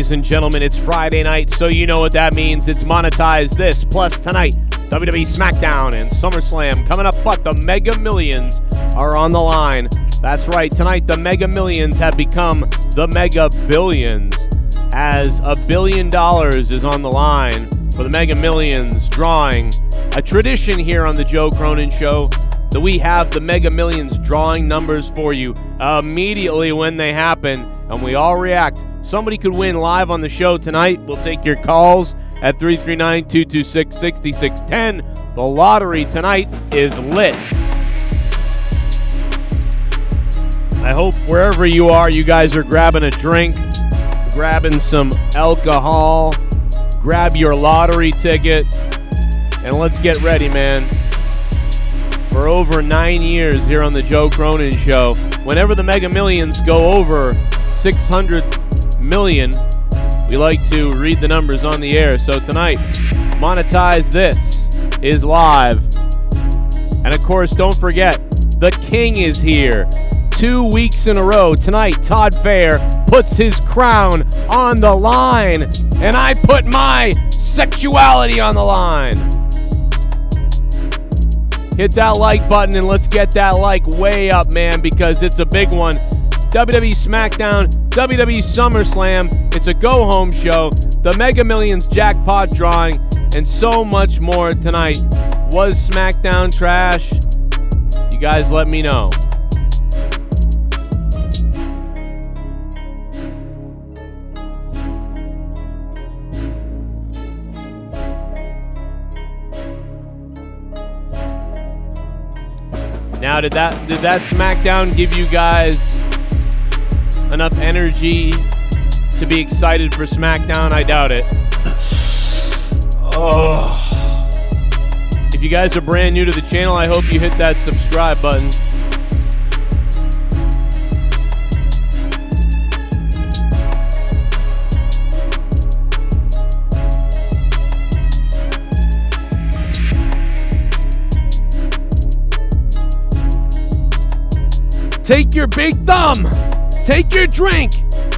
ladies and gentlemen. It's Friday night, so you know what that means. It's Monetize This, plus tonight, WWE SmackDown and SummerSlam coming up, but the Mega Millions are on the line. That's right, tonight the Mega Millions have become the Mega Billions, as $1 billion is on the line for the Mega Millions drawing. A tradition here on the Joe Cronin Show that we have the Mega Millions drawing numbers for you immediately when they happen, and we all react. Somebody could win live on the show tonight. We'll take your calls at 339-226-6610. The lottery tonight is lit. I hope wherever you are, you guys are grabbing a drink, grabbing some alcohol, grab your lottery ticket, and let's get ready, man. For over 9 years here on the Joe Cronin Show, whenever the Mega Millions go over 600 million, we like to read the numbers on the air. So tonight, Monetize This is live. And of course, don't forget, the King is here. 2 weeks in a row. Tonight, Todd Fair puts his crown on the line, and I put my sexuality on the line. Hit that like button and let's get that like way up, man, because it's a big one. WWE SmackDown, WWE SummerSlam, it's a go-home show, the Mega Millions jackpot drawing, and so much more tonight. Was SmackDown trash? You guys let me know. Now, did that SmackDown give you guys enough energy to be excited for SmackDown? I doubt it. Oh. If you guys are brand new to the channel, I hope you hit that subscribe button. Take your big thumb, take your drink,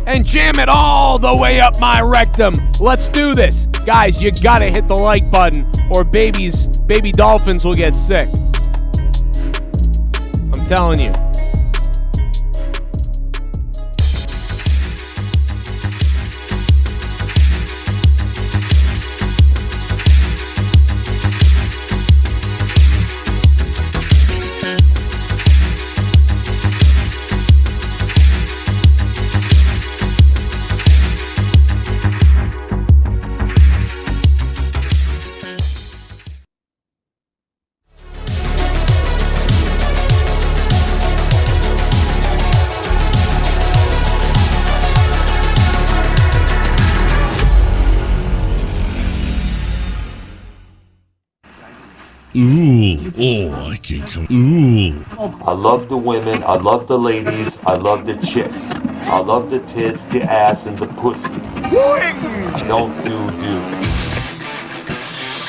and jam it all the way up my rectum. Let's do this. Guys, you gotta hit the like button or baby dolphins will get sick. I'm telling you. Ooh, oh, I can come. Ooh. I love the women, I love the ladies, I love the chicks. I love the tits, the ass, and the pussy. I don't do.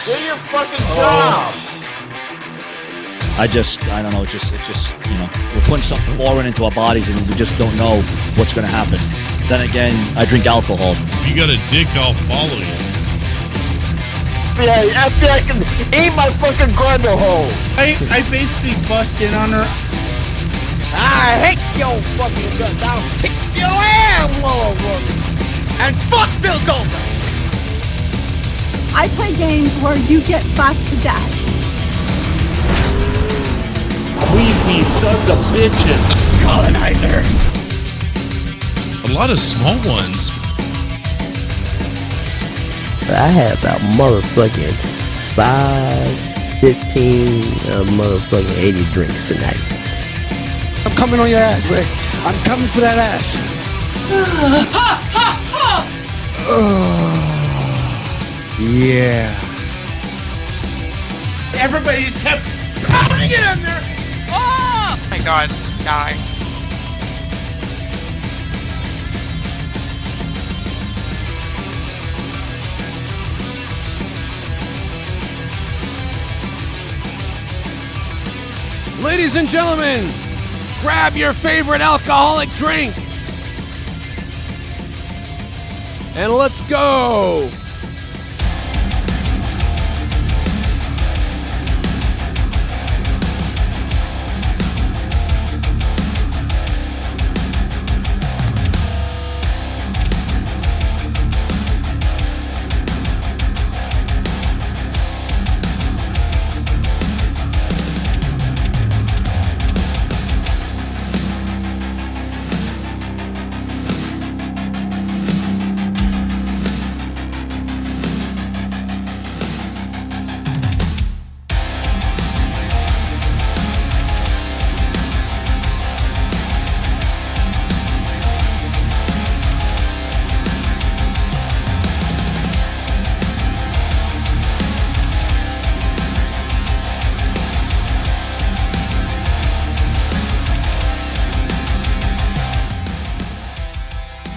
Do your fucking job! I don't know, it just, you know, we're putting something foreign into our bodies and we just don't know what's gonna happen. Then again, I drink alcohol. If you got a dick, I'll follow you. Yeah, I feel like I can eat my fucking grundle hole. I basically bust in on her. I hate your fucking guts. I'll kick your ass, motherfucker. And fuck Bill Goldberg. I play games where you get fucked to death. Creepy sons of bitches. Colonizer. A lot of small ones. I had about motherfucking 15, motherfucking 80 drinks tonight. I'm coming on your ass, Rick. I'm coming for that ass. Yeah. Everybody just kept pounding it in there. Oh my god, die. Ladies and gentlemen, grab your favorite alcoholic drink. And let's go!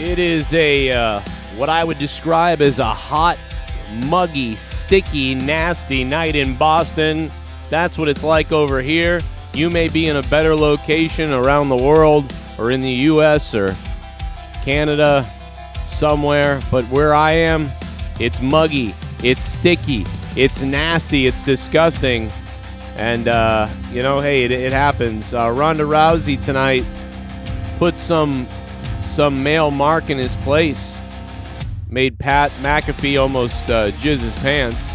It is a what I would describe as a hot, muggy, sticky, nasty night in Boston. That's what it's like over here. You may be in a better location around the world or in the U.S. or Canada somewhere, but where I am, it's muggy, it's sticky, it's nasty, it's disgusting. And, hey, it happens. Ronda Rousey tonight put some male mark in his place. Made Pat McAfee almost jizz his pants.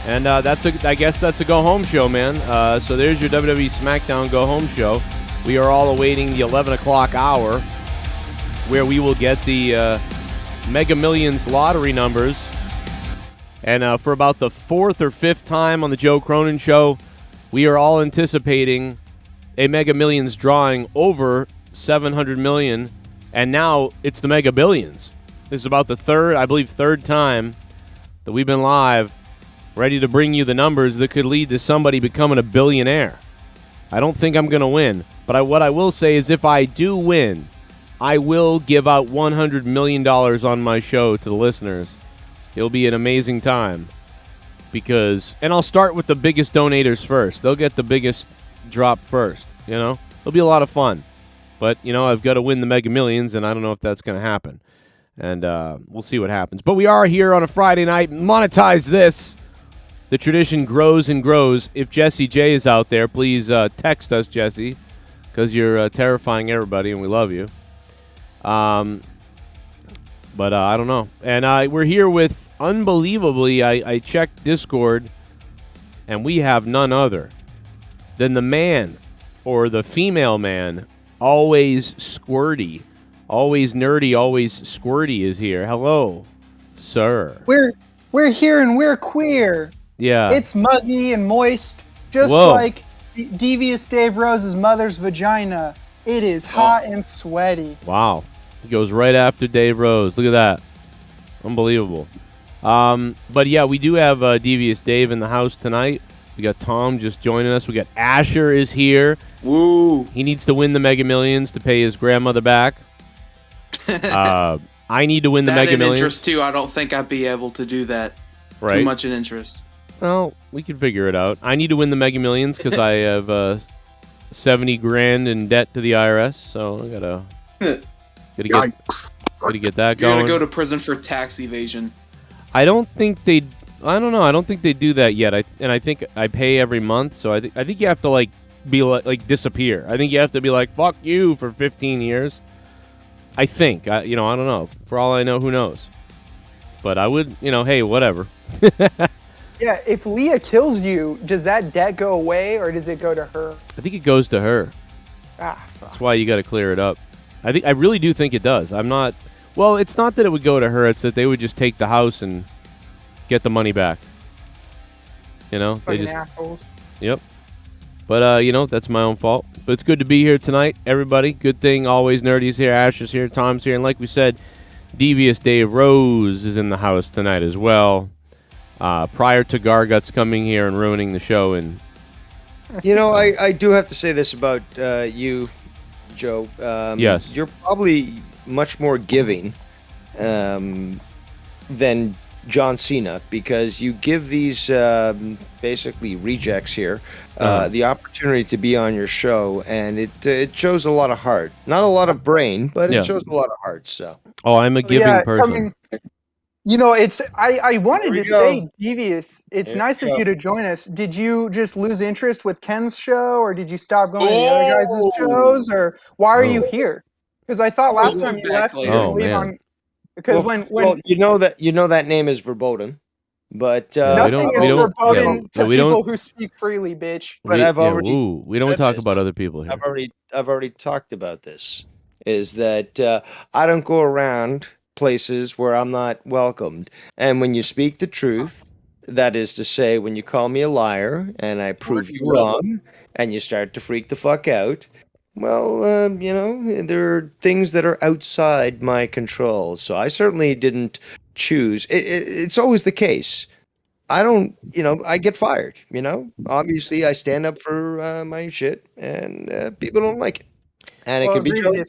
And I guess that's a go-home show, man. So there's your WWE SmackDown go-home show. We are all awaiting the 11 o'clock hour where we will get the Mega Millions lottery numbers. And for about the fourth or fifth time on the Joe Cronin show, we are all anticipating a Mega Millions drawing over 700 million, and now it's the Mega Billions. This is about the third time that we've been live, ready to bring you the numbers that could lead to somebody becoming a billionaire. I don't think I'm going to win, but what I will say is if I do win, I will give out $100 million on my show to the listeners. It'll be an amazing time and I'll start with the biggest donators first. They'll get the biggest drop first, It'll be a lot of fun. But, I've got to win the Mega Millions, and I don't know if that's going to happen. And we'll see what happens. But we are here on a Friday night. Monetize this. The tradition grows and grows. If Jesse J is out there, please text us, Jesse, because you're terrifying everybody, and we love you. But I don't know. And we're here with, unbelievably, I checked Discord, and we have none other than the man, or the female man, always squirty, always nerdy, always squirty is here. Hello, sir. We're here and we're queer. Yeah. It's muggy and moist, just like Devious Dave Rose's mother's vagina. It is hot and sweaty. Wow. He goes right after Dave Rose. Look at that. Unbelievable. But yeah, we do have Devious Dave in the house tonight. We got Tom just joining us. We got Asher is here. Woo! He needs to win the Mega Millions to pay his grandmother back. I need to win the Mega Millions. Interest too. I don't think I'd be able to do that. Right. Too much in interest. Well, we can figure it out. I need to win the Mega Millions because I have 70 grand in debt to the IRS. So I gotta get that going. You're gonna go to prison for tax evasion. I don't know. I don't think they do that yet. I think I pay every month, so I think you have to be like disappear. I think you have to be like fuck you for 15 years. I think. I don't know. For all I know, who knows? But I would, hey, whatever. Yeah, if Leah kills you, does that debt go away or does it go to her? I think it goes to her. Ah, fuck. That's why you got to clear it up. I really do think it does. Well, it's not that it would go to her. It's that they would just take the house and get the money back. Fucking assholes. Yep. But, that's my own fault. But it's good to be here tonight, everybody. Good thing, always Nerdy's here, Asher's here, Tom's here. And like we said, Devious Dave Rose is in the house tonight as well. Prior to Garguts coming here and ruining the show. And I do have to say this about you, Joe. Yes. You're probably much more giving than John Cena, because you give these basically rejects here the opportunity to be on your show, and it shows a lot of heart, not a lot of brain, but it shows a lot of heart. So, I'm a giving person. Coming, you know, I wanted to say, Devious, it's nice of you to join us. Did you just lose interest with Ken's show, or did you stop going to the other guys' shows, or why are you here? Because I thought last time you left, you didn't leave on. Because when you know that name is verboten, but nothing is verboten to people who speak freely, bitch. But we don't talk about other people here. I've already talked about this. Is that I don't go around places where I'm not welcomed, and when you speak the truth, that is to say, when you call me a liar and I prove you wrong, and you start to freak the fuck out. Well, you know, there are things that are outside my control, so I certainly didn't choose. It's always the case. I don't, you know, I get fired, you know? Obviously, I stand up for my shit, and people don't like it. And it could be Joe,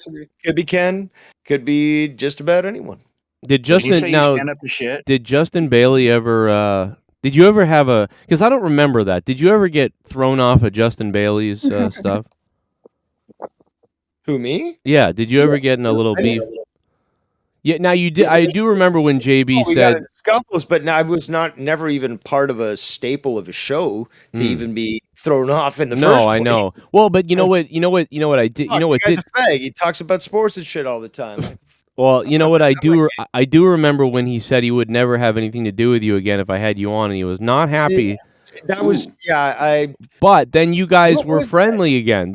could be Ken, could be just about anyone. Did Justin Bailey ever, did you ever have a, because I don't remember that. Did you ever get thrown off of Justin Bailey's stuff? Who, me? Yeah. Did you ever get in a little beef? Yeah. Now you did. I do remember when JB said scuffles, but I was never even part of a staple of a show to even be thrown off in the first place. No, I know. Well, but you know what? You know what I did. You know what? Guy's a fag. He talks about sports and shit all the time. Well, you know what I do. I do remember when he said he would never have anything to do with you again if I had you on, and he was not happy. That was But then you guys were friendly again.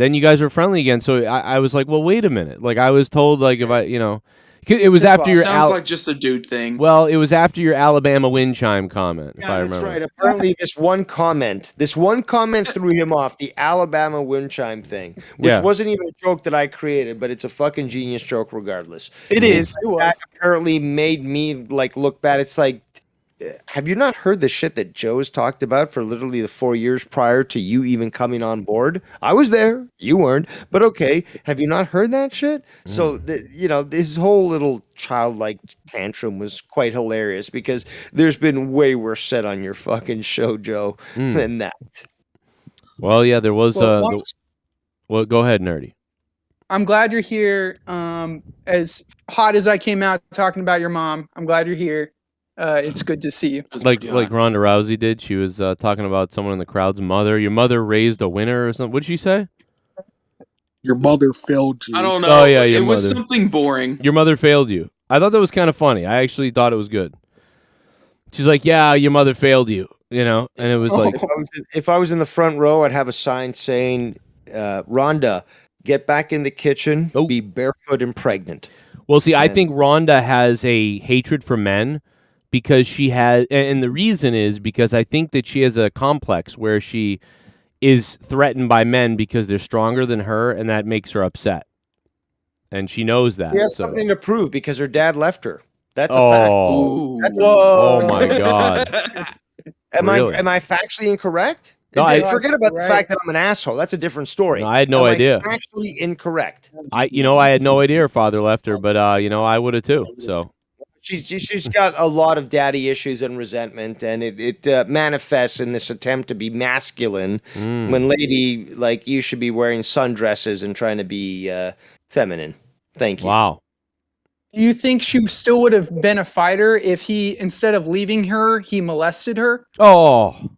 So I was like, well, wait a minute. Like I was told, like if I, you know, it was after your sounds like just a dude thing. Well, it was after your Alabama wind chime comment. If I remember. That's right. Apparently, this one comment threw him off, the Alabama wind chime thing, which wasn't even a joke that I created, but it's a fucking genius joke regardless. It is. It was. Apparently made me like look bad. It's like, have you not heard the shit that Joe's talked about for literally the 4 years prior to you even coming on board? I was there. You weren't. But okay, have you not heard that shit? So, you know, this whole little childlike tantrum was quite hilarious because there's been way worse said on your fucking show, Joe, than that. Well, yeah, there was... Well, go ahead, Nerdy. I'm glad you're here. As hot as I came out talking about your mom, I'm glad you're here. It's good to see you. Like Ronda Rousey did. She was talking about someone in the crowd's mother. Your mother raised a winner or something. What did she say? Your mother failed you. I don't know. Oh, yeah, your it was mother. something boring. Your mother failed you. I thought that was kind of funny. I actually thought it was good. She's like, yeah, your mother failed you, you know? And it was like... If I was in the front row, I'd have a sign saying, Rhonda, get back in the kitchen, be barefoot and pregnant. Well, see, I think Rhonda has a hatred for men because she has... And the reason is because I think that she has a complex where she is threatened by men because they're stronger than her, and that makes her upset. And she knows that. She has something to prove because her dad left her. That's a fact. Oh my God. Am I factually incorrect? No, forget about the fact that I'm an asshole. That's a different story. No, I had no idea. Actually incorrect. I had no idea her father left her, but I would have too. So she's got a lot of daddy issues and resentment, and it manifests in this attempt to be masculine when lady like you should be wearing sundresses and trying to be feminine. Thank you. Wow. Do you think she still would have been a fighter if he, instead of leaving her, he molested her? Oh.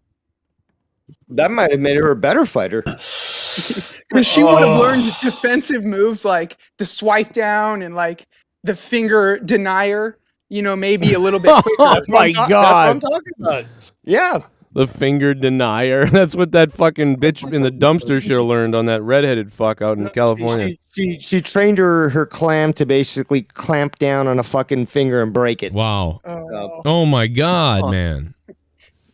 That might have made her a better fighter. Because she would have learned defensive moves like the swipe down and like the finger denier, you know, maybe a little bit quicker. Oh my God. That's what I'm talking about. Yeah. The finger denier. That's what that fucking bitch in the dumpster should have learned on that redheaded fuck out in California. She trained her clam to basically clamp down on a fucking finger and break it. Wow. Oh my God, man.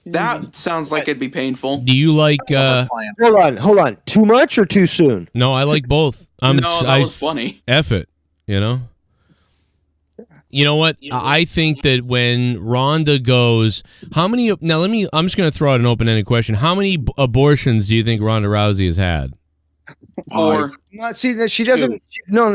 That sounds like it'd be painful. Do you like... Hold on. Too much or too soon? No, I like both. No, that was funny. F it, you know? You know what? I think that when Rhonda goes, how many... Now, I'm just going to throw out an open-ended question. How many abortions do you think Ronda Rousey has had? Or... See, she doesn't...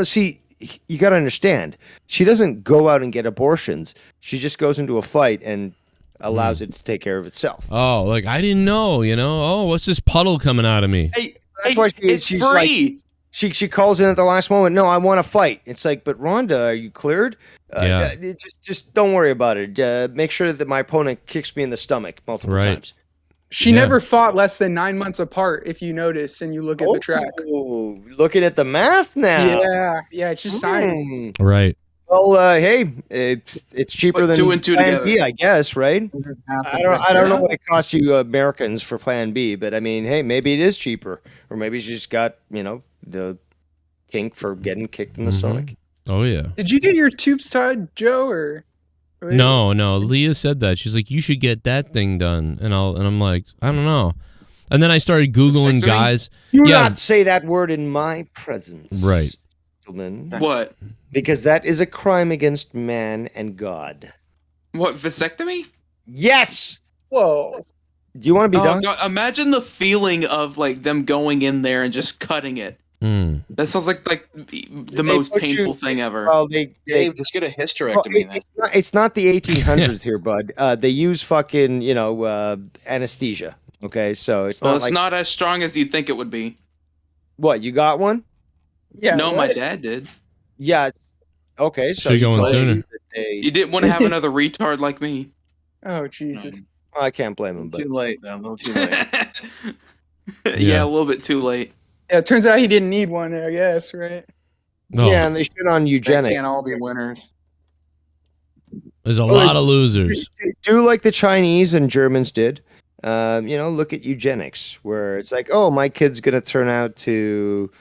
See, you got to understand. She doesn't go out and get abortions. She just goes into a fight and allows it to take care of itself. Oh, like I didn't know, you know. Oh, what's this puddle coming out of me? Hey, That's why it's she's free. Like, she calls in at the last moment. No, I want to fight. It's like, but Rhonda, are you cleared? Yeah. Just don't worry about it. Make sure that my opponent kicks me in the stomach multiple times. She never fought less than 9 months apart, if you notice and you look at the track. Looking at the math now. Yeah, it's just science. Right. Well, hey, it's cheaper than 2 and 2 Plan together. B, I guess, right? I don't know what it costs you Americans for Plan B, but I mean, hey, maybe it is cheaper, or maybe she's just got the kink for getting kicked in the stomach. Oh yeah. Did you get your tubes tied, Joe, or? No. Leah said that. She's like, you should get that thing done, and I'm like, I don't know. And then I started Googling guys. Do not say that word in my presence, right? Gentlemen. What? Because that is a crime against man and God. What, vasectomy? Yes. Whoa. Do you want to be done? God, imagine the feeling of like them going in there and just cutting it. That sounds like the most painful thing ever. Well, Dave, just get a hysterectomy. It's not the 1800s here, bud. They use fucking anesthesia. Okay, so it's Well, not. it's like, not as strong as you'd think it would be. What, you got one? Yeah. No, my dad did. Yeah. Okay, so Should go in sooner. You didn't want to have another retard like me. Oh Jesus. Well, I can't blame him. But Too late, though. No, too late. Yeah, a little bit too late. Yeah, it turns out he didn't need one, I guess, right? No. Yeah, and they shit on They eugenics. can't all be winners. There's a lot of losers. Do like the Chinese and Germans did. Look at eugenics, where it's like, oh, my kid's gonna turn out to,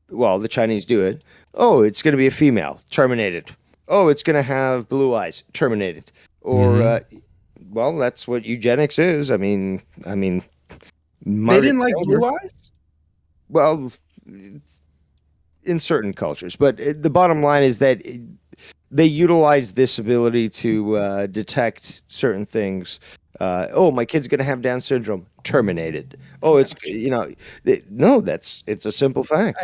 well, the Chinese do it. Oh, it's gonna be a female, terminated. Oh, it's gonna have blue eyes, terminated. Or, well, that's what eugenics is. I mean, They didn't like blue eyes? Well, in certain cultures, but the bottom line is that they utilize this ability to detect certain things. Oh, my kid's gonna have Down syndrome. Terminated. Oh, it's no, it's a simple fact.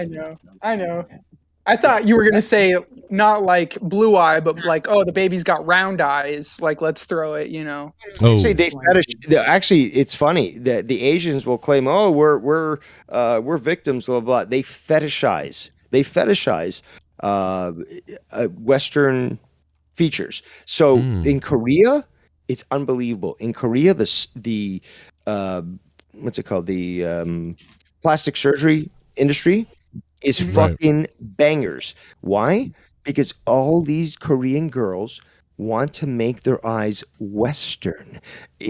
I know. I thought you were gonna say not like blue eye, but like, oh, the baby's got round eyes. Like, let's throw it. Oh. Actually, actually, it's funny that the Asians will claim, "Oh, we're victims." Blah blah. They fetishize Western features. So in Korea, it's unbelievable. In Korea, the what's it called? The plastic surgery industry is fucking bangers. Why? Because all these Korean girls want to make their eyes Western.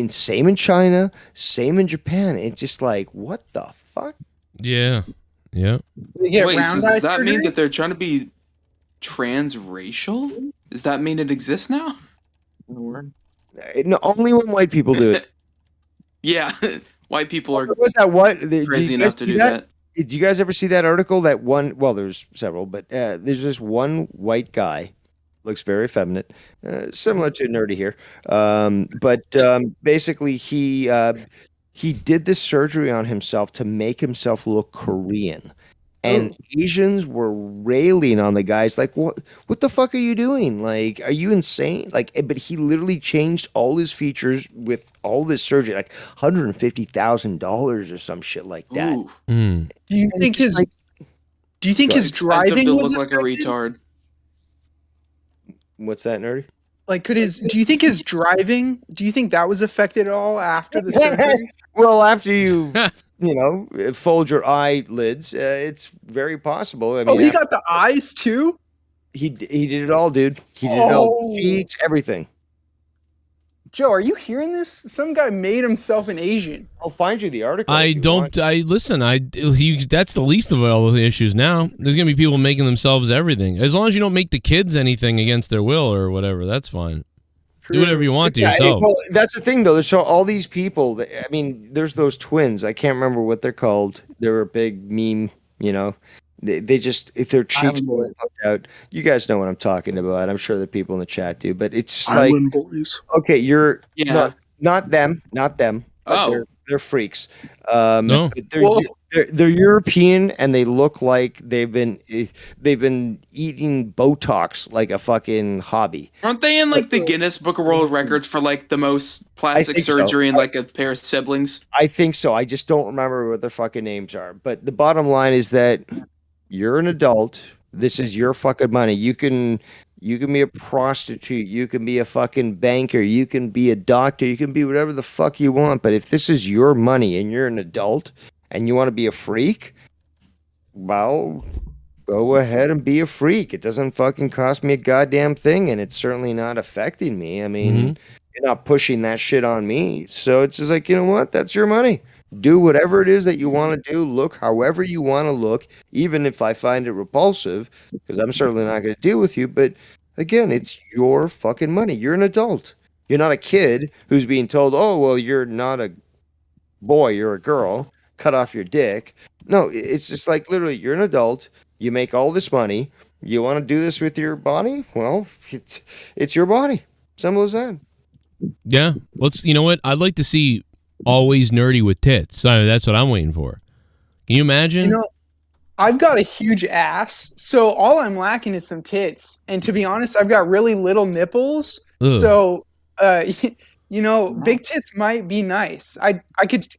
Same in China, same in Japan. It's just like, what the fuck? Yeah. Yeah. Wait, so does that mean that they're trying to be transracial? Does that mean it exists now? No, only when white people do it. Yeah, white people are Was that what? crazy enough to do that. Did you guys ever see that article? That one, well, there's several, but there's this one white guy, looks very effeminate, similar to Nerdy here. But basically, he did this surgery on himself to make himself look Korean. And Asians were railing on the guys like, what the fuck are you doing? Like, are you insane? Like, but he literally changed all his features with all this surgery, like $150,000 or some shit like that. Do you think his driving was look like a affected? retard? What's that, Nerdy? Like, do you think his driving? Do you think that was affected at all after the surgery? Well, after you fold your eyelids, it's very possible. I mean, he got the eyes too. He did it all, dude. He did it all. Feet, everything. Joe, are you hearing this? Some guy made himself an Asian. I'll find you the article. Listen. That's the least of all the issues now. There's gonna be people making themselves everything. As long as you don't make the kids anything against their will or whatever, that's fine. Do whatever you want to yourself. Well, that's the thing, though. So all these people. I mean, there's those twins. I can't remember what they're called. They're a big meme. They just, if their cheeks were poked out, you guys know what I'm talking about. I'm sure the people in the chat do, but it's Island Boys. Okay, you're not them. Oh, They're freaks. No. They're European, and they look like they've been eating Botox like a fucking hobby. Aren't they in like the Guinness Book of World Records for like the most plastic surgery in like a pair of siblings? I think so. I just don't remember what their fucking names are. But the bottom line is that you're an adult. This is your fucking money. You can be a prostitute. You can be a fucking banker. You can be a doctor. You can be whatever the fuck you want. But if this is your money and you're an adult and you want to be a freak, well, go ahead and be a freak. It doesn't fucking cost me a goddamn thing, and it's certainly not affecting me. I mean, you're not pushing that shit on me. So it's just like, you know what? That's your money. Do whatever it is that you want to do. Look however you want to look, even if I find it repulsive, because I'm certainly not going to deal with you. But again, it's your fucking money. You're an adult. You're not a kid who's being told, oh, well, you're not a boy, you're a girl. Cut off your dick. No, it's just like literally, you're an adult. You make all this money. You want to do this with your body? Well, it's your body. Simple as that. Yeah. You know what? I'd like to see always nerdy with tits. I mean, that's what I'm waiting for. Can you imagine? You know, I've got a huge ass, so all I'm lacking is some tits. And to be honest, I've got really little nipples. Ugh. So, you know, big tits might be nice.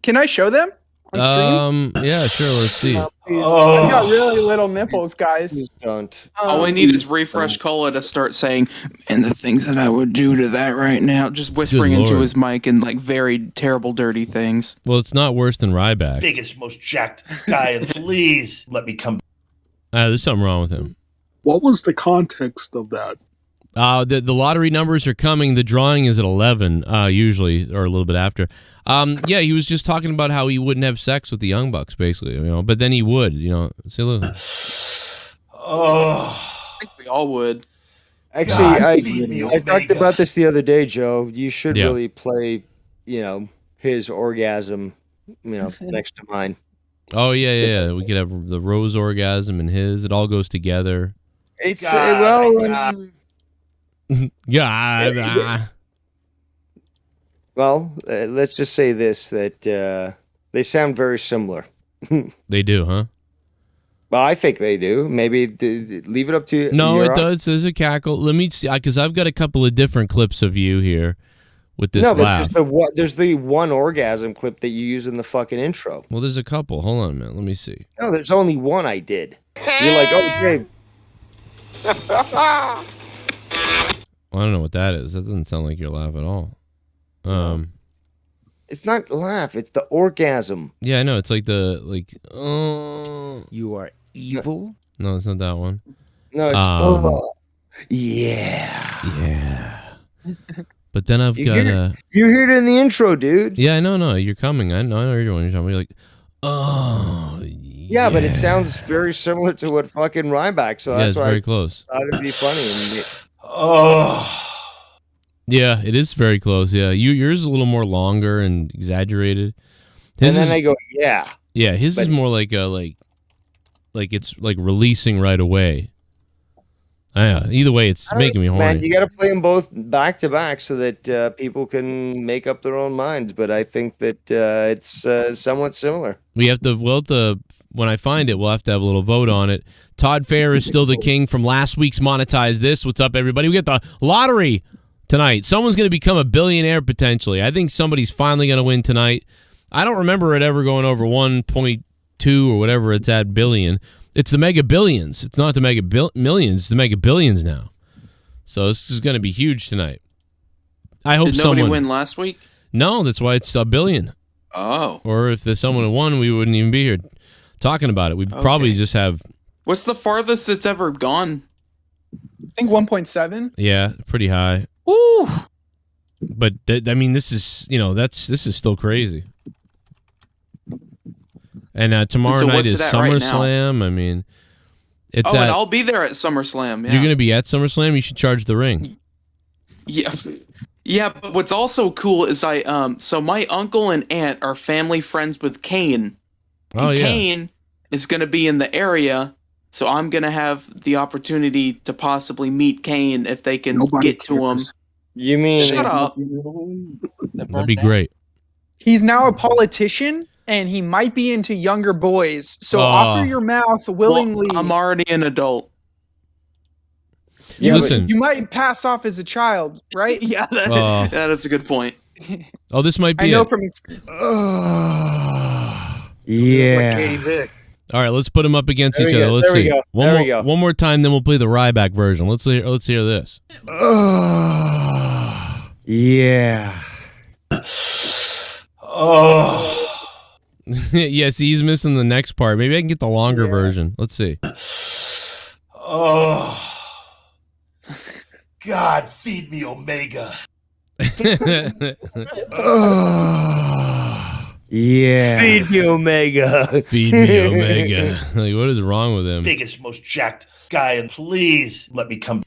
Can I show them on stream? Yeah, sure. Let's see. I've got really little nipples, guys. Please don't. All I need is Refresh Cola to start saying, and the things that I would do to that right now, just whispering Good into Lord. his mic and like very terrible, dirty things. Well, it's not worse than Rybotch. Biggest, most jacked guy, and please let me come. There's something wrong with him. What was the context of that? The lottery numbers are coming. The drawing is at 11, usually, or a little bit after. Yeah, he was just talking about how he wouldn't have sex with the Young Bucks, basically, you know. But then he would, you know. See, look. I think we all would. Actually, I talked about this the other day, Joe. You should really play, you know, his orgasm, you know, next to mine. Oh, yeah. We could have the Rose orgasm and his. It all goes together. It's, Well, let's just say this, that they sound very similar. They do, huh? Well, I think they do. Maybe leave it up to No, it does. There's a cackle. Let me see, because I've got a couple of different clips of you here with this laugh. But there's the one orgasm clip that you use in the fucking intro. Well, there's a couple. Hold on a minute. Let me see. No, there's only one I did. You're like, oh, babe. Well, I don't know what that is. That doesn't sound like your laugh at all. It's not laugh. It's the orgasm. Yeah, I know. It's like you are evil. No, it's not that one. No, it's yeah. But then I've got you hear it in the intro, dude. Yeah, I know. No, you're coming. I know you're doing. You're talking. You're like, yeah, but it sounds very similar to what fucking Rybotch. So that's it's why very close. I thought it'd be funny. Yeah, it is very close. Yeah, yours is a little more longer and exaggerated. And then I go, yeah. Yeah, his is more like like it's like releasing right away. Yeah, either way, it's making me horny. Man, you got to play them both back to back so that people can make up their own minds. But I think that it's somewhat similar. We'll have to, when I find it, we'll have to have a little vote on it. Todd Fair is still the king from last week's Monetize This. What's up, everybody? We got the lottery tonight. Someone's going to become a billionaire potentially. I think somebody's finally going to win tonight. I don't remember it ever going over 1.2 or whatever it's at billion. It's the mega billions. It's not the mega millions. It's the mega billions now. So this is going to be huge tonight. I hope Did nobody win last week? No, that's why it's a billion. Oh. Or if there's someone who won, we wouldn't even be here talking about it. We'd probably just have... What's the farthest it's ever gone? I think 1.7. Yeah, pretty high. Ooh. But I mean, this is, you know, this is still crazy. And tomorrow night is SummerSlam. I mean, it's and I'll be there at SummerSlam. Yeah. You're going to be at SummerSlam? You should charge the ring. Yeah. Yeah, but what's also cool is so my uncle and aunt are family friends with KANE. Oh, yeah. KANE is going to be in the area, so I'm going to have the opportunity to possibly meet KANE if they can get to him. You mean... Shut up. That'd be great. He's now a politician, and he might be into younger boys. So offer your mouth willingly. Well, I'm already an adult. Listen, you might pass off as a child, right? Yeah, that's a good point. Oh, this might be. I know from experience. Yeah. All right, let's put them up against There each we other. go, Let's there we see. go, One there more, we go. one more time, then we'll play the Rybach version. Let's hear this. Yeah. Oh. Yes, he's missing the next part. Maybe I can get the longer version. Let's see. Oh. God, feed me Omega. Yeah. Feed me Omega. Feed me Omega. Like, what is wrong with him? Biggest, most jacked guy, and please let me come.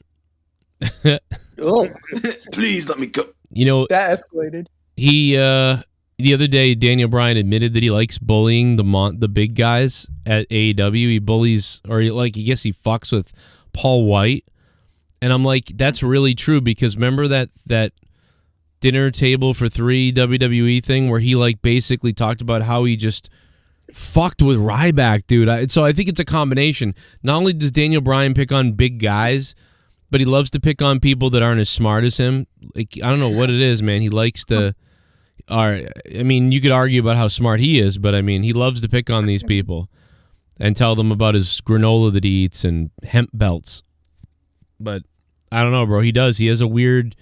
Please let me go. You know, that escalated. He the other day, Daniel Bryan admitted that he likes bullying the big guys at AEW. He bullies, or I guess he fucks with Paul White, and I'm like, that's really true, because remember that dinner table for 3 WWE thing where he basically talked about how he just fucked with Rybach, dude. So I think it's a combination. Not only does Daniel Bryan pick on big guys, but he loves to pick on people that aren't as smart as him. I don't know what it is, man. He likes to. You could argue about how smart he is, but he loves to pick on these people and tell them about his granola that he eats and hemp belts. But I don't know, bro. He does. He has a weird,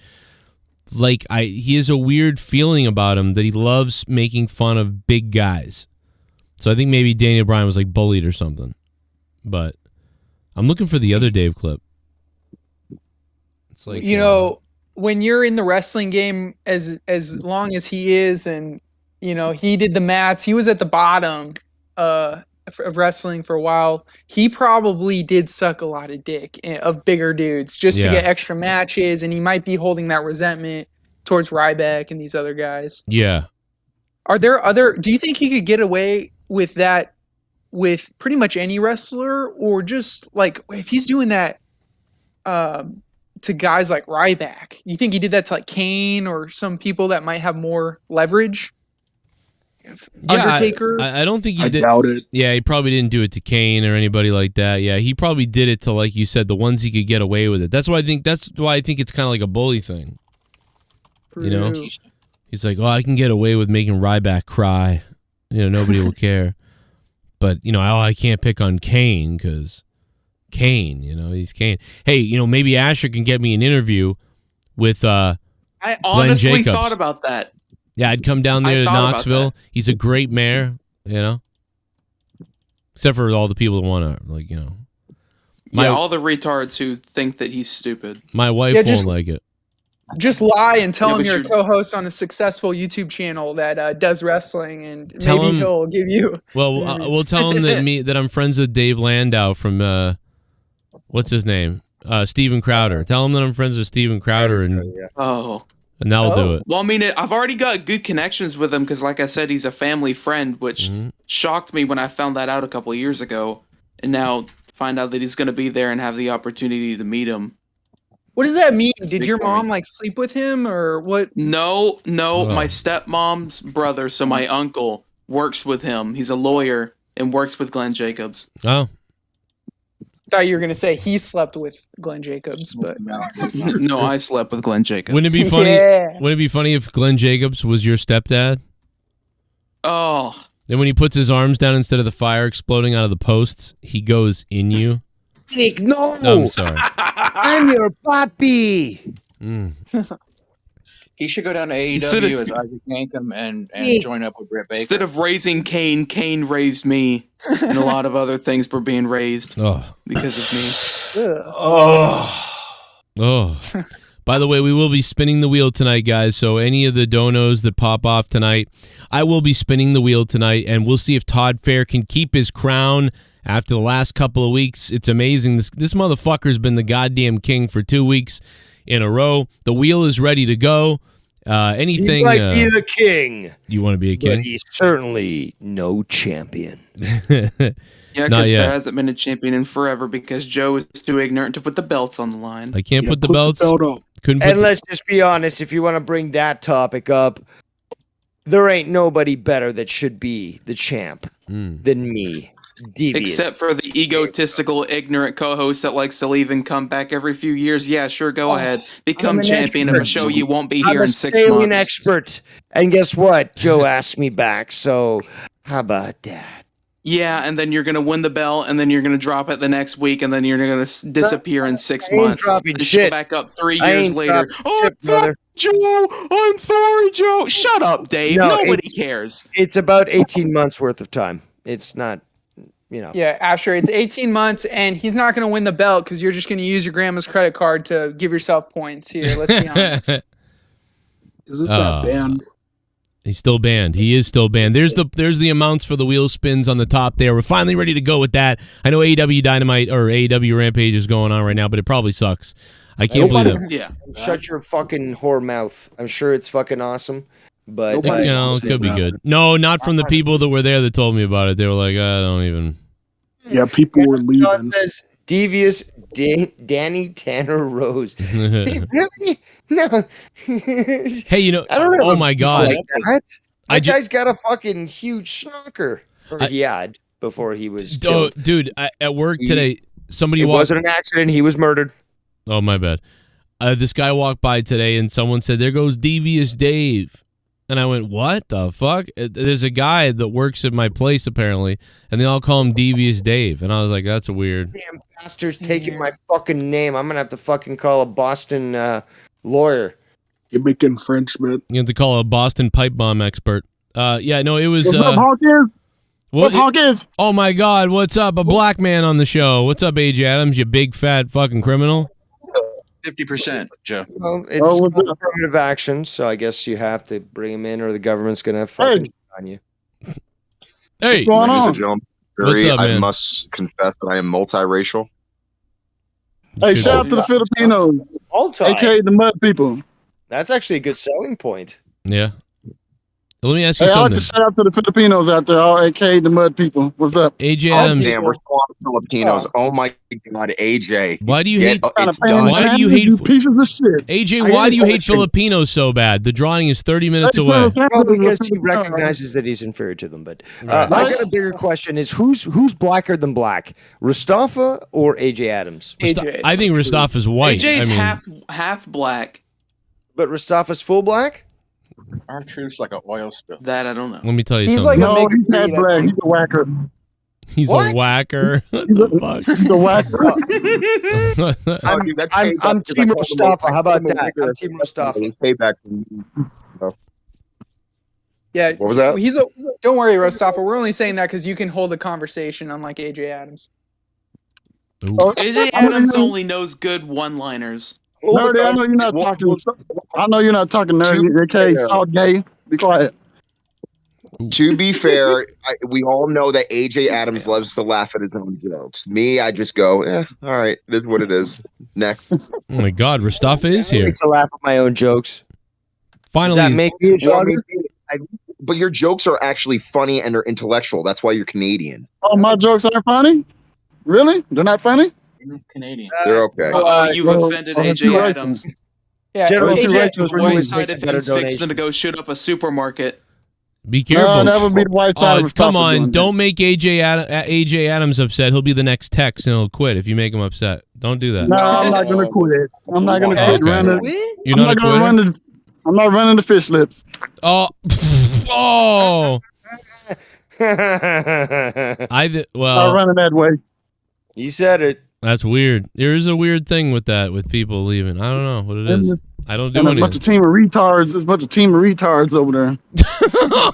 he has a weird feeling about him that he loves making fun of big guys. So I think maybe Daniel Bryan was bullied or something. But I'm looking for the other Dave clip. It's when you're in the wrestling game as long as he is, and he did the mats, he was at the bottom of wrestling for a while. He probably did suck a lot of dick of bigger dudes just to get extra matches, and he might be holding that resentment towards Rybach and these other guys. Yeah. Do you think he could get away with that with pretty much any wrestler, or just if he's doing that to guys like Rybach? You think he did that to KANE or some people that might have more leverage? Undertaker? I don't think he did. I doubt it. Yeah, he probably didn't do it to KANE or anybody like that. Yeah, he probably did it to, like you said, the ones he could get away with it. That's why I think it's kind of like a bully thing. True. He's like, oh, I can get away with making Rybach cry. Nobody will care. But I can't pick on KANE because KANE, he's KANE. Hey, maybe Asher can get me an interview with I honestly thought about that. Yeah, I'd come down there to Knoxville. He's a great mayor, except for all the people that want to, all the retards who think that he's stupid. My wife won't like it. Just lie and tell him you're a co-host on a successful YouTube channel that does wrestling, and maybe he'll give you. Well, we'll tell him that I'm friends with Dave Landau from what's his name? Steven Crowder. Tell him that I'm friends with Steven Crowder, and that'll do it. Well, I've already got good connections with him because, like I said, he's a family friend, which shocked me when I found that out a couple of years ago, and now find out that he's going to be there and have the opportunity to meet him. What does that mean? Did your mom sleep with him or what? No. My stepmom's brother, so my uncle, works with him. He's a lawyer and works with Glenn Jacobs. Oh. Thought you were gonna say he slept with Glenn Jacobs, but no, I slept with Glenn Jacobs. Wouldn't it be funny? Wouldn't it be funny if Glenn Jacobs was your stepdad? Oh. Then when he puts his arms down instead of the fire exploding out of the posts, he goes in you. Nick, no. I'm sorry. I'm your papi. He should go down to AEW as Isaac Yankem and join up with Britt Baker. Instead of raising KANE, KANE raised me, and a lot of other things were being raised because of me. Oh. By the way, we will be spinning the wheel tonight, guys. So any of the donos that pop off tonight, I will be spinning the wheel tonight, and we'll see if Todd Fair can keep his crown after the last couple of weeks. It's amazing. This motherfucker's been the goddamn king for 2 weeks in a row. The wheel is ready to go. Anything? He might be the king. You want to be a king? But he's certainly no champion. Yeah, because there hasn't been a champion in forever because Joe is too ignorant to put the belts on the line. I can't put the belts. And let's just be honest, if you want to bring that topic up, there ain't nobody better that should be the champ than me. Devious. Except for the egotistical, ignorant co-host that likes to leave and come back every few years. Yeah, sure, go ahead. Become champion of a show you won't be here in 6 months. I'm a expert. And guess what? Joe asked me back, so how about that? Yeah, and then you're going to win the belt, and then you're going to drop it the next week, and then you're going to disappear in 6 months. Dropping show shit. back up 3 years later. Shit, brother. Joe, I'm sorry, Joe. Shut up, Dave. No, Nobody cares. It's about 18 months worth of time. It's not, you know. Yeah, Asher, it's 18 months, and he's not going to win the belt because you're just going to use your grandma's credit card to give yourself points here. Let's be honest. Isn't that banned? He's still banned. He is still banned. There's the amounts for the wheel spins on the top there. We're finally ready to go with that. I know AEW Dynamite or AEW Rampage is going on right now, but it probably sucks. I can't believe it. Yeah. Shut your fucking whore mouth. I'm sure it's fucking awesome, but You know, it could be good. No, not from the people that were there that told me about it. They were like, I don't even. Yeah, people were leaving. It says devious Danny Tanner Rose. Really? No. Hey, you know, I don't know. oh my God. Like that guy's got a fucking huge snocker. Or he had before he was killed. Dude, at work today, somebody It walked. wasn't an accident. He was murdered. Oh, my bad. This guy walked by today, and someone said, "There goes Devious Dave." And I went, "What the fuck?" There's a guy that works at my place, apparently, and they all call him Devious Dave. And I was like, that's weird. Damn bastard's taking my fucking name. I'm going to have to fucking call a Boston lawyer. Gimmick infringement. You have to call a Boston pipe bomb expert. Yeah, no, it was... What's up, Hawkins? What's up, Hawkins? Oh, my God, what's up? A black man on the show. What's up, AJ Adams, you big, fat fucking criminal? 50%, Joe. Well, it's affirmative action, so I guess you have to bring him in, or the government's gonna have fucking shit on you. Hey, ladies and gentlemen, What's up, I man? must confess that I am multiracial. Hey, shout out to the Filipinos, aka the mud people. That's actually a good selling point. Yeah. Let me ask you Hey, I like something. to shout out to the Filipinos out there, all aka the mud people. What's up? AJ Adams. Damn, we're squad Filipinos. Oh my God, AJ. Why do you hate? It's done. Why do you hate? Pieces of shit. AJ, why do you hate Filipinos so bad? The drawing is 30 minutes away. Well, because he recognizes that he's inferior to them. But I got a bigger question: is who's blacker than black, Mustafa or AJ Adams? I think Mustafa's white. AJ's I mean, half black. But Mustafa's full black. Our truth's like an oil spill. That I don't know. let me tell you He's something. like a No, mixed he's not breed, black. He's a whacker. He's What? a whacker. What the fuck? He's a whacker. I'm Team Mustafa. How about that? I'm Team Mustafa. Payback. Yeah. What was that? Don't worry, Mustafa. We're only saying that because you can hold a conversation, unlike AJ Adams. AJ Adams only knows good one-liners. Nerdy, I know you're not talking. I know you're not talking nerdy. Okay, salt gay. Be quiet. To be fair, we all know that AJ Adams loves to laugh at his own jokes. Me, I just go, all right, it is what it is. Next. Oh my God, Mustafa is I here. like to laugh at my own jokes. Finally, Does that make me a jogger? But your jokes are actually funny and they're intellectual. That's why you're Canadian. Oh, my jokes aren't funny? Really? They're not funny? Canadian. They're okay. You've offended AJ Adams. Yeah, General AJ, Rachel's White always side makes a of better him's fixing donation. to go shoot up a supermarket. be careful. No, that would be the white side of Mustafa come on, doing don't make AJ Adams upset. He'll be the next Tex and he'll quit if you make him upset. Don't do that. No, I'm not gonna quit. I'm not gonna quit. Okay. You're not a quitter? I'm not running the fish lips. Oh, oh. Not Well, running that way. He said it. that's weird. There is a weird thing with that, with people leaving. I don't know what it is. I don't do And a bunch of anything. team of retards. There's a bunch of team of retards over there.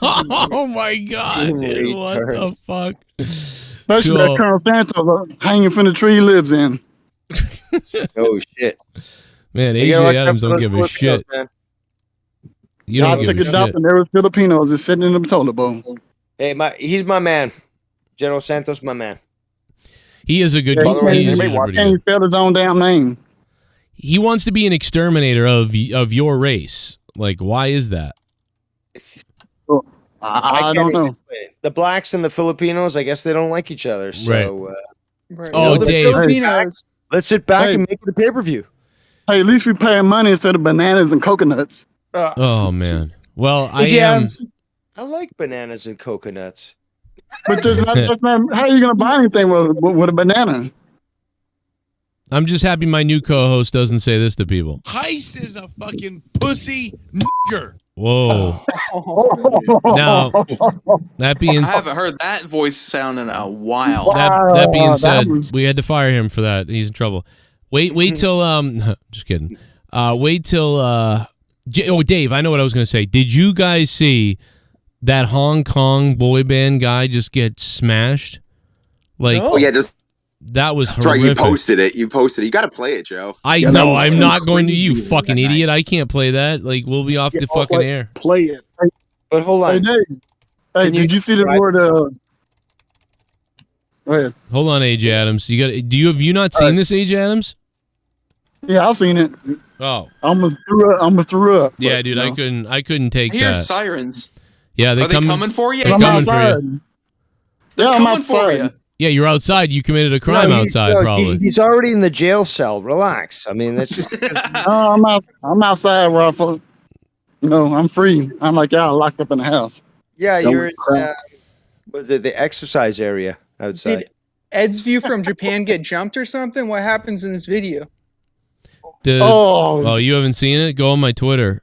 Oh my God, dude, what the fuck? Especially Cool. that Colonel Santos hanging from the tree he lives in. Oh shit. Man, You gotta watch AJ out Adams for don't those give a Filipinos, shit. man. You don't I give took a a shit. dump and there was Filipinos just sitting in the toilet bowl. Hey, he's my man. General Santos, my man. He is a good. Yeah, He he is can't pretty good. spell his own damn name. He wants to be an exterminator of your race. Like, why is that? I can't don't even know. explain it. The blacks and the Filipinos, I guess they don't like each other. So, Oh, the Dave. Filipinos, let's sit back Hey. and make it a pay-per-view. Hey, at least we paying money instead of bananas and coconuts. Oh man. Well, I AJ am. Adams, I like bananas and coconuts. But that's not how are you gonna buy anything with a banana? I'm just happy my new co-host doesn't say this to people. Heist is a fucking pussy nigger. Whoa. Now, that being I haven't heard that voice sound in a while. that being said, we had to fire him for that. He's in trouble. Wait till just kidding. Wait till Dave, I know what I was going to say. Did you guys see that Hong Kong boy band guy just get smashed? Like, oh yeah, just that was that's horrific. right. You posted it. You got to play it, Joe. I know. I'm not going to. You fucking idiot! I can't play that. Like, we'll be off the fucking air. Play it. But hold on. Hey, Dave. Hey, did you see the word? Go ahead. Hold on, AJ Adams. You got? Have you not seen this, AJ Adams? Yeah, I've seen it. Oh, I almost threw up. Yeah, dude, I couldn't take I hear that. sirens. Yeah, Are they coming for you? They're coming for you. They're I'm coming for outside. you. Yeah, you committed You committed a crime outside, probably. He's already in the jail cell. Relax. I mean, that's just. No, I'm outside where I'm free. I'm like, yeah, locked up in the house. Yeah, you're in. Was it the exercise area outside? Did Ed's view from Japan get jumped or something? What happens in this video? Oh, you haven't seen it? Go on my Twitter.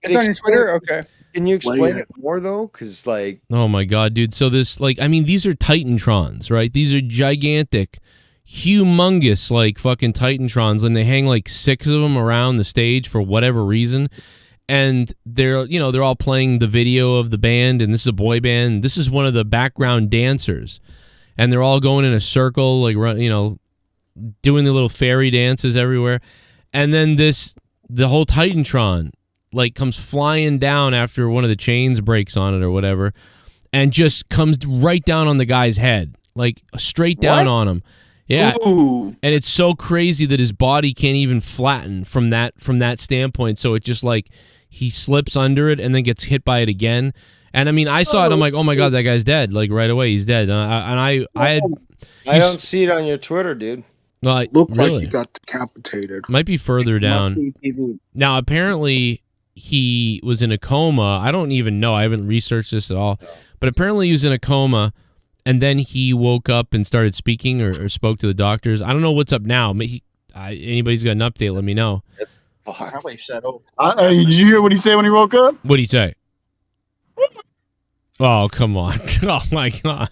It's on your Twitter? Okay. Can you explain it more though? Because like, oh my god, dude! So this, these are Titantrons, right? These are gigantic, humongous, like fucking Titantrons, and they hang like 6 of them around the stage for whatever reason. And they're all playing the video of the band, and this is a boy band. This is one of the background dancers, and they're all going in a circle, like doing the little fairy dances everywhere. And then the whole Titantron comes flying down after one of the chains breaks on it or whatever, and just comes right down on the guy's head, like straight down on him. Yeah. Ooh. And it's so crazy that his body can't even flatten from that standpoint. So it just he slips under it and then gets hit by it again. And I mean, I saw it. I'm like, oh my god, that guy's dead. Like right away, he's dead. I don't see it on your Twitter, dude. Looked like he got decapitated. Might be further down. Now, apparently, he was in a coma. I don't even know. I haven't researched this at all. But apparently, he was in a coma, and then he woke up and started speaking or spoke to the doctors. I don't know what's up now. Anybody's got an update, let me know. That's probably settled. Did you hear what he said when he woke up? What'd he say? Oh, come on. Oh, my God.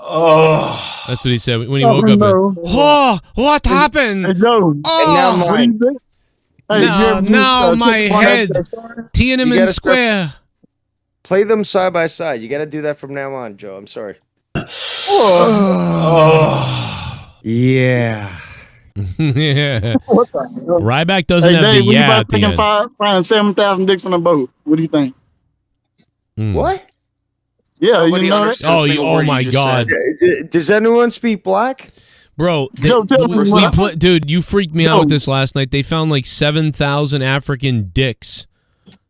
Oh, that's what he said when he woke up. Oh, what happened? Hey, Joe. Oh, what do you think? Hey, now my head. Tiananmen Square. Play them side by side. You got to do that from now on, Joe. I'm sorry. Yeah. Yeah. What the hell? Ryback doesn't have Dave, the yeah at when the you end. find 7,000 dicks on a boat, what do you think? What? Yeah, Nobody you know that? understands a single word my you just God. said. Does anyone speak black? Bro, Joe, tell me what dude, you freaked me out with this last night. They found 7,000 African dicks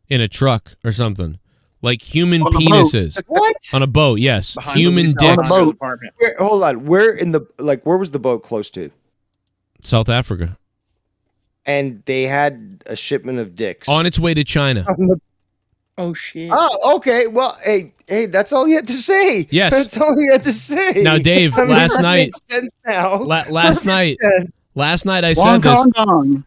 in a truck or something. Like human penises. What? On a boat, yes. Behind Human the dicks. apartment. Hold on. Where was the boat close to? South Africa. And they had a shipment of dicks. On its way to China. Oh shit. Oh, okay. Well, hey, that's all you had to say. Yes. That's all you had to say. Now, Dave, last that night. makes sense now. Last night. Sense. Last night I said this.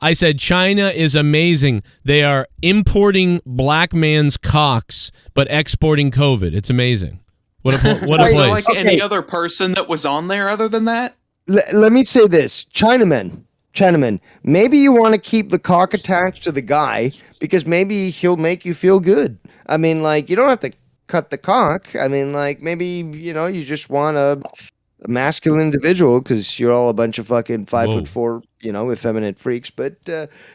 I said China is amazing. They are importing black man's cocks, but exporting COVID. It's amazing. What a place. So like any other person that was on there other than that? Let me say this. Chinaman, maybe you want to keep the cock attached to the guy because maybe he'll make you feel good. I mean, you don't have to cut the cock. I mean, maybe, you just want a masculine individual because you're all a bunch of fucking 5'4", effeminate freaks. But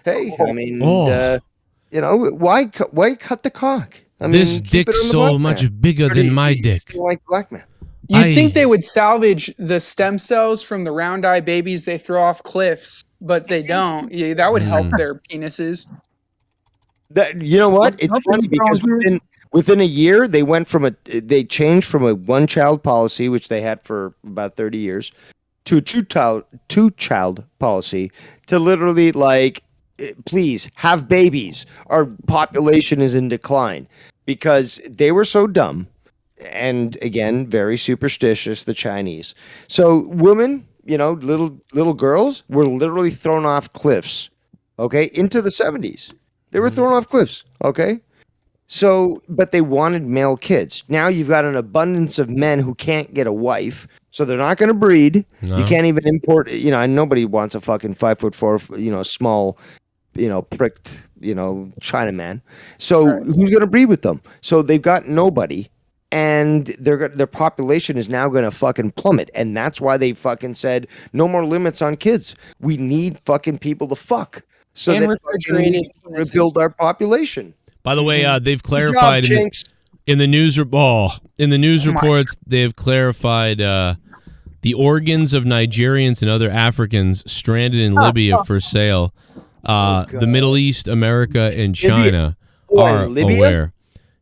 hey, I mean, why cut the cock? I mean, this dick's so much bigger than my dick. Like black man. You'd think they would salvage the stem cells from the round eye babies they throw off cliffs, but they don't. Yeah, that would help their penises. You know what? It's funny because within a year they changed from a one-child policy, which they had for about 30 years, to a two-child policy, to literally please have babies. Our population is in decline because they were so dumb. And again, very superstitious, the Chinese. So women, little girls were literally thrown off cliffs, okay, into the 70s. They were thrown off cliffs, okay? So, but they wanted male kids. Now you've got an abundance of men who can't get a wife, so they're not going to breed. No. You can't even import, and nobody wants a fucking 5'4", small, pricked, Chinaman. So who's going to breed with them? So they've got nobody. And their population is now going to fucking plummet. And that's why they fucking said, no more limits on kids. We need fucking people to fuck. So And that refrigerated we rebuild our population. By the way, they've clarified in the news reports, they've clarified the organs of Nigerians and other Africans stranded in Libya for sale. The Middle East, America, and China are aware.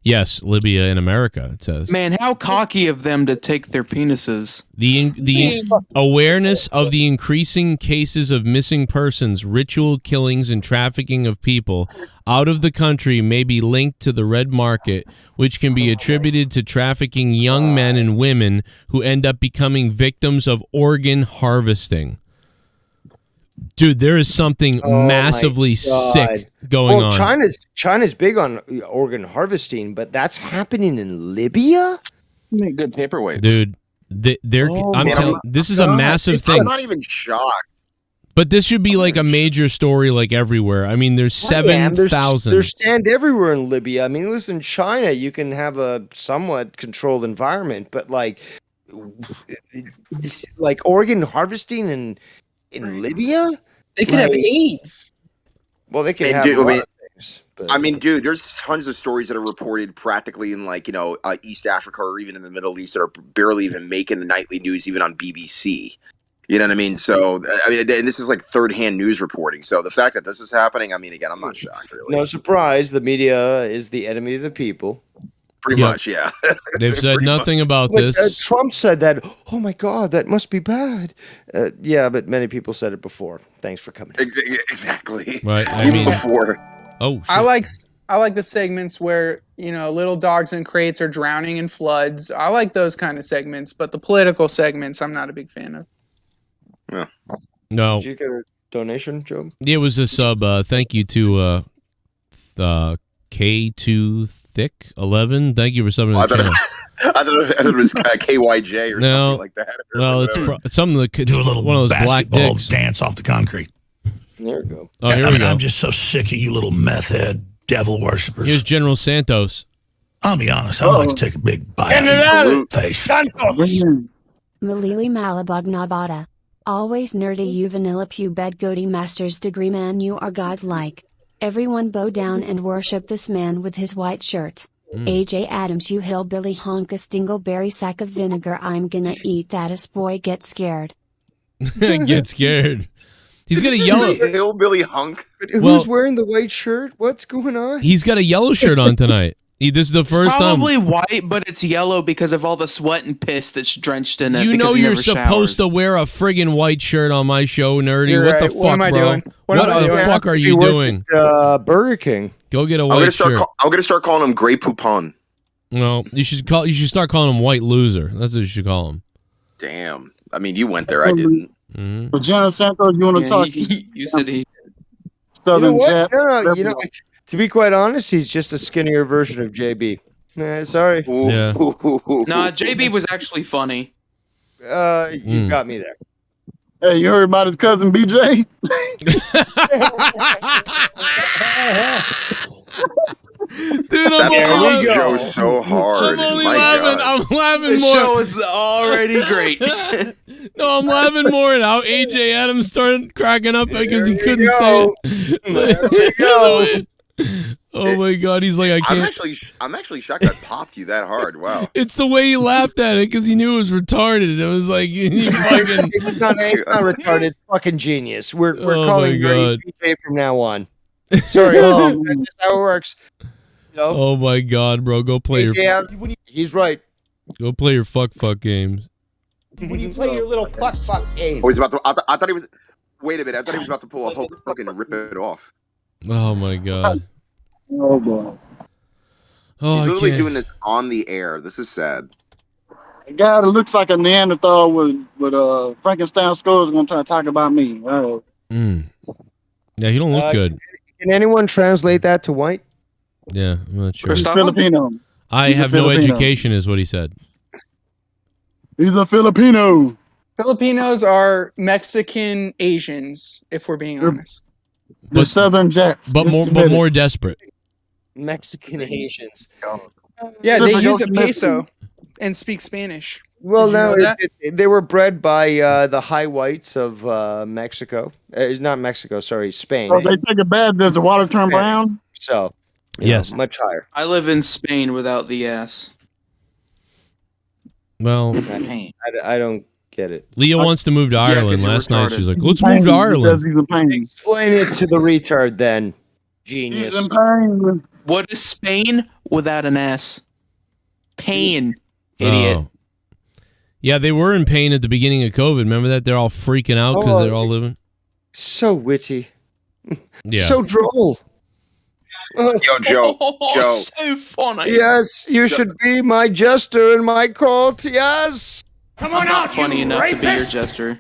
Yes, Libya in America, it says. Man, how cocky of them to take their penises. The awareness of the increasing cases of missing persons, ritual killings, and trafficking of people out of the country may be linked to the red market, which can be attributed to trafficking young men and women who end up becoming victims of organ harvesting. Dude, there is something massively sick going on. China's big on organ harvesting, but that's happening in Libya? Make good paperweights. Dude, this is a massive thing. I'm not even shocked. But this should be like a major story like everywhere. I mean, there's 7,000. There's stand everywhere in Libya. I mean, listen, China, you can have a somewhat controlled environment, but like organ harvesting in Libya? They could have AIDS. Well, they could have a lot of things. But. I mean, dude, there's tons of stories that are reported practically in East Africa or even in the Middle East that are barely even making the nightly news, even on BBC. You know what I mean? So, I mean, and this is like third-hand news reporting. So the fact that this is happening, I mean, again, I'm not shocked, really. No surprise, the media is the enemy of the people. Pretty much, yeah. They've said nothing about this. Trump said that, oh my God, that must be bad. Yeah, but many people said it before. Thanks for coming. Exactly. Right. Even before. Oh, shit. I like the segments where, little dogs in crates are drowning in floods. I like those kind of segments, but the political segments, I'm not a big fan of. Yeah. No. Did you get a donation, Joe? It was a sub. Thank you to K2 Thick 11. Thank you for subbing to the channel. I thought it was KYJ or something like that. Well, it's something that could do a little one of those black basketball dicks. dance off the concrete. There we go. Oh, here we go. I'm just so sick of you little meth head devil worshippers. Here's General Santos. I'll be honest. I like to take a big bite out of your face. Santos. Malili Malabug Nabata. Always nerdy you vanilla pubed goatee master's degree man, you are godlike. Everyone bow down and worship this man with his white shirt. AJ Adams, you hillbilly honkus dingleberry sack of vinegar, I'm gonna eat that ass boy, get scared. Get scared. He's got a yellow hillbilly hunk. Who's wearing the white shirt? What's going on? He's got a yellow shirt on tonight. This is the first time. Probably white, but it's yellow because of all the sweat and piss that's drenched in it. You know you're never supposed to wear a friggin' white shirt on my show, nerdy. You're what right. the fuck, What am I bro? doing? What the fuck are you doing? At, Burger King. Go get a I'm white shirt. I'm gonna start calling him Grey Poupon. No, you should start calling him White Loser. That's what you should call him. Damn. I mean, you went there. I didn't. But General Santos, you want to talk? You said he. Southern Jet. No, to be quite honest, he's just a skinnier version of JB. Sorry. Yeah. Nah, JB was actually funny. You got me there. Hey, you heard about his cousin BJ? Dude, I'm that Joe so hard. I'm My laughing. God. I'm laughing The more. show is already great. No, I'm laughing more at how AJ Adams started cracking up because he couldn't say it. There we go. Oh my God, he's like, I can't. I'm actually shocked I popped you that hard. Wow. It's the way he laughed at it because he knew it was retarded. It was like he fucking. It's not retarded. It's fucking genius. We're Oh calling my Grady God. BJ from now on. Sorry, that's just how it works. Oh my God, bro, go play your. He's right. Go play your fuck games. When you play your little fuck game. Oh, he's about to. I thought he was. Wait a minute. I thought he was about to pull a hook and rip it off. Oh my god. Oh boy. Oh, He's I literally can't. doing this on the air. This is sad. A guy that looks like a Neanderthal with Frankenstein skull is gonna try to talk about me. Yeah, he don't look good. Can anyone translate that to white? Yeah, I'm not sure. He's Filipino. I He's a have no Filipino. education, is what he said. He's a Filipino. Filipinos are Mexican Asians, if we're being honest. The Southern Jacks. But more desperate. Mexican Asians. Yeah, they use a Mexican. peso and speak Spanish. Well, Did you no, know that? they were bred by the high whites of Mexico. It's not Mexico, sorry, Spain. So they take a bath. Does the water turn brown? So, Yes. much higher. I live in Spain without the S. Well, I don't get it. Leah wants to move to 'cause Ireland. you're Last night she was like, He's let's in move pain. to He Ireland. says he's in pain. Explain it to the retard then, He's genius. in pain. What is Spain without an S? Pain, idiot. Oh. Yeah, they were in pain at the beginning of COVID. Remember that? They're all freaking out because they're all living. So witty. Yeah. So droll. Yo, Joe. Joe. So funny. Yes, you should be my jester in my court. Yes. Come on out, funny enough to be your jester.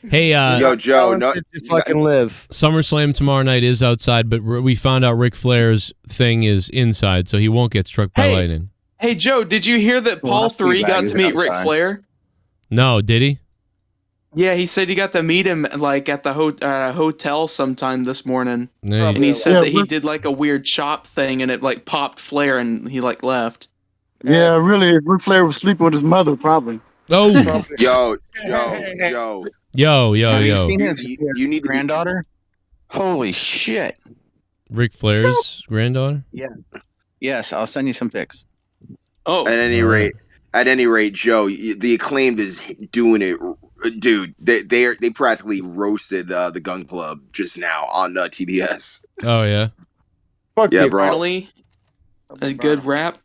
Hey, Yo, Joe. No, To fucking live. SummerSlam tomorrow night is outside, but we found out Ric Flair's thing is inside, so he won't get struck by lightning. Hey, Joe, did you hear that Paul 3 got to meet Ric Flair? No, did he? Yeah, he said he got to meet him like at the hotel sometime this morning. There you And he go. said that he did like a weird chop thing and it like popped Flair and he like left. Yeah, really. Ric Flair was sleeping with his mother, probably. Oh. Yo, Joe. Yo. Have you seen his You need to be- granddaughter? Holy shit. Ric Flair's granddaughter? Yes, I'll send you some pics. Oh. At any rate, Joe, the Acclaimed is doing it, dude. They practically roasted the Gun Club just now on TBS. Oh yeah. Fuck Yeah, you, bro. Finally, a good rap.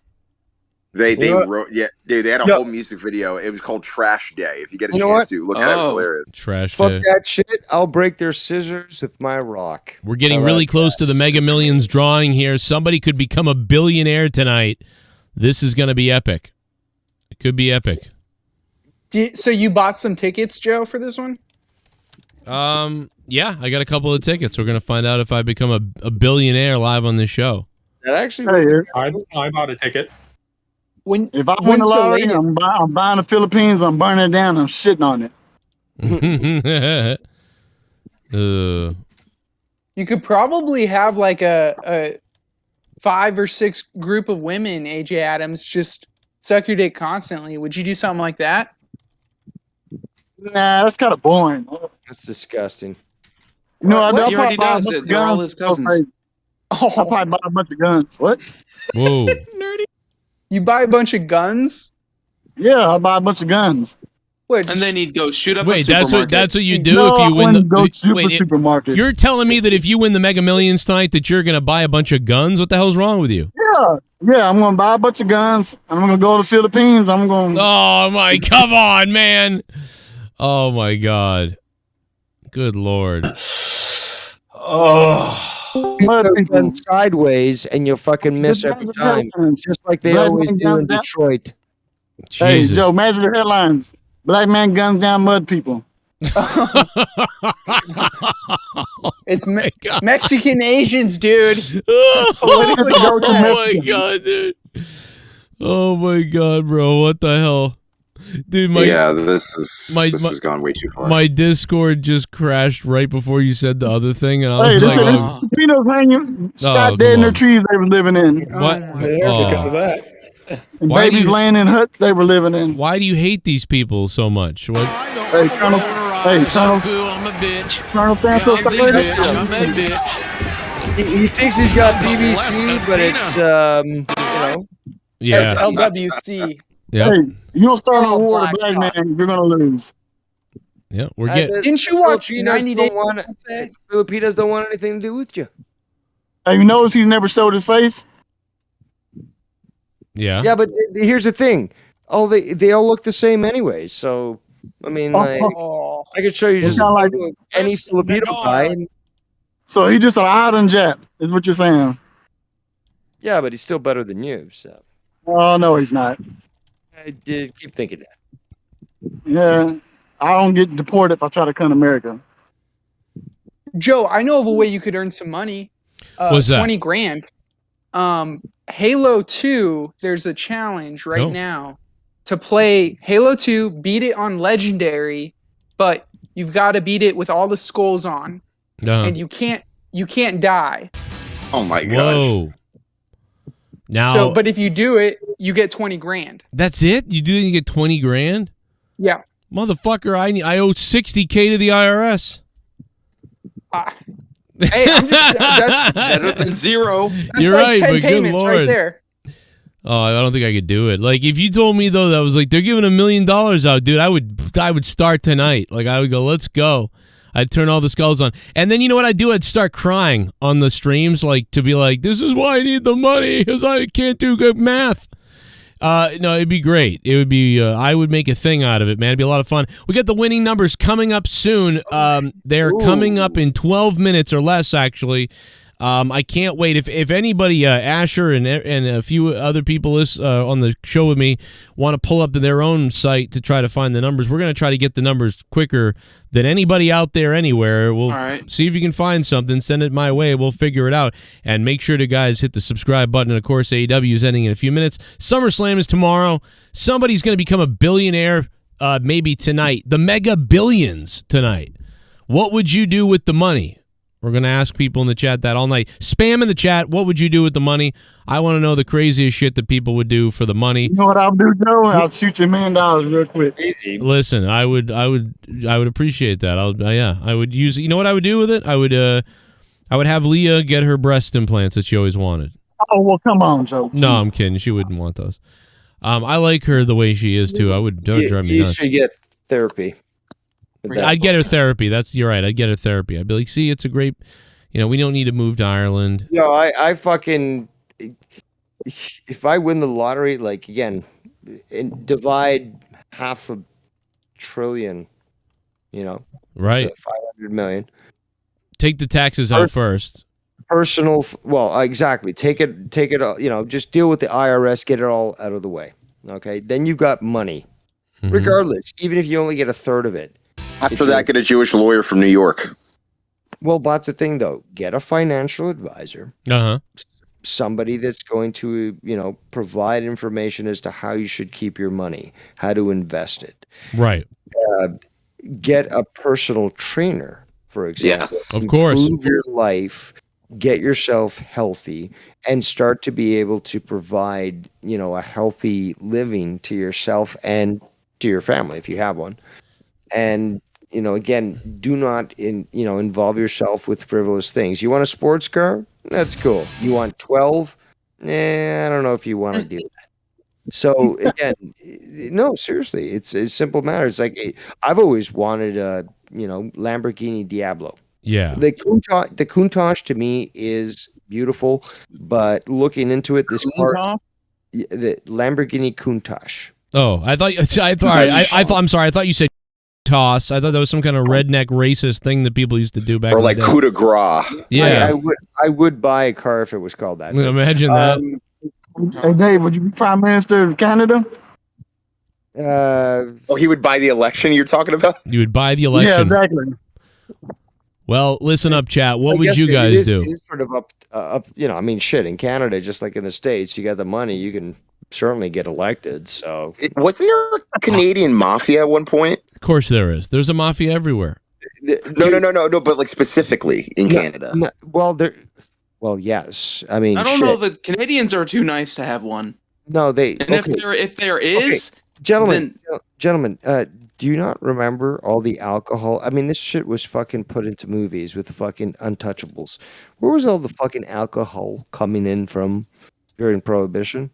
They You know dude, they had a Yo. whole music video. It was called Trash Day. If you get a You know chance what? to look at it, it's hilarious. Trash Fuck day. that shit. I'll break their scissors with my rock. We're getting How really about close to that? the Mega Millions drawing here. Somebody could become a billionaire tonight. This is going to be epic. It could be epic. So you bought some tickets, Joe, for this one? Yeah, I got a couple of tickets. We're going to find out if I become a billionaire live on this show. That actually. I bought a ticket. If I win when's the the lottery, latest? I'm buying the Philippines. I'm burning it down. I'm shitting on it. You could probably have like a 5 or 6 group of women, AJ Adams, just suck your dick constantly. Would you do something like that? Nah, that's kind of boring. That's disgusting. You know, What? I'll He probably already buy a does bunch it. of They're all guns. his cousins. Okay. I'll probably buy a bunch of guns. What? Whoa. Nerdy. You buy a bunch of guns? Yeah, I'll buy a bunch of guns. What? And then he'd go shoot up a Wait, supermarket. that's what you do No, if I you win wouldn't go the supermarket. You're telling me that if you win the Mega Millions tonight that you're going to buy a bunch of guns? What the hell's wrong with you? Yeah, I'm gonna buy a bunch of guns. I'm gonna go to the Philippines. I'm gonna. Oh my, come on, man. Oh my God. Good Lord. Those guns sideways, and you'll fucking miss every time, just like they Black always man do guns in down. Detroit. Hey, Jesus. Joe, imagine the headlines: Black man guns down mud people. It's Mexican Asians, dude. Oh Politically my God, dude. Oh my God, bro. What the hell? Dude, this has gone way too far. My Discord just crashed right before you said the other thing, and I Hey, was they like, said oh, the Filipinos hanging, shot come dead in their on. trees they were living in. What? Because of that. And Why do babies you- laying in huts they were living in. Why do you hate these people so much? What? Hey, Colonel. Hey, Colonel. I'm a bitch. Colonel Santos. I'm a bitch. He thinks he's got BBC, but it's Yeah. LWC. Yeah. Hey, you don't start a Oh, war with a black black man, you're gonna lose. Yeah, we're getting. Didn't you watch Filipinos 90 don't Days? want Filipinos don't want anything to do with you. Hey, you notice he's never showed his face? Yeah. Yeah, but here's the thing. Oh, they all look the same anyway. So I mean, like, Oh. I could show you It's just not like any Filipino guy. And So he just an island Jap, is what you're saying. Yeah, but he's still better than you. So Oh no, he's not. I did keep thinking that. Yeah, I don't get deported if I try to come to America. Joe, I know of a way you could earn some money. What's that? 20 grand. Halo 2, there's a challenge right Oh. now to play Halo 2, beat it on Legendary, but you've got to beat it with all the skulls on. And you can't die. Oh my gosh. Whoa. Now, So, but if you do it, you get 20 grand. that's it? You didn't get 20 grand? Yeah. Motherfucker, I owe 60K to the IRS. Hey, I'm just that's Better than zero. That's You're like right, 10 but good payments right Lord. there. Oh, I don't think I could do it. Like, if you told me though that was like they're giving $1 million out, dude, I would start tonight. Like, I would go, let's go. I'd turn all the skulls on, and then you know what I'd do? I'd start crying on the streams, like to be like, this is why I need the money because I can't do good math. No, it'd be great. It would be. I would make a thing out of it, man. It'd be a lot of fun. We got the winning numbers coming up soon. They're coming up in 12 minutes or less, actually. I can't wait. If anybody, Asher and a few other people on the show with me want to pull up to their own site to try to find the numbers, we're going to try to get the numbers quicker than anybody out there anywhere. We'll see if you can find something. Send it my way. We'll figure it out. And make sure to, guys, hit the subscribe button. And, of course, AEW is ending in a few minutes. SummerSlam is tomorrow. Somebody's going to become a billionaire maybe tonight. The Mega Billions tonight. What would you do with the money? We're going to ask people in the chat that all night. Spam in the chat. What would you do with the money? I want to know the craziest shit that people would do for the money. You know what I'll do, Joe? I'll shoot you $1 million real quick. Easy. Listen, I would appreciate that. I would use. You know what I would do with it? I would have Leah get her breast implants that she always wanted. Oh well, come on, Joe. No, I'm kidding. She wouldn't want those. I like her the way she is too. That would drive me You nuts. should get therapy. I'd get her therapy. You're right. I'd get her therapy. I'd be like, see, it's a great. We don't need to move to Ireland. No, I fucking. If I win the lottery, like again, and divide $500 billion, Right. 500 million. Take the taxes out first. Personal, well, exactly. Take it all. Just deal with the IRS. Get it all out of the way. Okay, then you've got money. Mm-hmm. Regardless, even if you only get a third of it. After that, get a Jewish lawyer from New York. Well, that's the thing, though. Get a financial advisor. Uh-huh. Somebody that's going to, provide information as to how you should keep your money, how to invest it. Right. Get a personal trainer, for example. Yes, of course. Improve your life, get yourself healthy, and start to be able to provide, a healthy living to yourself and to your family if you have one. And again, do not involve yourself with frivolous things. You want a sports car? That's cool. You want 12? I don't know if you want to do that. So again, no, seriously, it's a simple matter. It's like I've always wanted a Lamborghini Diablo. Yeah. The Countach to me is beautiful, but looking into it, this car, the Lamborghini Countach. Oh, I thought I'm sorry. I thought you said toss. I thought that was some kind of redneck racist thing that people used to do back. Or in like the day. coup de grace. Yeah, I would buy a car if it was called that. Imagine that. Hey Dave, would you be Prime Minister of Canada? He would buy the election you're talking about? You would buy the election. Yeah, exactly. Well, listen up, chat. What I would guess you guys do? It is sort of up. Shit. In Canada, just like in the States, you got the money, you can certainly get elected. So, wasn't there a Canadian mafia at one point? Of course, there is. There's a mafia everywhere. No. But like specifically in Canada. Well, yes. I mean, I don't know. The Canadians are too nice to have one. No, they. And if there is, gentlemen, do you not remember all the alcohol? I mean, this shit was fucking put into movies with the fucking Untouchables. Where was all the fucking alcohol coming in from during Prohibition?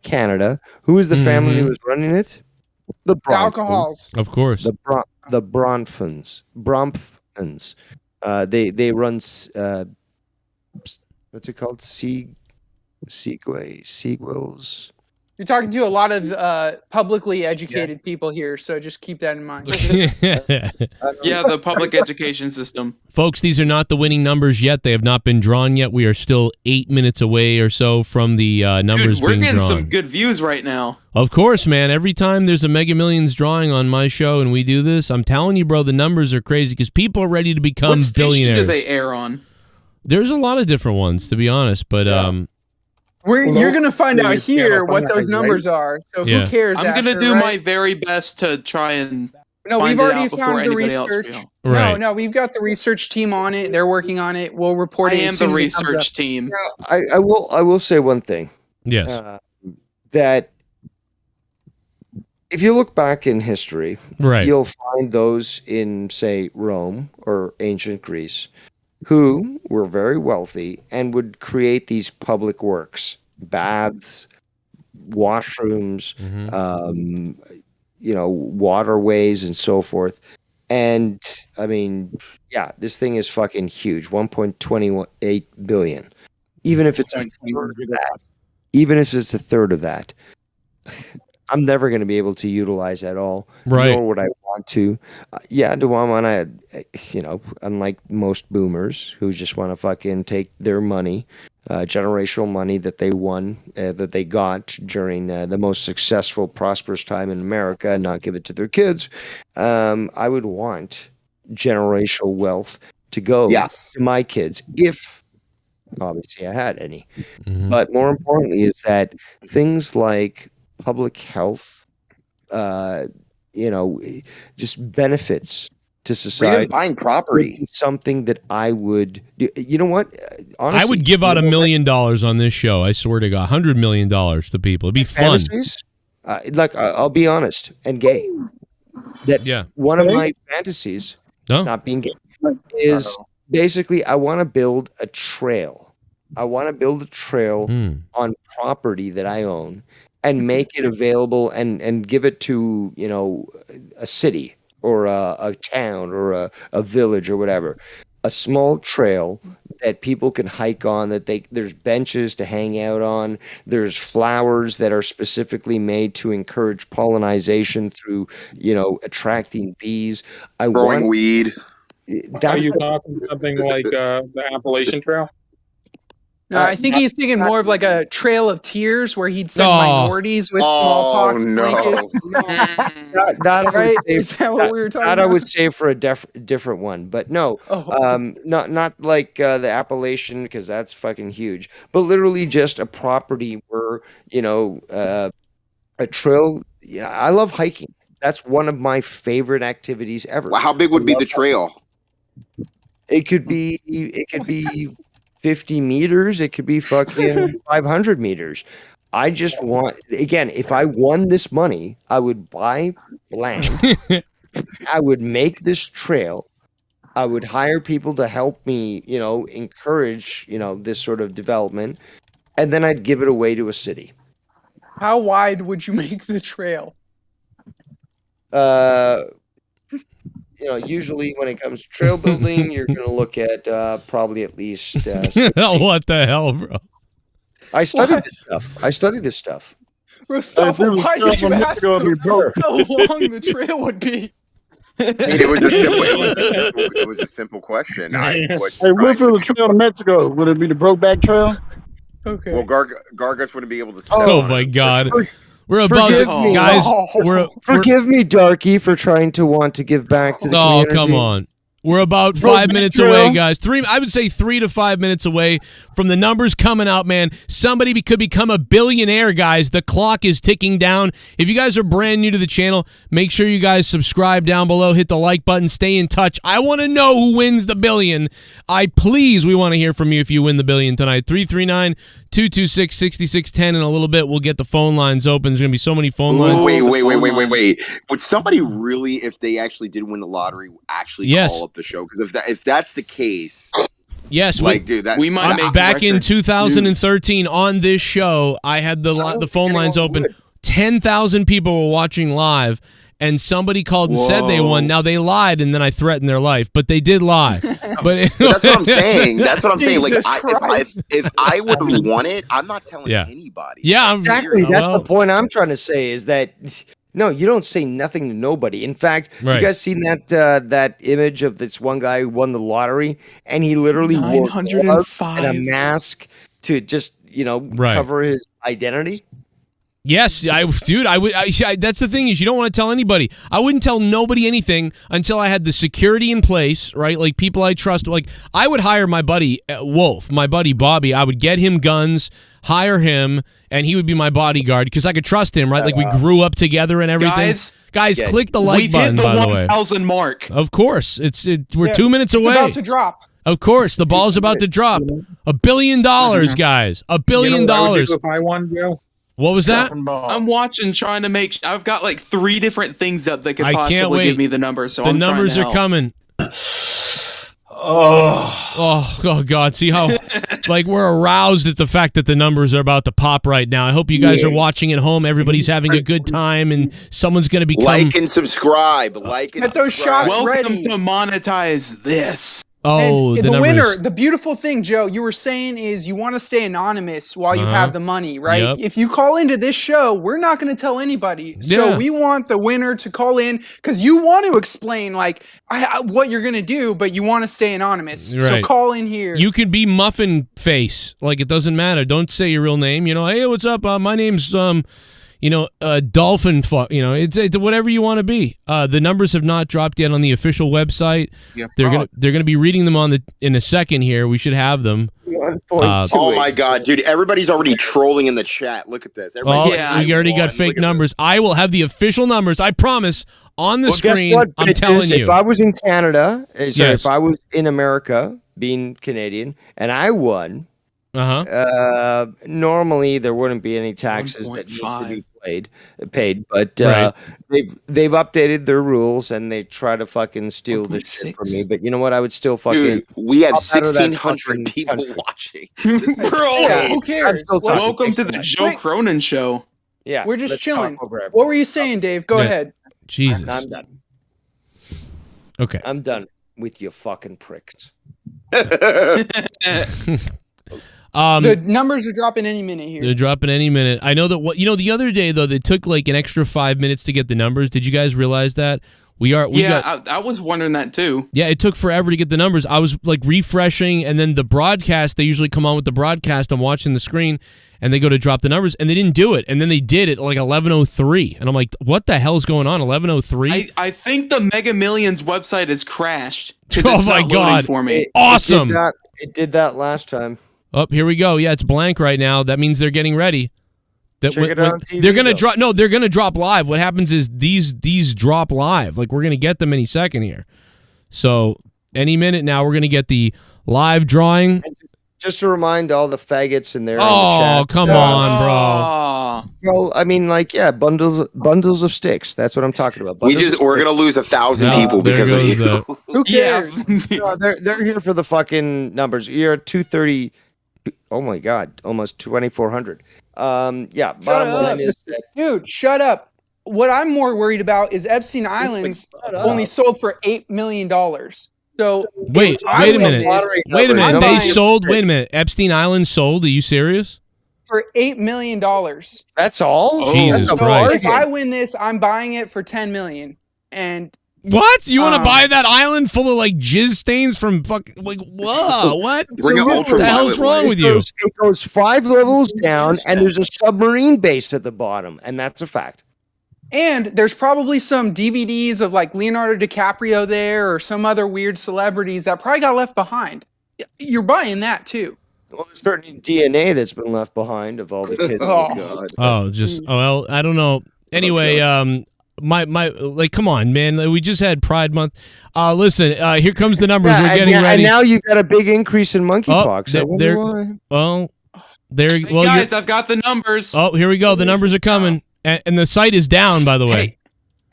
Canada. Who was the family that was running it? The Bronfmans. Alcohols. Of course. The Bronfmans. They run. What's it called? Sequels. You're talking to a lot of publicly educated people here, so just keep that in mind. Yeah, the public education system. Folks, these are not the winning numbers yet. They have not been drawn yet. We are still 8 minutes away or so from the numbers Dude, we're being getting drawn. some good views right now. Of course, man. Every time there's a Mega Millions drawing on my show and we do this, I'm telling you, bro, the numbers are crazy because people are ready to become What station billionaires. do they air on? There's a lot of different ones, to be honest, but You're going to find out here what those numbers are. So Yeah. who cares? I'm gonna Asher, do right? my very best to try and No, find we've it already out before found the anybody else research. will. Right. No, we've got the research team on it. They're working on it. We'll report I it am as the soon as it comes research up. team. I will say one thing. yes. That if you look back in history, Right. you'll find those in, say, Rome or ancient Greece who were very wealthy and would create these public works, baths, washrooms, waterways, and so forth. And I mean, yeah, this thing is fucking huge. 1.28 billion. Even if it's a third of that, I'm never going to be able to utilize that all, Right. nor would I want to. Do I want to, unlike most boomers who just want to fucking take their money, generational money that they won, that they got during the most successful, prosperous time in America and not give it to their kids, I would want generational wealth to go to my kids if obviously I had any. But more importantly is that things like public health, just benefits to society. Or even buying property. would be something that I would do. You know what? Honestly, I would give out $1 million on this show. I swear to God, $100 million to people. It'd be fun. fantasies. I'll be honest and gay. That one of my fantasies, not being gay, is basically I want to build a trail. I want to build a trail on property that I own and make it available and give it to, a city or a town or a village or whatever. A small trail that people can hike on, there's benches to hang out on, there's flowers that are specifically made to encourage pollination through, attracting bees. Growing weed. Are you talking something like the Appalachian Trail? No, I think he's thinking more of like a Trail of Tears where he'd send minorities with smallpox blankets. Is that what we were talking about? I would say for a different one, but no, not like the Appalachian because that's fucking huge, but literally just a property where a trail. Yeah, I love hiking. That's one of my favorite activities ever. Well, how big would be the trail? It could be 50 meters. It could be fucking 500 meters. I just want, again, if I won this money, I would buy land. I would make this trail. I would hire people to help me, encourage, this sort of development. And then I'd give it away to a city. How wide would you make the trail? Usually when it comes to trail building, you're going to look at probably at least 6 What the hell, bro? I studied this stuff. Mustafa, why did you ask how long the trail would be? It was a simple question. Hey, what's the trail to Mexico? Would it be the Brokeback Trail? Okay. Well, Garguts wouldn't be able to. Oh my God. We're about to, guys. Forgive me, Darky, for trying to want to give back to the community. Oh, come on. We're about 5 minutes away, guys. I would say 3 to 5 minutes away from the numbers coming out, man. Somebody could become a billionaire, guys. The clock is ticking down. If you guys are brand new to the channel, make sure you guys subscribe down below. Hit the like button. Stay in touch. I want to know who wins the billion. We want to hear from you if you win the billion tonight. 339-226-6610. In a little bit, we'll get the phone lines open. There's going to be so many phone lines. Wait. Would somebody really, if they actually did win the lottery, actually call up the show? Because if that's the case, yes, we might make back in 2013 on this show. I had the phone lines open. 10,000 people were watching live, and somebody called and said they won. Now they lied, and then I threatened their life, but they did lie. But that's what I'm saying. That's what I'm saying. Like, Jesus if I would have won it, I'm not telling anybody. Yeah, Exactly. That's the point I'm trying to say is that no, you don't say nothing to nobody. In fact, you guys seen that that image of this one guy who won the lottery, and he literally wore gloves and a mask to just cover his identity. Yes, dude, I would. That's the thing is, you don't want to tell anybody. I wouldn't tell nobody anything until I had the security in place, right? Like people I trust. Like I would hire my buddy Wolf, my buddy Bobby. I would get him guns, hire him, and he would be my bodyguard because I could trust him, right? Like we grew up together and everything. Guys, click the like button. We've hit by the the way, 1,000 mark. of course, we're 2 minutes away. It's about to drop. Of course, the ball's about to drop. $1 billion, guys. $1 billion. If I won, Joe. What was that? I'm watching, trying to make. I've got like 3 different things up that could I can't possibly wait. give me the numbers. So The I'm numbers trying to are help. coming. Oh God! See how like we're aroused at the fact that the numbers are about to pop right now. I hope you guys are watching at home. Everybody's having a good time, and someone's going to become Like and subscribe. Like and Get those subscribe. shots Welcome ready. to monetize this. Oh, And the the winner, numbers. the beautiful thing, Joe, you were saying is you want to stay anonymous while you have the money, right? Yep. If you call into this show, we're not going to tell anybody. So Yeah. we want the winner to call in because you want to explain like what you're going to do, but you want to stay anonymous. So Right. call in here. You can be Muffin Face. Like it doesn't matter. Don't say your real name. Hey, what's up? My name's Dolphin. It's whatever you want to be. The numbers have not dropped yet on the official website. They're gonna be reading them in a second here. We should have them. Oh my God, dude! Everybody's already trolling in the chat. Look at this. We Everybody already got fake numbers. I will have the official numbers. I promise on the Guess screen. what, I'm bitches? telling you. If I was in Canada, Yes. if I was in America, being Canadian, and I won, normally there wouldn't be any taxes that needs to be paid. But they've updated their rules and they try to fucking steal this shit from me. But you know what? I would still fucking. Dude, we have hop out of that 1,600 people country. watching. Yeah, who cares? Welcome to the Joe Cronin show. Yeah, we're just let's chilling. talk over everything. What were you saying, Dave? Go Yeah. ahead. Jesus. I'm done. Okay. I'm done with you fucking pricks. The numbers are dropping any minute here. They're dropping any minute. I know that the other day though, they took like an extra 5 minutes to get the numbers. Did you guys realize that? I was wondering that too. Yeah, it took forever to get the numbers. I was like refreshing, and then the broadcast, they usually come on with the broadcast. I'm watching the screen, and they go to drop the numbers, and they didn't do it. And then they did it at like 11:03, and I'm like, what the hell's going on? 11:03? I think the Mega Millions website has crashed. 'Cause Oh it's my not loading God. For me. Awesome. It did that last time. Oh, here we go. Yeah, it's blank right now. That means they're getting ready. Check it out on TV, they're gonna though. drop. No, they're gonna drop live. What happens is these drop live. Like we're gonna get them any second here. So any minute now, we're gonna get the live drawing. Just to remind all the faggots in there. in the Oh, chat, come on, bro. Well, I mean, like, yeah, bundles of sticks. That's what I'm talking about. We're gonna lose 1,000 people there because of goes you. that. Who cares? No, they're here for the fucking numbers. You're at 230. Oh my God, almost 2,400. Yeah. Bottom line is that Dude, shut up. What I'm more worried about is Epstein Islands only sold for $8 million. So Wait if I a win minute. this, Wait a minute. I'm They buying sold. Wait a minute. Epstein Island sold. Are you serious? for $8 million. That's all. Jesus So Christ. if I win this, I'm buying it for $10 million. And What? You want to buy that island full of like jizz stains from fucking like whoa? What? Bring an What the hell's wrong with you? It goes 5 levels down, and there's a submarine base at the bottom, and that's a fact. And there's probably some DVDs of like Leonardo DiCaprio there or some other weird celebrities that probably got left behind. You're buying that too. Well, there's certainly DNA that's been left behind of all the kids. Well, I don't know. Anyway, my like, come on, man. We just had Pride Month. Listen, here comes the numbers. We're getting ready. And now you've got a big increase in monkeypox. I wonder why. Well, there. Hey Well, guys, I've got the numbers. Oh, here we go. The numbers are coming, and the site is down. By the way.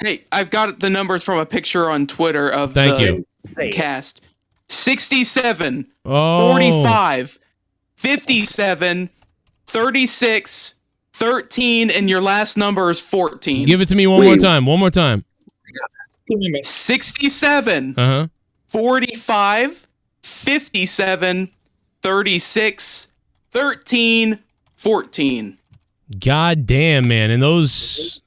Hey, I've got the numbers from a picture on Twitter of the cast. 67, 45, 57, 36, 13, and your last number is 14. Give it to me one more time. One more time. 67, 45, 57, 36, 13, 14. God damn, man. And those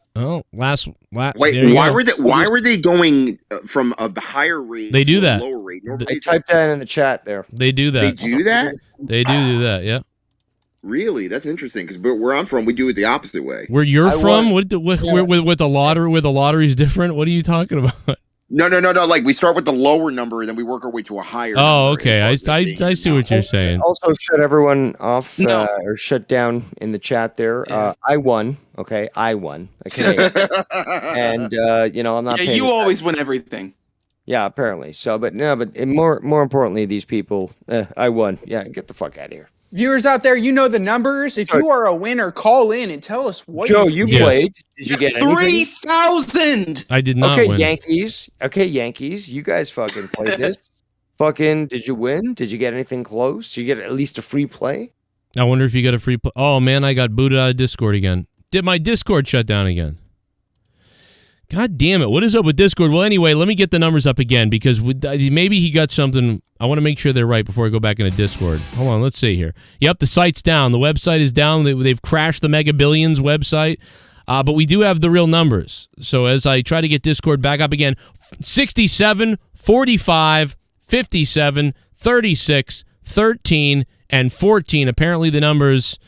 last Wait, why were they going from a higher rate They do to a that. lower rate? I typed that in the chat there. They do that. They do that? They do that, yeah. Really? That's interesting because where I'm from, we do it the opposite way. Where you're from? With the lottery, where the lottery's different? What are you talking about? No. Like we start with the lower number and then we work our way to a higher number. Oh, okay. I see what you're saying. Also, shut everyone off or shut down in the chat there. I won. Okay, I won. Okay, and I'm not. Yeah, you always win everything. Yeah, apparently. So, but more importantly, these people. I won. Yeah, get the fuck out of here. Viewers out there, you know the numbers. If you are a winner, call in and tell us what Joe, you played. Did you get 3,000? I did not win. Yankees. Okay, Yankees. You guys fucking played this. Did you win? Did you get anything close? Did you get at least a free play? I wonder if you got a free play. Oh, man, I got booted out of Discord again. Did my Discord shut down again? God damn it. What is up with Discord? Well, anyway, let me get the numbers up again because maybe he got something. I want to make sure they're right before I go back into Discord. Hold on, let's see here. Yep, the site's down. The website is down. They've crashed the Mega Billions website, but we do have the real numbers. So as I try to get Discord back up again, 67, 45, 57, 36, 13, and 14. Apparently the numbers...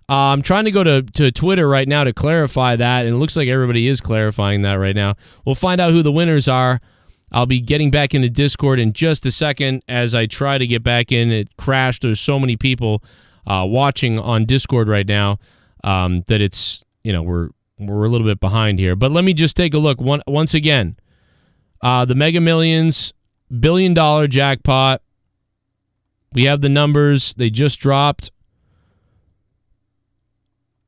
I'm trying to go to Twitter right now to clarify that, and it looks like everybody is clarifying that right now. We'll find out who the winners are. I'll be getting back into Discord in just a second as I try to get back in. It crashed. There's so many people watching on Discord right now that it's, we're a little bit behind here. But let me just take a look once again. The Mega Millions, $1 billion jackpot. We have the numbers. They just dropped.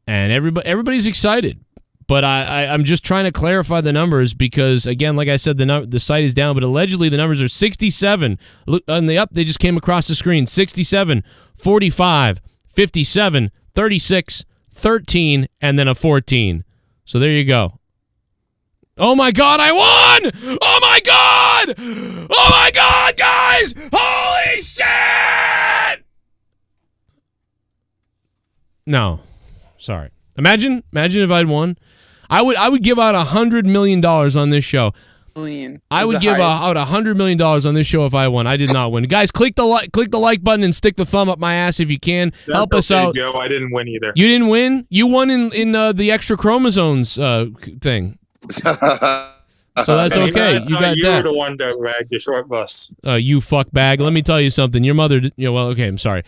And everybody's excited, but I'm just trying to clarify the numbers because, again, like I said, the site is down, but allegedly the numbers are 67. Look on the up, they just came across the screen: 67, 45, 57, 36, 13, and then a 14. So there you go. Oh my God, I won! Oh my God! Oh my God, guys! Holy shit! No. Sorry. Imagine if I'd won. I would give out $100 million on this show. I would give out $100 million on this show if I won. I did not win. Guys, click the like button and stick the thumb up my ass if you can. Help us out. Joe, I didn't win either. You didn't win? You won in the extra chromosomes thing. So that's okay. You got you that. were the one that ragged the short bus. You fuck bag. Let me tell you something. Your mother. Well, okay. I'm sorry.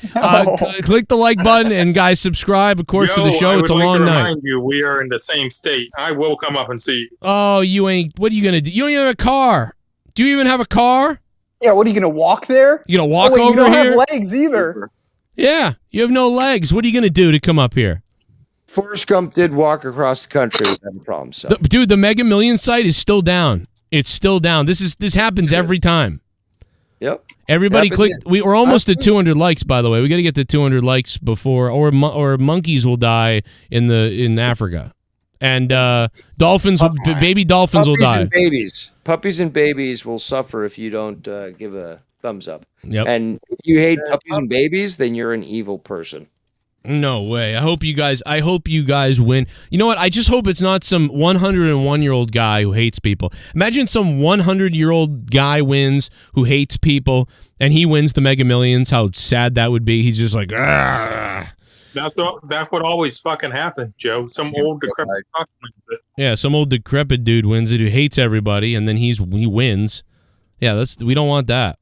Click the like button and guys subscribe. Of course, to the show. It's a long night. Remind you, we are in the same state. I will come up and see you. Oh, you ain't. What are you gonna do? You don't even have a car. Do you even have a car? Yeah. What are you gonna walk there? You gonna walk over here? You don't here? have legs either. Yeah, you have no legs. What are you gonna do to come up here? Forrest Gump did walk across the country without a problem. So, dude, the Mega Millions site is still down. It's still down. This happens every time. Yep. Everybody clicked. We're almost at 200 likes, by the way. We got to get to 200 likes before, or monkeys will die in Africa, and dolphins, baby dolphins will die. Puppies and babies will suffer if you don't give a thumbs up. Yep. And if you hate puppies and babies, then you're an evil person. No way. I hope you guys win. You know what? I just hope it's not some 101-year-old guy who hates people. Imagine some 100-year-old guy wins who hates people, and he wins the Mega Millions. How sad that would be. He's just like, ah. That's what always fucking happens, Joe. Some old decrepit fuck wins it. Yeah, some old decrepit dude wins it who hates everybody, and then he wins. Yeah, we don't want that.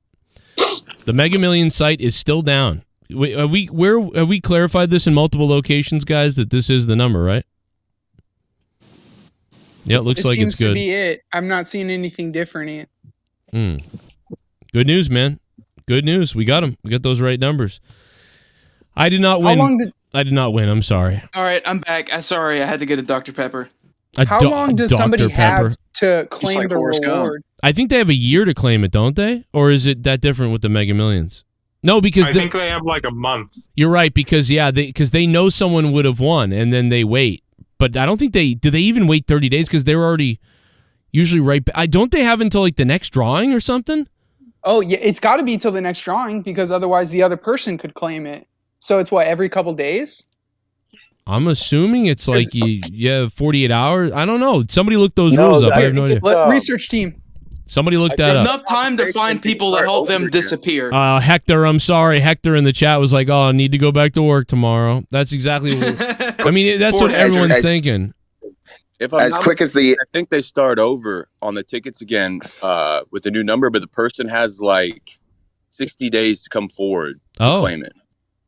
The Mega Millions site is still down. Have we clarified this in multiple locations, guys, that this is the number, right? Yeah, it looks like it's good. Seems to be it. I'm not seeing anything different in it. Good news, man. Good news. We got them. We got those right numbers. I did not win. I did not win. I'm sorry. All right, I'm back. Sorry, I had to get a Dr. Pepper. How long does somebody have to claim the reward? I think they have a year to claim it, don't they? Or is it that different with the Mega Millions? No, because I think they have like a month. You're right, because they know someone would have won, and then they wait. But I don't think do they even wait 30 days? Because they're already, Usually right. Don't they have until like the next drawing or something? Oh yeah, it's got to be till the next drawing because otherwise the other person could claim it. So it's what, every couple days? I'm assuming it's like you have 48 hours. I don't know. Somebody look those rules up. I have no idea. Research team. Somebody look that up. Enough time to find people to help them disappear. Hector, I'm sorry. Hector in the chat was like, "Oh, I need to go back to work tomorrow." That's exactly what I mean. That's what everyone's thinking. If I'm as quick as the, I think they start over on the tickets again with the new number, but the person has like 60 days to come forward to claim it.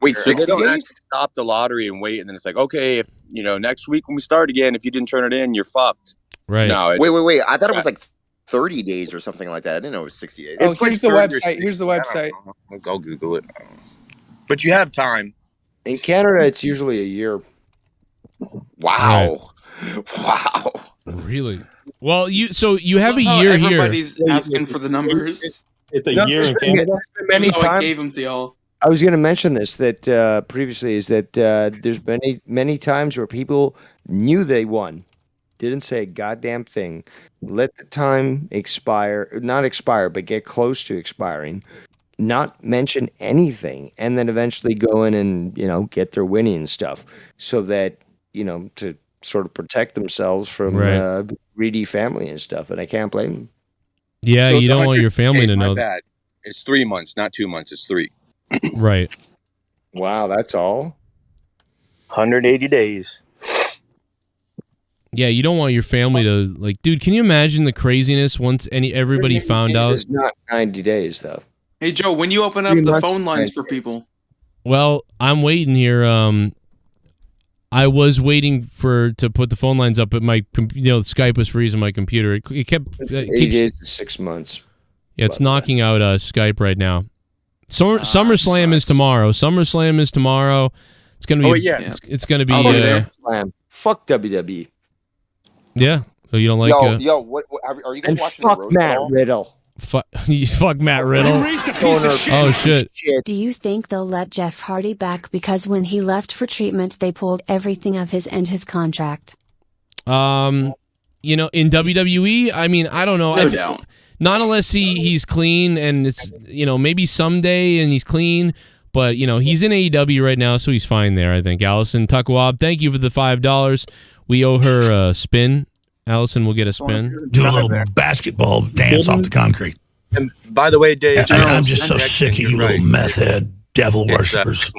Wait, so 60 they don't days? actually stop the lottery and wait, and then it's like, okay, if next week when we start again, if you didn't turn it in, you're fucked. Right? No, wait. I thought it was like 30 days or something like that. I didn't know it was 60 days. Oh, here's the website. Here's the website. I'll Google it. But you have time. In Canada, it's usually a year. Wow. Wow. Really? Well, you have a How year everybody's here. asking for the numbers. It's a year in Canada. Many I times. gave them to y'all. I was going to mention this that previously is that there's many times where people knew they won, didn't say a goddamn thing, let the time not expire, but get close to expiring, not mention anything, and then eventually go in and get their winning and stuff, so that to sort of protect themselves from greedy family and stuff. And I can't blame them. Yeah, So you don't want your family to my know. bad. It's 3 months, not 2 months. It's 3. Right. Wow, that's all. 180 days. Yeah, you don't want your family to like, dude. Can you imagine the craziness once everybody found out? It's not 90 days though. Hey Joe, when you open up 3 the months phone to lines 90 for people? Well, I'm waiting here. I was waiting to put the phone lines up, but my Skype was freezing my computer. It kept 80 days to 6 months. Yeah, it's knocking out Skype right now. SummerSlam is tomorrow. SummerSlam is tomorrow. It's gonna be. It's gonna be. Fuck WWE. Yeah. So you don't like? What are you guys and watching? Fuck the roast Matt at all? Riddle. Fuck Matt Riddle. Oh shit. Do you think they'll let Jeff Hardy back because when he left for treatment they pulled everything of his and his contract? In WWE, I mean, I don't know. No doubt. Not unless he's clean and it's maybe someday and he's clean, but he's in AEW right now, so he's fine there. I think. Allison Tukwab, thank you for the $5. We owe her a spin. Allison will get a spin. Do a little basketball dance off the concrete. And by the way, Dave, I'm just so sick of you little meth head devil worshippers.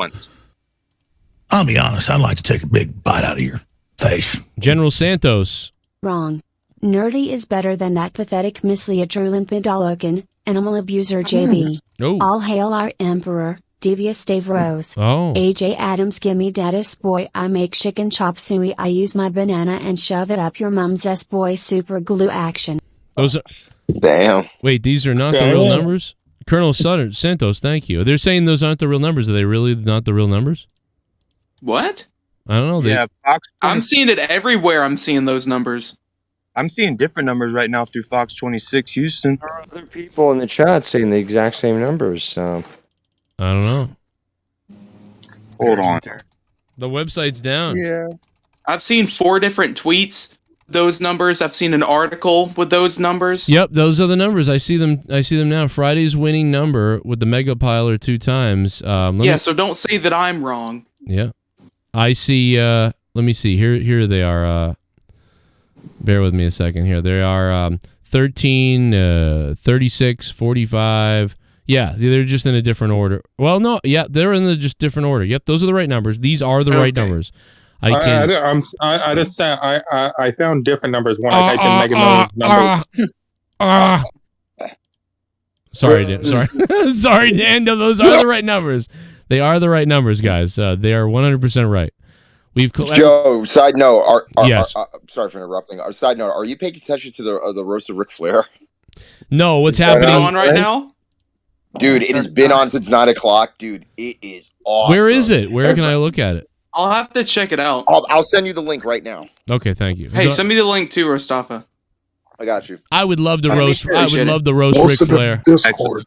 I'll be honest, I'd like to take a big bite out of your face. General Santos. Wrong. Nerdy is better than that pathetic Miss Leah Trulimpidolokin, animal abuser JB. Oh. All hail our emperor, devious Dave Rose. Oh. AJ Adams, gimme daddy's boy, I make chicken chop suey, I use my banana and shove it up your mom's boy super glue action. Those are. Damn. Wait, these are not the real numbers? Colonel Santos, thank you. They're saying those aren't the real numbers. Are they really not the real numbers? What? I don't know. Yeah, Fox. I'm seeing it everywhere. I'm seeing those numbers. I'm seeing different numbers right now through Fox 26 Houston. There are other people in the chat saying the exact same numbers. So I don't know. Hold on. The website's down. Yeah. I've seen 4 different tweets. Those numbers. I've seen an article with those numbers. Yep, those are the numbers. I see them now. Friday's winning number with the mega piler 2 times. So don't say that I'm wrong. Yeah. I see let me see. Here they are. Bear with me a second here. They are 13, 36, 45. Yeah, they're just in a different order. Well, no, yeah, they're in the just different order. Yep, those are the right numbers. These are the right numbers. I found different numbers when I typed in Mega Millions numbers. Sorry, Dan. Sorry, Dan. No, those are the right numbers. They are the right numbers, guys. They are 100% right. Joe, side note. Yes. Sorry for interrupting. Side note: are you paying attention to the roast of Ric Flair? No, what's Is that happening on right now? Dude, it has been on since 9 o'clock. Dude, it is awesome. Where is it? Where can I look at it? I'll have to check it out. I'll send you the link right now. Okay, thank you. Hey, send me the link too, Rostafa. I got you. I would love to roast. I would love to roast Most Ric of the Flair. Discord.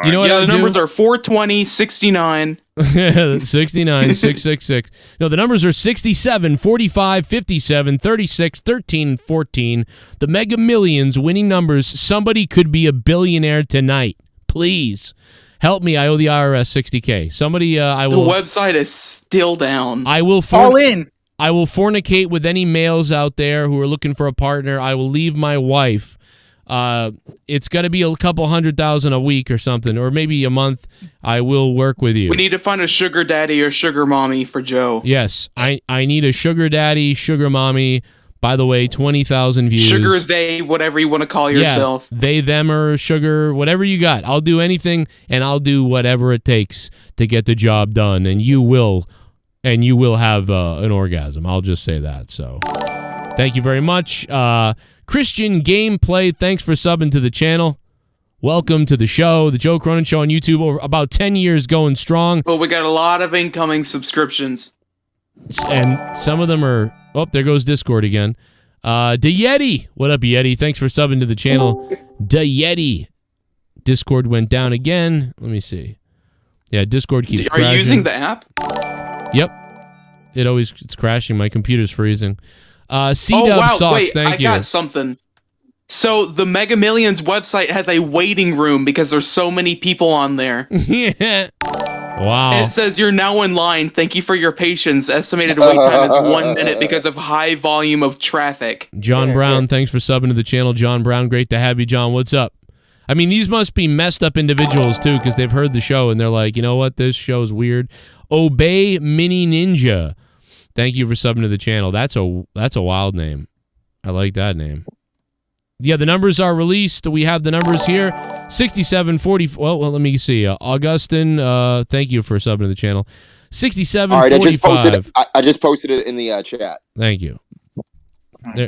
You know what? Yeah, I the do? numbers are 420, 69, 69 666. No, the numbers are 67 45 57 36 13 and 14. The Mega Millions winning numbers. Somebody could be a billionaire tonight. Please help me. I owe the IRS $60K. Somebody, I will. The website is still down. I will all in. I will fornicate with any males out there who are looking for a partner. I will leave my wife. It's got to be a couple $100,000 a week or something, or maybe a month. I will work with you. We need to find a sugar daddy or sugar mommy for Joe. Yes, I need a sugar daddy, sugar mommy. By the way, 20,000 views. Sugar they, whatever you want to call yourself. Yeah, they, them, or sugar, whatever you got. I'll do anything, and I'll do whatever it takes to get the job done, and you will have an orgasm. I'll just say that. So, thank you very much. Christian Gameplay, thanks for subbing to the channel. Welcome to the show, the Joe Cronin Show on YouTube, over about 10 years going strong. Well, we got a lot of incoming subscriptions. And some of them are... Oh, there goes Discord again. Yeti. What up, Yeti? Thanks for subbing to the channel. Yeti. Discord went down again. Let me see. Yeah, Discord keeps crashing. Are you using the app? Yep. It's crashing. My computer's freezing. C-Dub wow, Socks, wait, thank you. I got something. So the Mega Millions website has a waiting room because there's so many people on there. Yeah. Wow. And it says you're now in line. Thank you for your patience. Estimated wait time is 1 minute because of high volume of traffic. John Brown, thanks for subbing to the channel. John Brown, great to have you, John. What's up? I mean, these must be messed up individuals, too, because they've heard the show, and they're like, you know what? This show's weird. Obey Mini Ninja. Thank you for subbing to the channel. That's a wild name. I like that name. Yeah, the numbers are released. We have the numbers here. 67, 40. Well, let me see. Augustin, thank you for subbing to the channel. 67, all right, 45. I just posted it in the chat. Thank you.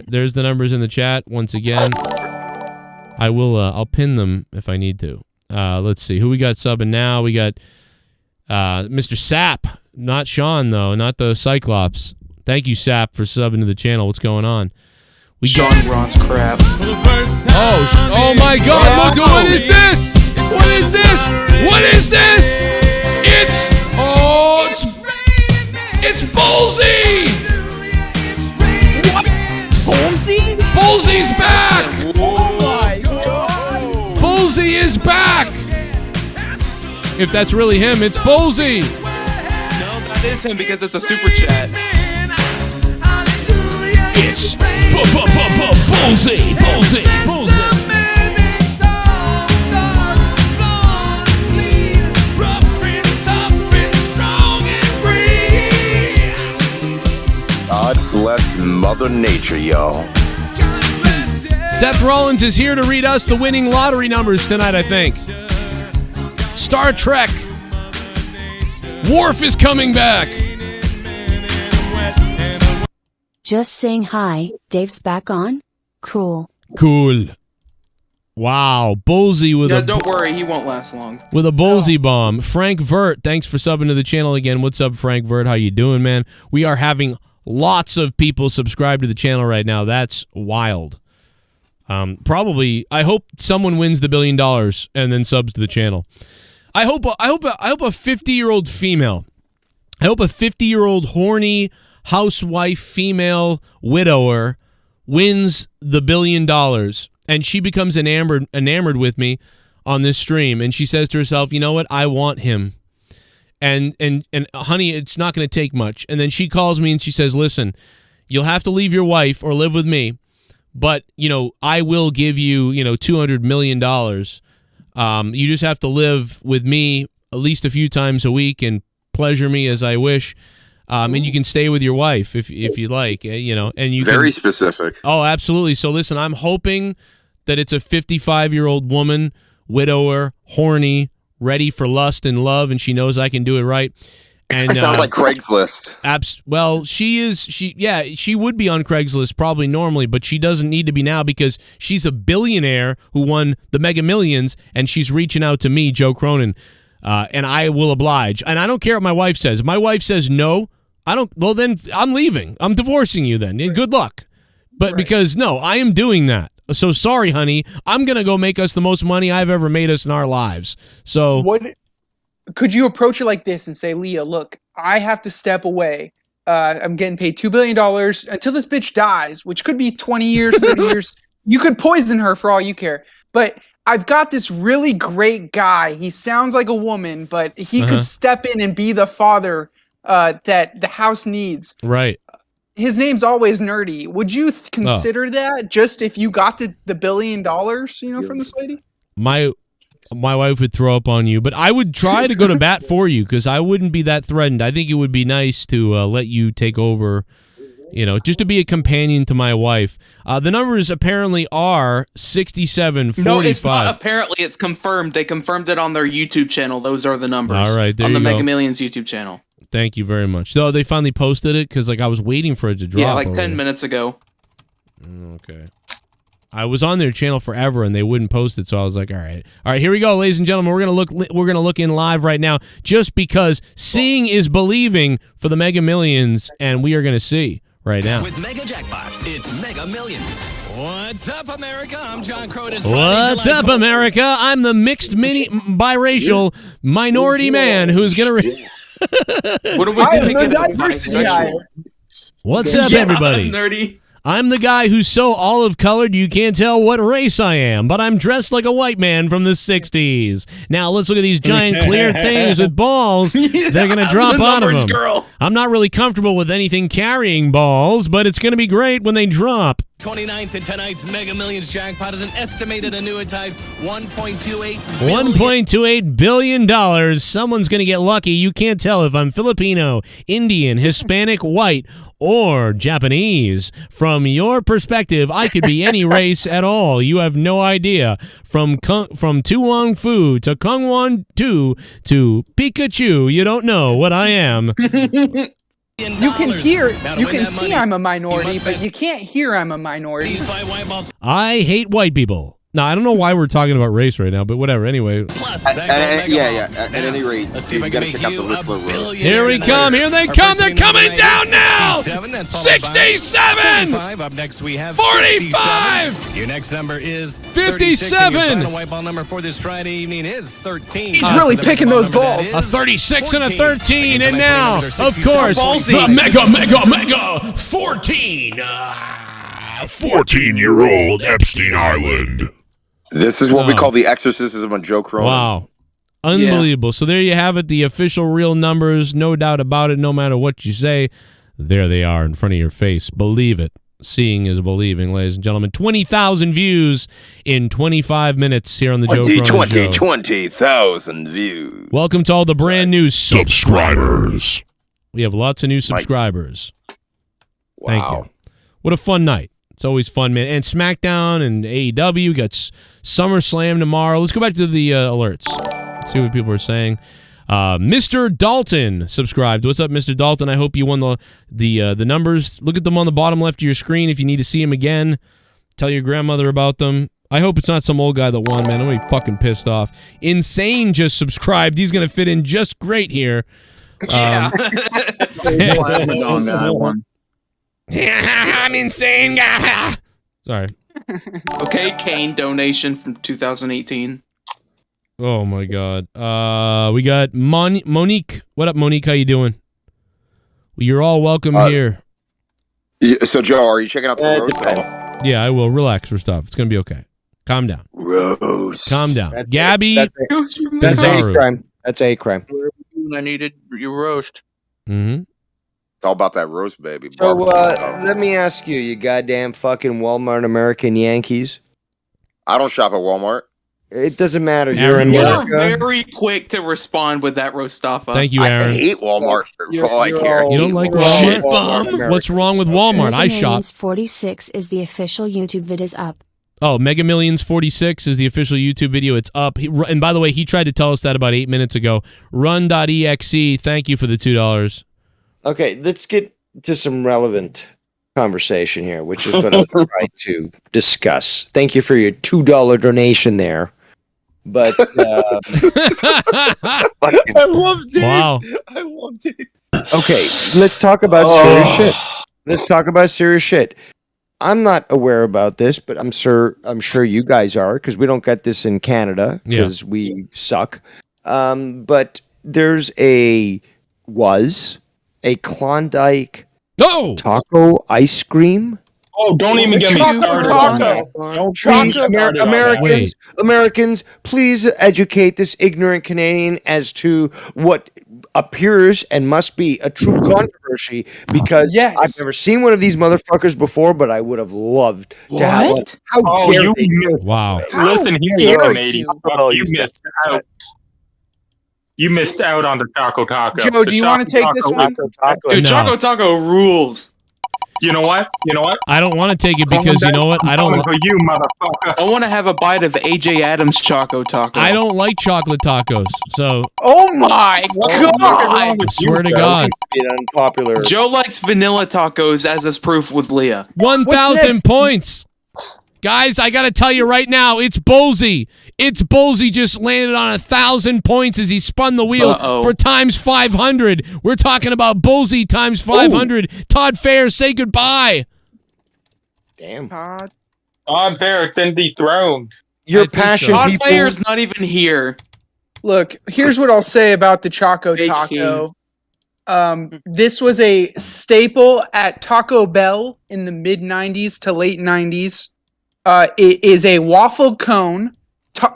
There's the numbers in the chat once again. I will. I'll pin them if I need to. Let's see who we got subbing now. We got Mr. Sap. Not Sean, though. Not the Cyclops. Thank you, Sap, for subbing to the channel. What's going on? Sean Ross crap. Oh my God! Look, what is this? What is this? What is this? It's Bullsy! What? Bullsy? Bullsy's back! Oh my God! Bullsy is back! If that's really him, it's Bullsy! That is him because it's a super chat. It's Bullsy, Bullsy, Bullsy. God bless Mother Nature, y'all. Seth Rollins is here to read us the winning lottery numbers tonight, I think. Star Trek. Worf is coming back. Just saying hi, Dave's back on? Cool. Wow, Bullsy with Yeah, don't worry, he won't last long. With a Bullsy bomb. Frank Vert, thanks for subbing to the channel again. What's up, Frank Vert? How you doing, man? We are having lots of people subscribe to the channel right now. That's wild. Probably, I hope someone wins the $1 billion and then subs to the channel. I hope a 50-year-old female. I hope a 50-year-old horny housewife female widower wins the $1 billion and she becomes enamored with me on this stream and she says to herself, you know what, I want him, and honey, it's not going to take much. And then she calls me and she says, listen, you'll have to leave your wife or live with me, but I will give you $200 million. You just have to live with me at least a few times a week and pleasure me as I wish. And you can stay with your wife if you like, and you very specific. Oh, absolutely. So listen, I'm hoping that it's a 55-year-old woman, widower, horny, ready for lust and love, and she knows I can do it right. And it sounds like Craigslist. Well, she would be on Craigslist probably normally, but she doesn't need to be now because she's a billionaire who won the Mega Millions, and she's reaching out to me, Joe Cronin, and I will oblige. And I don't care what my wife says. If my wife says no, well, then I'm leaving. I'm divorcing you then. Right. Good luck. But because, no, I am doing that. So sorry, honey. I'm going to go make us the most money I've ever made us in our lives. So could you approach it like this and say, Leah, look, I have to step away. I'm getting paid $2 billion until this bitch dies, which could be 20 years, 30 years. You could poison her for all you care. But I've got this really great guy. He sounds like a woman, but he could step in and be the father that the house needs. Right. His name's always Nerdy. Would you consider that just if you got the $1 billion, from this lady? My wife would throw up on you, but I would try to go to bat for you because I wouldn't be that threatened. I think it would be nice to let you take over, just to be a companion to my wife. The numbers apparently are 67-45. No, it's not apparently. It's confirmed. They confirmed it on their YouTube channel. Those are the numbers. All right, there on the you go. Mega Millions YouTube channel. Thank you very much. So they finally posted it because I was waiting for it to drop. Yeah, like 10 minutes ago. Okay. I was on their channel forever and they wouldn't post it, so I was like, all right, here we go, ladies and gentlemen. We're gonna look in live right now, just because seeing is believing for the Mega Millions, and we are gonna see right now. With Mega Jackpots, it's Mega Millions. What's up, America? I'm John Cronin. What's up, America? I'm the mixed biracial minority man who's gonna. What are we doing? What's up, everybody? Nerdy. I'm the guy who's so olive-colored you can't tell what race I am, but I'm dressed like a white man from the 60s. Now, let's look at these giant clear things with balls. They're going to drop out of them. Girl. I'm not really comfortable with anything carrying balls, but it's going to be great when they drop. 29th in tonight's Mega Millions jackpot is an estimated annuitized $1.28 billion. Someone's going to get lucky. You can't tell if I'm Filipino, Indian, Hispanic, white, or Japanese. From your perspective, I could be any race at all. You have no idea. From Tu Wong Fu to Kung Won Tu to Pikachu, you don't know what I am. You can see I'm a minority, but you can't hear I'm a minority. I hate white people. Now, I don't know why we're talking about race right now, but whatever. Anyway. At any rate, you got to check out the Riddler roast. Here we come. Here they come. They're coming down now. 67. Up next, we have 45. Your next number is 57. Your final white ball number for this Friday evening is 13. He's really picking those balls. A 36 and a 13. And now, of course, the mega 14. 14-year-old Epstein Island. This is what we call the exorcism of Joe Cronin. Wow. Unbelievable. So there you have it, the official real numbers, no doubt about it, no matter what you say. There they are in front of your face. Believe it. Seeing is believing, ladies and gentlemen. 20,000 views in 25 minutes here on the Joe Cronin Show. 20,000 views. Welcome to all the brand new subscribers. We have lots of new subscribers. Wow. Thank you. What a fun night. It's always fun, man. And SmackDown and AEW got SummerSlam tomorrow. Let's go back to the alerts. Let's see what people are saying. Mr. Dalton subscribed. What's up, Mr. Dalton? I hope you won the numbers. Look at them on the bottom left of your screen if you need to see them again. Tell your grandmother about them. I hope it's not some old guy that won, man. I'm going to be fucking pissed off. Insane just subscribed. He's going to fit in just great here. Yeah. I'm insane, guy. Sorry. Okay, Kane donation from 2018. Oh my God. We got Monique. What up, Monique? How you doing? Well, you're all welcome here. So, Joe, are you checking out the roast? Yeah, I will. Relax, Rostov. It's gonna be okay. Calm down. Roast. Calm down. Gabby. That's a crime. That's a crime. I needed your roast. Mm-hmm. It's all about that roast, baby. So let me ask you, you goddamn fucking Walmart American Yankees. I don't shop at Walmart. It doesn't matter. You're very quick to respond with that Rostafa. Thank you, Aaron. I hate Walmart for all I care. You don't like Walmart? Shit, bum. What's wrong with Walmart? I shop. Millions 46 is the official YouTube vid is up. Oh, Mega Millions 46 is the official YouTube video. It's up. And by the way, he tried to tell us that about 8 minutes ago. Run.exe. Thank you for the $2. Okay, let's get to some relevant conversation here, which is what I was trying to discuss. Thank you for your $2 donation there. But I loved it. Wow. I loved it. Okay, let's talk about serious shit. Let's talk about serious shit. I'm not aware about this, but I'm sure you guys are, because we don't get this in Canada because we suck. But there's a Klondike taco ice cream. Oh, don't even get me started on that. Please, Americans, please educate this ignorant Canadian as to what appears and must be a true controversy, because I've never seen one of these motherfuckers before, but I would have loved to have one. How dare they? Wow. Listen here, you Canadian. You missed out. You missed out on the Taco Taco. Joe, do you want to take this one? Dude, Choco Taco rules. You know what? I don't want to take it because you know what? I don't. For you, motherfucker. I want to have a bite of AJ Adams Choco Taco. I don't like chocolate tacos. So. Oh my God! I swear to God. Unpopular. Joe likes vanilla tacos, as is proof with Leah. 1,000 points. Guys, I got to tell you right now, it's Bolsey. It's Bolsey just landed on 1,000 points as he spun the wheel for times 500. We're talking about Bolsey times 500. Ooh. Todd Fair, say goodbye. Damn. Todd Fair been dethroned. Your passion, Todd people. Fair's not even here. Look, here's what I'll say about the Choco Taco. This was a staple at Taco Bell in the mid-90s to late 90s. It is a waffle cone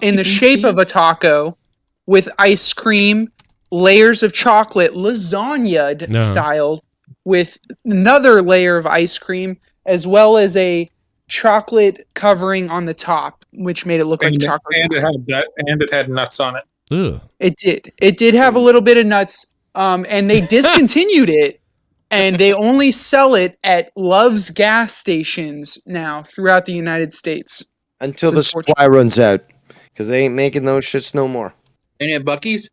in the shape of a taco with ice cream, layers of chocolate, lasagna styled, with another layer of ice cream, as well as a chocolate covering on the top, which made it look like chocolate. And it had nuts on it. Ugh. It did. It did have a little bit of nuts, and they discontinued it. And they only sell it at Love's gas stations now throughout the United States. Until the supply runs out. Because they ain't making those shits no more. Any at Buc-ee's?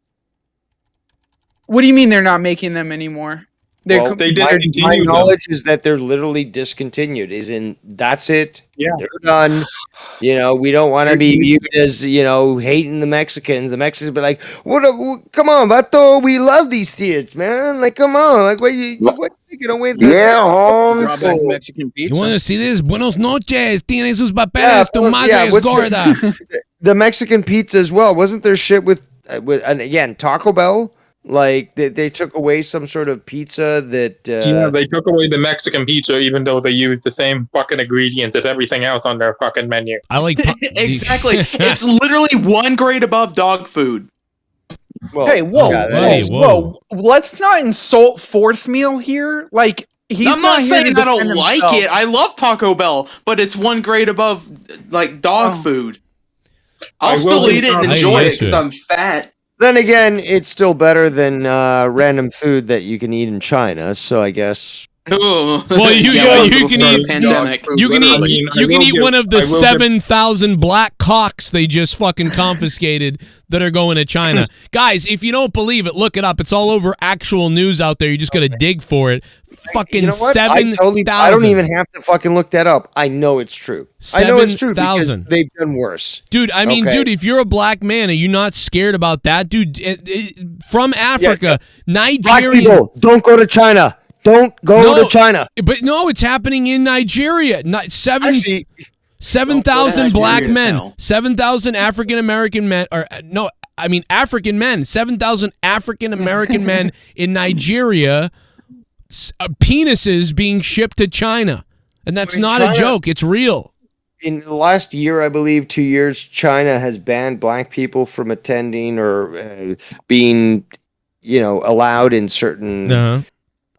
What do you mean they're not making them anymore? My knowledge is that they're literally discontinued. That's it. Yeah. They're done. You know, we don't want to be viewed as, hating the Mexicans. The Mexicans be like, come on, vato, we love these kids, man. Like, come on. Like, what you taking away? Holmes. Mexican pizza. You want to see this? Buenos noches. Tiene sus papeles. Tu madre es gorda. The Mexican pizza as well. Wasn't there shit with and again, Taco Bell? Like, they took away some sort of pizza that... yeah, they took away the Mexican pizza, even though they used the same fucking ingredients as everything else on their fucking menu. I like... Exactly. It's literally one grade above dog food. Well, hey, whoa. Let's not insult Fourth Meal here. Like, I'm not saying I don't like it. I love Taco Bell, but it's one grade above, like, dog food. I'll still eat it and enjoy it because I'm fat. Then again, it's still better than random food that you can eat in China. So I guess. Well, you can eat one of the 7,000 black cocks they just fucking confiscated that are going to China. Guys, if you don't believe it, look it up. It's all over actual news out there. You just got to dig for it. Fucking 7,000. I don't even have to fucking look that up. I know it's true. I know it's true because they've done worse. Dude, I mean, dude, if you're a black man, are you not scared about that? Dude, from Africa, Nigeria. Black people, don't go to China. Don't go to China. But no, it's happening in Nigeria. 7,000 black men. 7,000 African American men. African men. 7,000 African American men in Nigeria. Penises being shipped to China. And that's not a joke. It's real. In the last year, I believe, 2 years, China has banned black people from attending or being, allowed in certain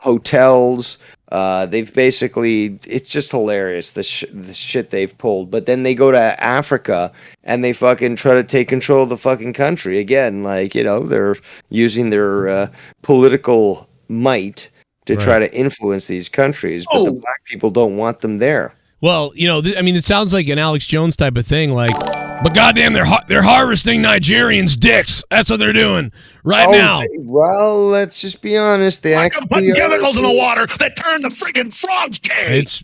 hotels. They've basically, it's just hilarious, the shit they've pulled. But then they go to Africa and they fucking try to take control of the fucking country again. Like, they're using their political might to try to influence these countries, but the black people don't want them there. Well, it sounds like an Alex Jones type of thing, like, but goddamn, they're harvesting Nigerians' dicks. That's what they're doing now. Well, let's just be honest. They actually putting chemicals in the water that turn the friggin' frogs gay. It's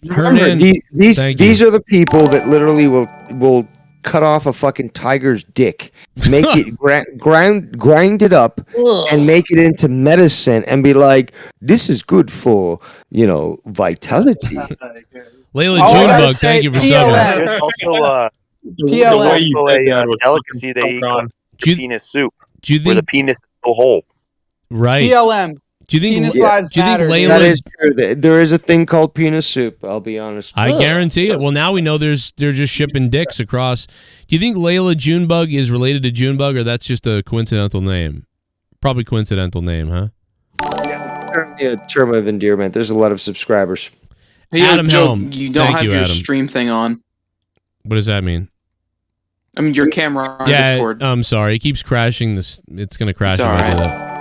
these are the people that literally will cut off a fucking tiger's dick, make it grind it up, and make it into medicine, and be like, "This is good for vitality." Layla Junebug, thank you for subbing. It's also a delicacy they eat called penis soup, where the penis is so whole. Right. PLM. Do you think? Penis lives do you think matter, Layla? dude. That is true. There is a thing called penis soup. I'll be honest. I guarantee it. Well, now we know they're just shipping dicks across. Do you think Layla Junebug is related to Junebug, or that's just a coincidental name? Probably coincidental name, huh? Yeah, it's certainly a term of endearment. There's a lot of subscribers. Hey, Adam Joe, Helm. you don't Thank have you, your Adam. stream thing on. What does that mean? I mean, your camera on Yeah, Discord. I'm sorry. It keeps crashing. It's going to crash. It's if all I do right. that.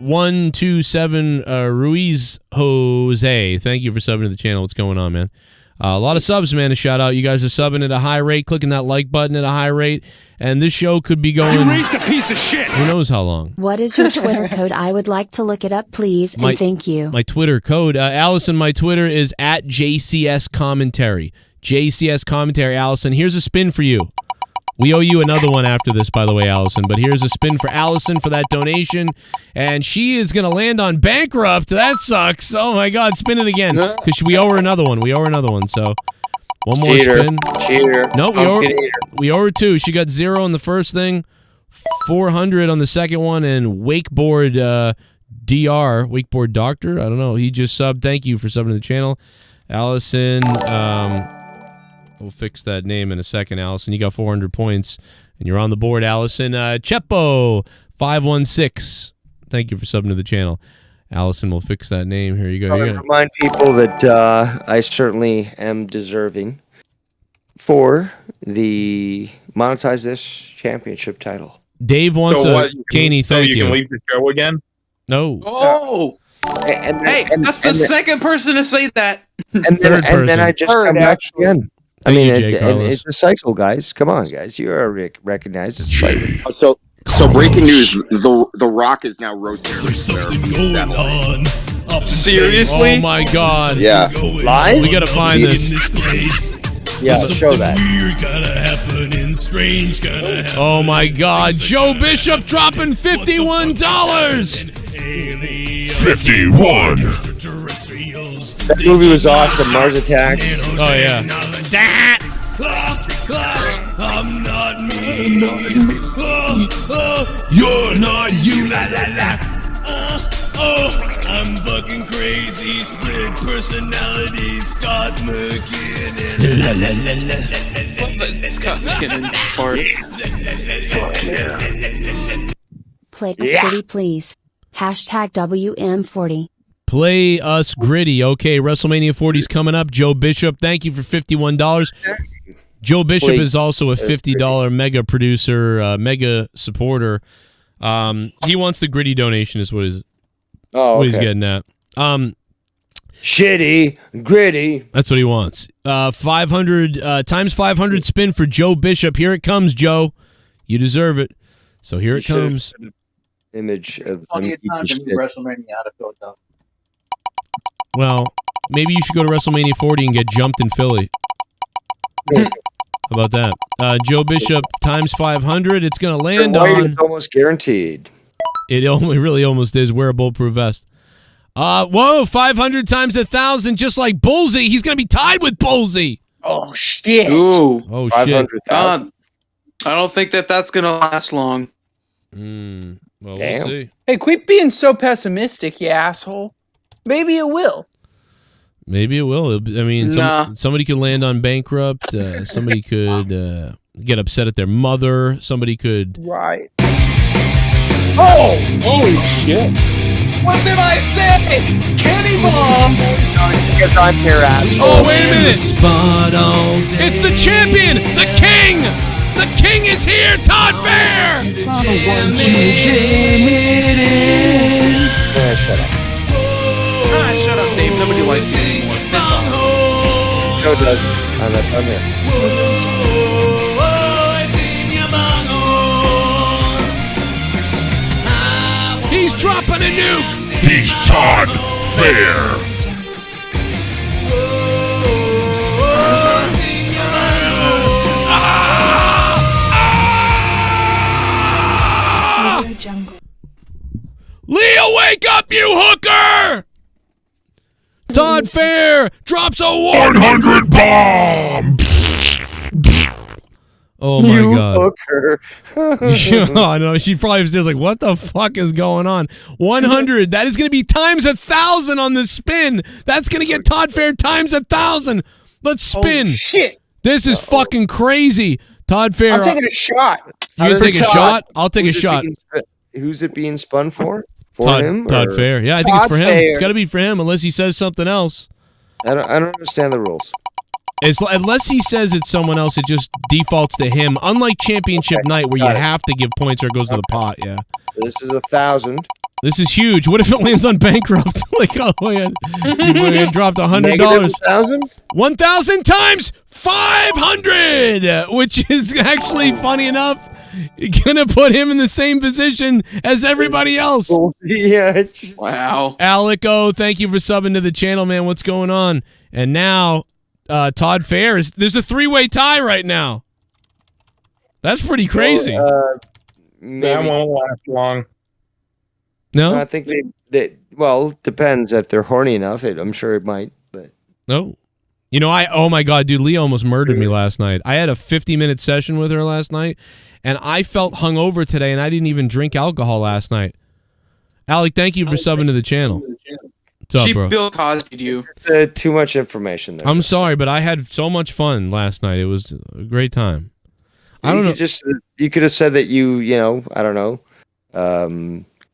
127 Ruiz Jose. Thank you for subbing to the channel. What's going on, man? A lot of subs, man. A shout out. You guys are subbing at a high rate, clicking that like button at a high rate, and this show could be going. You raised a piece of shit. Who knows how long? What is your Twitter code? I would like to look it up, please, and thank you. My Twitter code, Allison. My Twitter is at JCS Commentary. JCS Commentary, Allison. Here's a spin for you. We owe you another one after this, by the way, Allison. But here's a spin for Allison for that donation. And she is going to land on bankrupt. That sucks. Oh, my God. Spin it again. Because we owe her another one. We owe her another one. So one more spin. Cheater. Nope, we owe her two. She got 0 on the first thing, 400 on the second one, and Wakeboard DR, Wakeboard Doctor. I don't know. He just subbed. Thank you for subbing to the channel. Allison, we'll fix that name in a second, Allison. You got 400 points, and you're on the board, Allison. Chepo516. Thank you for subbing to the channel. Allison will fix that name. Here you go. I remind people that I certainly am deserving for the Monetize This championship title. Dave wants KANE, so thank you you. can leave the show again? No. Oh! That's the second person to say that. And then I just come back again. I Thank mean, you, Jay Carlos. it's a cycle, guys. Come on, guys. You are recognized as a cycle. So breaking news: the Rock is now rotating. Seriously? Oh my God. Yeah. Live? We gotta find this. Yeah, show that. Oh my God. Joe Bishop dropping $51. 51. That movie was awesome. Mars Attacks. Oh yeah. I'm not me. You're not you. La la la. I'm fucking crazy. Split personality. Scott McKinnon. La la la la la. Scott McKinnon part. Play us gritty, please. Hashtag WM40. Play us gritty. Okay, WrestleMania 40's coming up. Joe Bishop, thank you for $51. Joe Bishop is also a $50 mega producer, mega supporter. He wants the gritty donation is what he's getting at. Shitty, gritty. That's what he wants. 500 times 500 spin for Joe Bishop. Here it comes, Joe. You deserve it. So here it comes. Image of Plenty of time to move WrestleMania out of Philadelphia. Well, maybe you should go to WrestleMania 40 and get jumped in Philly. How about that? Joe Bishop times 500. It's going to land on. It's almost guaranteed. It really almost is. Wear a bulletproof vest. Whoa, 500 times 1,000, just like Bullseye. He's going to be tied with Bullseye. Oh, shit. Ooh. Oh, shit. 500,000. I don't think that's going to last long. Well, we'll Damn. see. Hey, quit being so pessimistic, you asshole. Maybe it will. Maybe it will. I mean, somebody could land on bankrupt. Somebody could get upset at their mother. Somebody could. Right. Oh! Holy shit. What did I say? Kenny Bomb! Because I'm here, asshole. Oh, wait a minute. It's the champion, the king. The king is here, Todd Fair. Shut up. Shut up, Dave. Nobody likes you anymore. Piss off. No, it doesn't. Unless I'm here. He's dropping a nuke. He's Todd Fair. Leah, wake up, you hooker! Todd Fair drops a 100 bomb. Oh my God. Hooker. I know. She probably was just like, what the fuck is going on? 100. That is going to be times 1,000 on the spin. That's going to get Todd Fair times 1,000. Let's spin. Oh, shit. This is fucking crazy. Todd Fair. I'm taking a shot. You gonna take a shot? I'll take a shot. Who's it being spun for? For Todd, him? Todd Fair. Yeah, I think it's for him. It's got to be for him unless he says something else. I don't understand the rules. Unless he says it's someone else, it just defaults to him. Unlike Championship Night where you have to give points or it goes to the pot. Yeah. This is 1,000. This is huge. What if it lands on bankrupt? Like, oh, man. You dropped $100. -1,000? 1,000 times 500, which is actually funny enough. Gonna put him in the same position as everybody else. Yeah. Wow. Alico, thank you for subbing to the channel, man. What's going on? And now, Todd Fair there's a 3-way tie right now. That's pretty crazy. That won't last long. No? I think they well, depends if they're horny enough. I'm sure it might, but no. You know, oh my God, dude, Leah almost murdered me last night. I had a 50-minute session with her last night, and I felt hungover today, and I didn't even drink alcohol last night. Alec, thank you for subbing to the channel. What's up, She bro? Bill Cosby'd you. Too much information there. I'm sorry, but I had so much fun last night. It was a great time. I don't know. You could have said that you know, I don't know,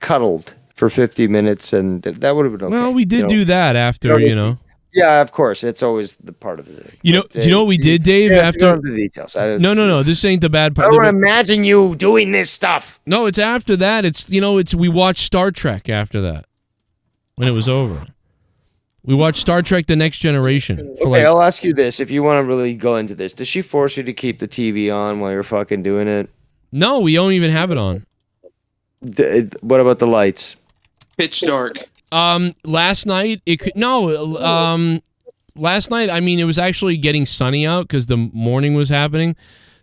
cuddled for 50 minutes, and that would have been okay. Well, we did do that after, you know. Yeah, of course. It's always the part of it. You know, do you know what we did, Dave? After the details. No. This ain't the bad part. I don't imagine you doing this stuff. No, it's after that. It's we watched Star Trek after that. When it was over, we watched Star Trek: The Next Generation. Okay, I'll ask you this: if you want to really go into this, does she force you to keep the TV on while you're fucking doing it? No, we don't even have it on. What about the lights? Pitch dark. Last night it could last night, I mean, it was actually getting sunny out because the morning was happening.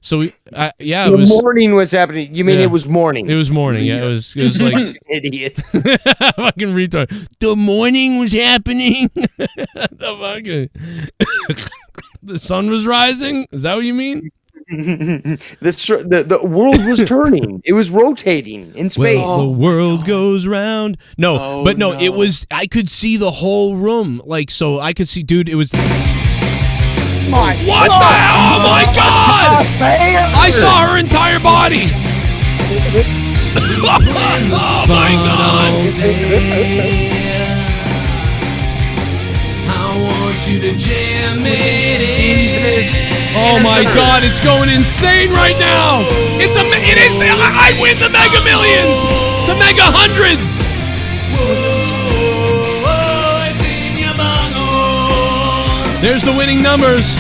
So yeah, the morning was happening. You mean it was morning? It was morning. Yeah, it was like idiot. Fucking retard. The morning was happening. The sun was rising. Is that what you mean? The world was turning. It was rotating in space. Well, the world goes round. No, it was. I could see the whole room. Like, so I could see, dude. It was. What the hell? Oh my God! I saw her entire body. Oh my God! I want you to jam it in. Oh my God! It's going insane right now. It is. I win the Mega Millions, the Mega Hundreds. There's the winning numbers.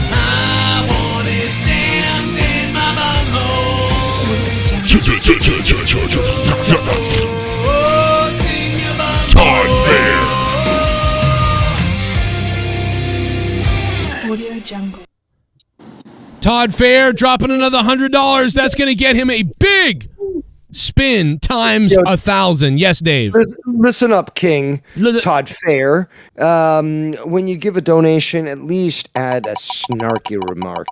Todd Fair. Audio Jungle. Todd Fair dropping another $100. That's going to get him a big spin times 1,000. Yes, Dave. Listen up, King. Todd Fair. When you give a donation, at least add a snarky remark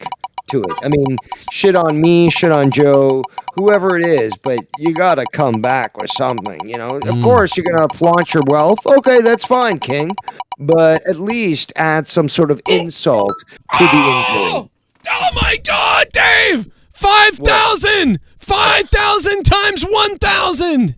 to it. I mean, shit on me, shit on Joe, whoever it is, but you gotta come back with something, you know? Of course, you're gonna flaunt your wealth. Okay, that's fine, King. But at least add some sort of insult to the injury. Oh my God, Dave! 5,000! 5,000 times 1,000!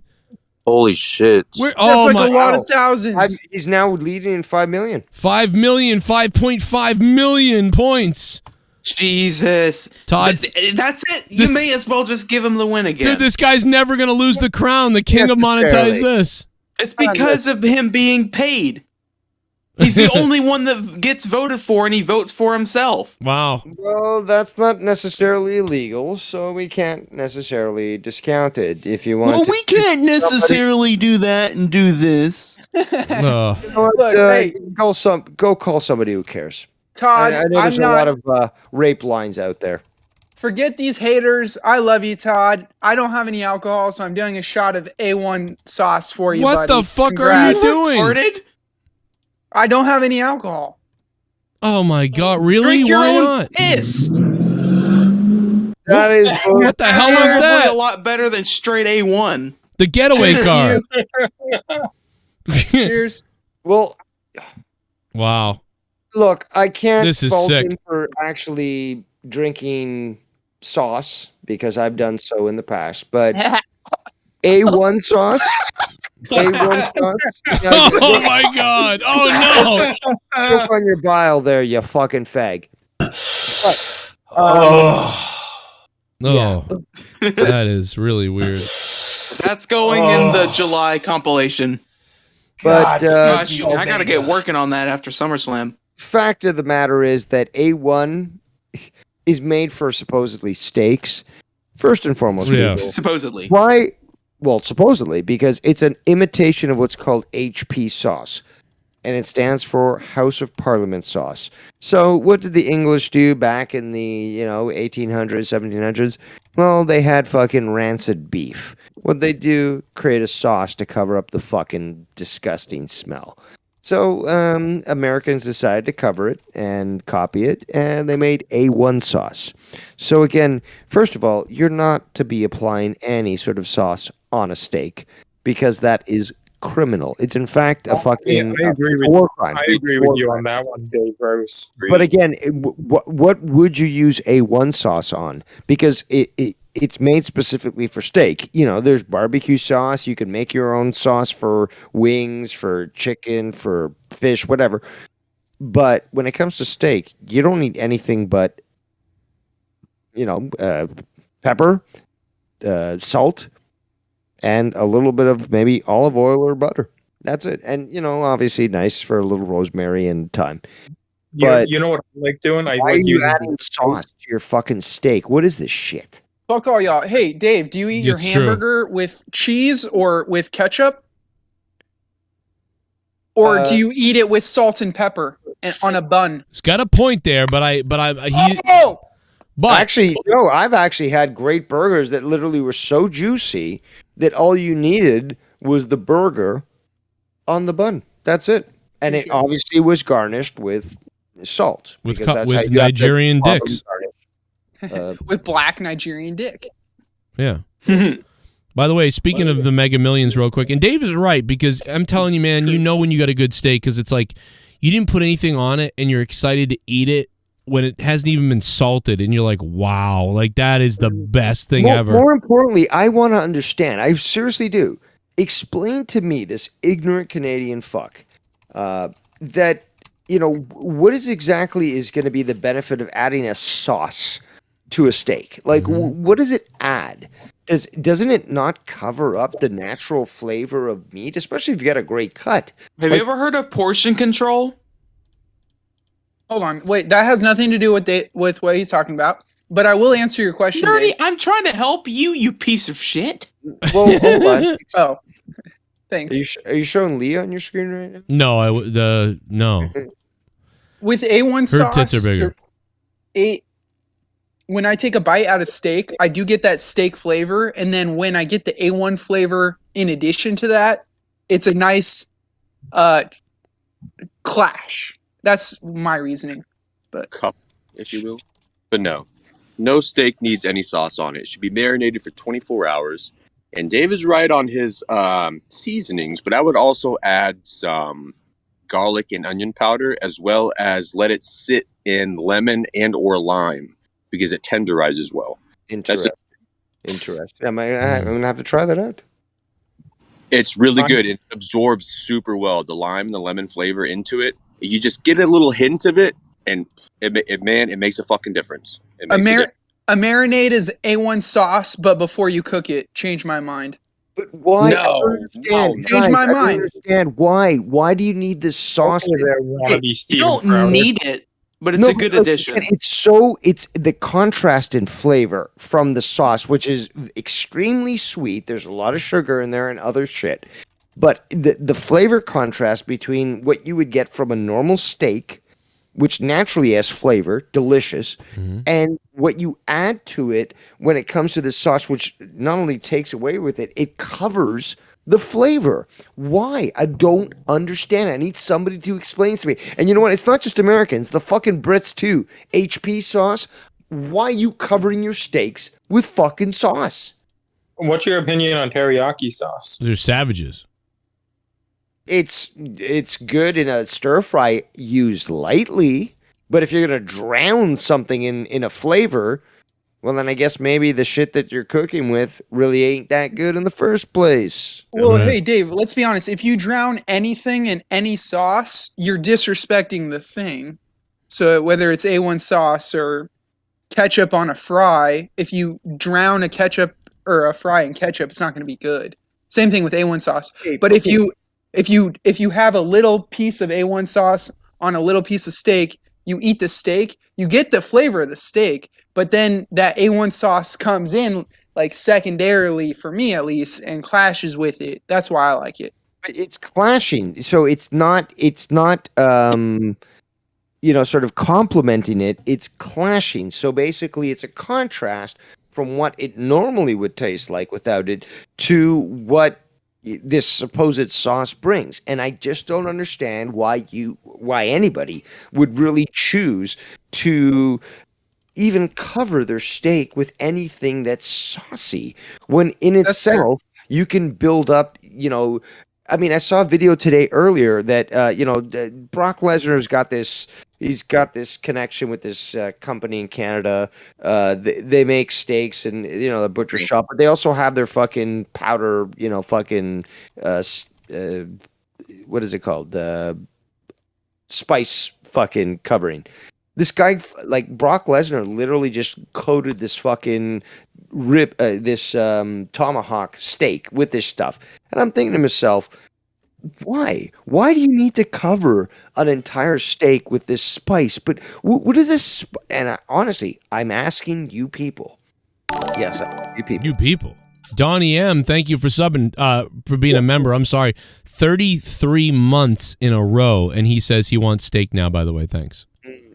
Holy shit. That's like a lot of thousands. He's now leading in 5 million. 5 million, 5.5 million points. Jesus. Todd. That's it. You may as well just give him the win again. Dude, this guy's never going to lose the crown. The king of Monetize this. It's because of him being paid. He's the only one that gets voted for, and he votes for himself. Wow. Well, that's not necessarily illegal, so we can't necessarily discount it if you want to. Well, we can't necessarily do that and do this. You know what, Look, hey. go call somebody who cares. Todd, I know there's a lot of rape lines out there. Forget these haters. I love you, Todd. I don't have any alcohol, so I'm doing a shot of A1 sauce for you, What buddy. the fuck Congrats. are you doing? Retarded? I don't have any alcohol. Oh my God, really? Drink your Why own not? piss. That is what the hell was Probably that? a lot better than straight A1. The getaway car. Cheers. Well, wow. look, I can't This is fault sick. him for actually drinking sauce because I've done so in the past, but A1 sauce. A1 sauce. Oh my god! Oh no! Choke on your bile there, you fucking fag. Oh, that is really weird. That's going in the July compilation. But Gosh, I gotta get working on that after SummerSlam. fact of the matter is that A1 is made for supposedly steaks. First and foremost, Yeah. people. Supposedly. Why? Well, supposedly, because it's an imitation of what's called HP sauce, and it stands for House of Parliament sauce. So, what did the English do back in the 1800s, 1700s? Well, they had fucking rancid beef. What they do? Create a sauce to cover up the fucking disgusting smell. So, Americans decided to cover it and copy it, and they made A1 sauce. So, again, first of all, you're not to be applying any sort of sauce on a steak because that is criminal. It's, in fact, a fucking I agree with war crime. I agree with you on that one, Dave Rose. But again, what would you use A1 sauce on? Because it's made specifically for steak. There's barbecue sauce. You can make your own sauce for wings, for chicken, for fish, whatever. But when it comes to steak, you don't need anything but, pepper, salt, and a little bit of maybe olive oil or butter. That's it. And, obviously nice for a little rosemary and thyme. But you know what I like doing? I why like are you using adding sauce to your fucking steak? What is this shit? Fuck all y'all. Hey, Dave, do you eat your It's true. hamburger with cheese or with ketchup? Or do you eat it with salt and pepper and on a bun? He's got a point there, but Actually, no, I've actually had great burgers that literally were so juicy that all you needed was the burger on the bun. That's it. And it obviously was garnished with salt. with because that's how you have to Nigerian properly dicks. garnish. With black Nigerian dick. Yeah. By the way, speaking of the Mega Millions real quick, and Dave is right, because I'm telling you, man, when you got a good steak, because it's like you didn't put anything on it and you're excited to eat it when it hasn't even been salted, and you're like, wow, like that is the best thing ever. More importantly, I want to understand. I seriously do. Explain to me, this ignorant Canadian fuck, that, what is going to be the benefit of adding a sauce to a steak? Like, what does it add? Doesn't it not cover up the natural flavor of meat, especially if you got a great cut? Have you ever heard of portion control? Hold on. Wait, that has nothing to do with what he's talking about. But I will answer your question, Nerdy, Dave. I'm trying to help you, you piece of shit. Well, hold on. Oh, thanks. Are you showing Leah on your screen right now? No, no. With A1 Her sauce, tits are bigger. When I take a bite out of steak, I do get that steak flavor, and then when I get the A1 flavor in addition to that, it's a nice clash. That's my reasoning. But Cup, if you will. But no steak needs any sauce on it. It should be marinated for 24 hours. And Dave is right on his seasonings, but I would also add some garlic and onion powder, as well as let it sit in lemon and or lime, because it tenderizes well. Interesting. I'm gonna have to try that out. It's really good. It absorbs super well the lime and the lemon flavor into it. You just get a little hint of it, and it makes a fucking difference. It makes a marinade is A1 sauce, but before you cook it, change my mind. But why? Change my mind. I don't understand why. Why do you need this sauce? You don't need it, but it's a good addition. It's the contrast in flavor from the sauce, which is extremely sweet. There's a lot of sugar in there and other shit. But the flavor contrast between what you would get from a normal steak, which naturally has flavor, delicious, and what you add to it when it comes to this sauce, which not only takes away with it, it covers the flavor. Why? I don't understand. I need somebody to explain to me. And you know what? It's not just Americans. The fucking Brits too. HP sauce. why are you covering your steaks with fucking sauce? What's your opinion on teriyaki sauce? They're savages. It's good in a stir fry used lightly, but if you're gonna drown something in a flavor, well then I guess maybe the shit that you're cooking with really ain't that good in the first place. Well, hey Dave, let's be honest. If you drown anything in any sauce, you're disrespecting the thing. So whether it's A1 sauce or ketchup on a fry, if you drown a ketchup or a fry in ketchup, it's not going to be good. Same thing with A1 sauce. But if you have a little piece of A1 sauce on a little piece of steak, you eat the steak, you get the flavor of the steak, but then that A1 sauce comes in like secondarily, for me at least, and clashes with it. That's why I like it. It's clashing. So it's not sort of complementing it. It's clashing. So basically it's a contrast from what it normally would taste like without it to what this supposed sauce brings. And I just don't understand why anybody would really choose to even cover their steak with anything that's saucy when in itself you can build up, I mean, I saw a video today earlier that Brock Lesnar's got this. He's got this connection with this company in Canada. They make steaks and the butcher shop, but they also have their fucking powder. What is it called? Spice fucking covering. This guy, like Brock Lesnar, literally just coated this fucking tomahawk steak with this stuff, and I'm thinking to myself, why? Why do you need to cover an entire steak with this spice? But what is this? And honestly, I'm asking you people. Yes, you people. You people. Donnie M, thank you for subbing, for being a member. I'm sorry, 33 months in a row, and he says he wants steak now. By the way, thanks.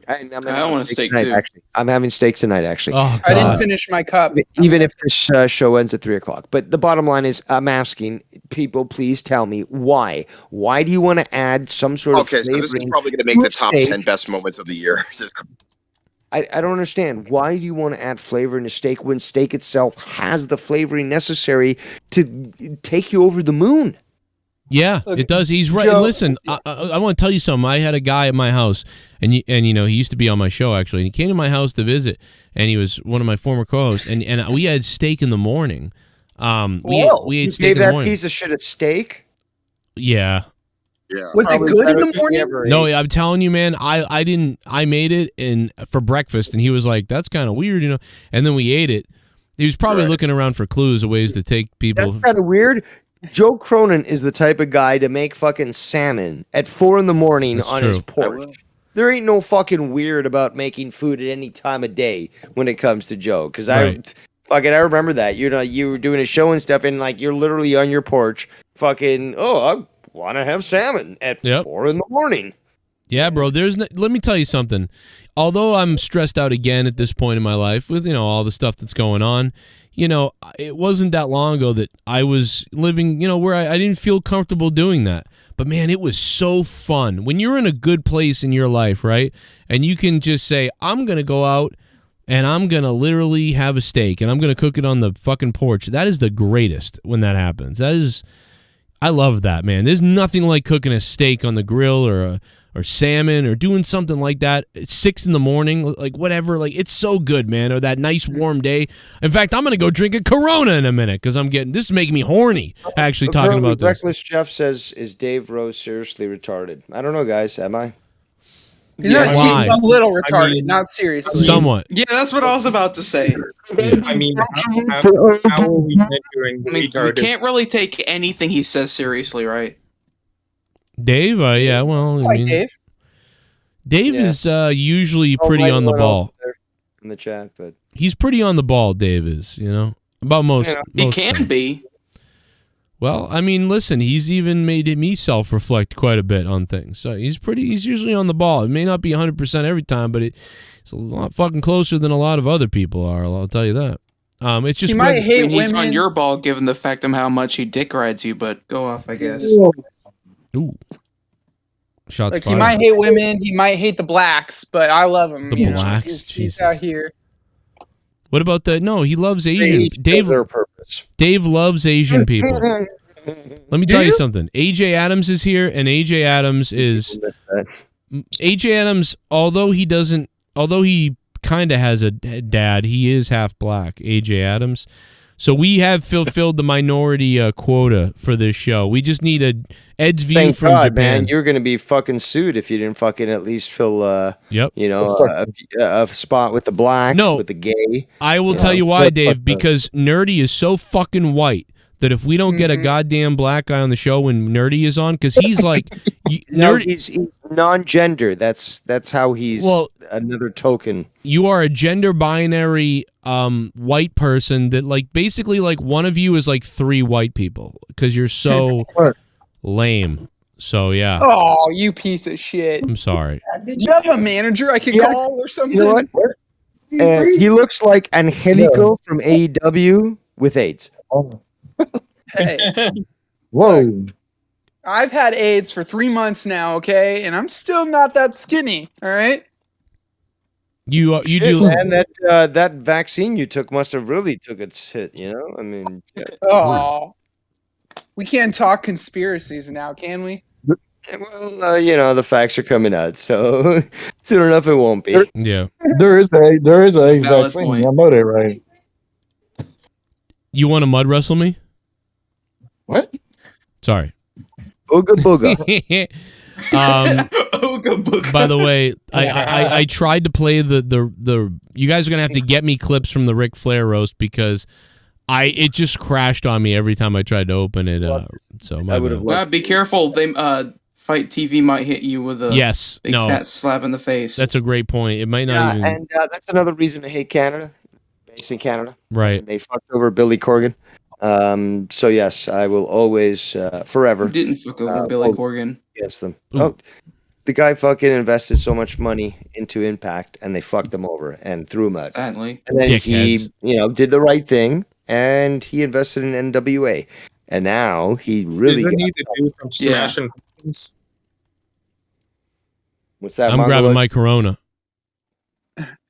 I want a steak too. Actually. I'm having steak tonight, actually. Oh, I didn't finish my cup. Even if this show ends at 3:00. But the bottom line is, I'm asking people, please tell me why. Why do you want to add some sort of flavoring? Okay, so this is probably going to make the top 10 best moments of the year. I don't understand. Why do you want to add flavor in a steak when steak itself has the flavoring necessary to take you over the moon? Yeah, it does. He's right. Joe, Listen, I want to tell you something. I had a guy at my house, and he used to be on my show, actually. And he came to my house to visit, and he was one of my former co-hosts, and we had steak in the morning. We ate steak gave in the that morning. piece of shit a steak? Yeah. Yeah. Was it good in the morning? No, I'm telling you, man. I made it for breakfast, and he was like, "That's kind of weird," And then we ate it. He was probably looking around for clues of ways to take people. That's kind of weird. Joe Cronin is the type of guy to make fucking salmon at 4 a.m. on his porch. There ain't no fucking weird about making food at any time of day when it comes to Joe. Because I remember that. You were doing a show and stuff, and like you're literally on your porch, fucking. Oh, I want to have salmon at 4 a.m. Yeah, bro. Let me tell you something. Although I'm stressed out again at this point in my life with all the stuff that's going on. It wasn't that long ago that I was living, where I didn't feel comfortable doing that. But, man, it was so fun. When you're in a good place in your life, right, and you can just say, I'm going to go out and I'm going to literally have a steak and I'm going to cook it on the fucking porch. That is the greatest when that happens. I love that, man. There's nothing like cooking a steak on the grill or salmon or doing something like that at 6 a.m, like whatever. Like, it's so good, man. Or that nice warm day. In fact, I'm going to go drink a Corona in a minute because this is making me horny actually talking about this. Reckless Jeff says, is Dave Rose seriously retarded? I don't know, guys. Am I? He's a little retarded, not seriously. Somewhat. Yeah, that's what I was about to say. I mean, how are we doing? We can't really take anything he says seriously, right? Dave? Yeah, well. Dave. Dave is usually pretty on the ball. In the chat, but he's pretty on the ball, Dave is, about most. He can be. Well, I mean, listen, he's even made me self-reflect quite a bit on things. So he's usually on the ball. It may not be 100% every time, but it's a lot fucking closer than a lot of other people are, I'll tell you that. It's just he might hate women. He's on your ball given the fact of how much he dick rides you, but go off, I guess. Ooh. Shots fired. He might hate women, he might hate the blacks, but I love him. The blacks? He's out here. What about the? No, he loves Asian. They Dave. their purpose. Dave loves Asian people. Let me tell you something. AJ Adams is here, and AJ Adams is AJ Adams. Although he kind of has a dad, he is half black. AJ Adams. So we have fulfilled the minority quota for this show. We just need Ed's view Thank from God, Japan. man. You're going to be fucking sued if you didn't fucking at least fill, a spot with the black, with the gay. I will tell you why, Dave, because Nerdy is so fucking white that if we don't get a goddamn black guy on the show when Nerdy is on, because he's like... he's non-gender. That's how he's another token. You are a gender binary white person that basically one of you is like 3 white people because you're so lame. So yeah. Oh, you piece of shit. I'm sorry. Do you have a manager I can call or something? You know what? He looks like Angelico from AEW with AIDS. Hey. Whoa. I've had AIDS for 3 months now, okay, and I'm still not that skinny. All right. You Shit, do, man. That vaccine you took must have really took its hit. You know, I mean. Oh. We can't talk conspiracies now, can we? Well, the facts are coming out, so soon enough it won't be. Yeah. There is a Valid vaccine. point. I know that, right? You want to mud wrestle me? What? Sorry. Ooga booga. Ooga booga. By the way, I tried to play the. You guys are gonna have to get me clips from the Ric Flair roast because it just crashed on me every time I tried to open it. So my bad. Be careful. They Fight TV might hit you with a big fat slap in the face. That's a great point. It might not even. And that's another reason to hate Canada. Based in Canada, right? They fucked over Billy Corgan. So yes, I will always, forever. Who didn't fuck over Billy Corgan? Against them. Oh, the guy fucking invested so much money into Impact, and they fucked him over and threw him out. Sadly, and then he, did the right thing, and he invested in NWA, and now he really. Doesn't need to do from Smashing Pumpkins. What's that? I'm grabbing my Corona.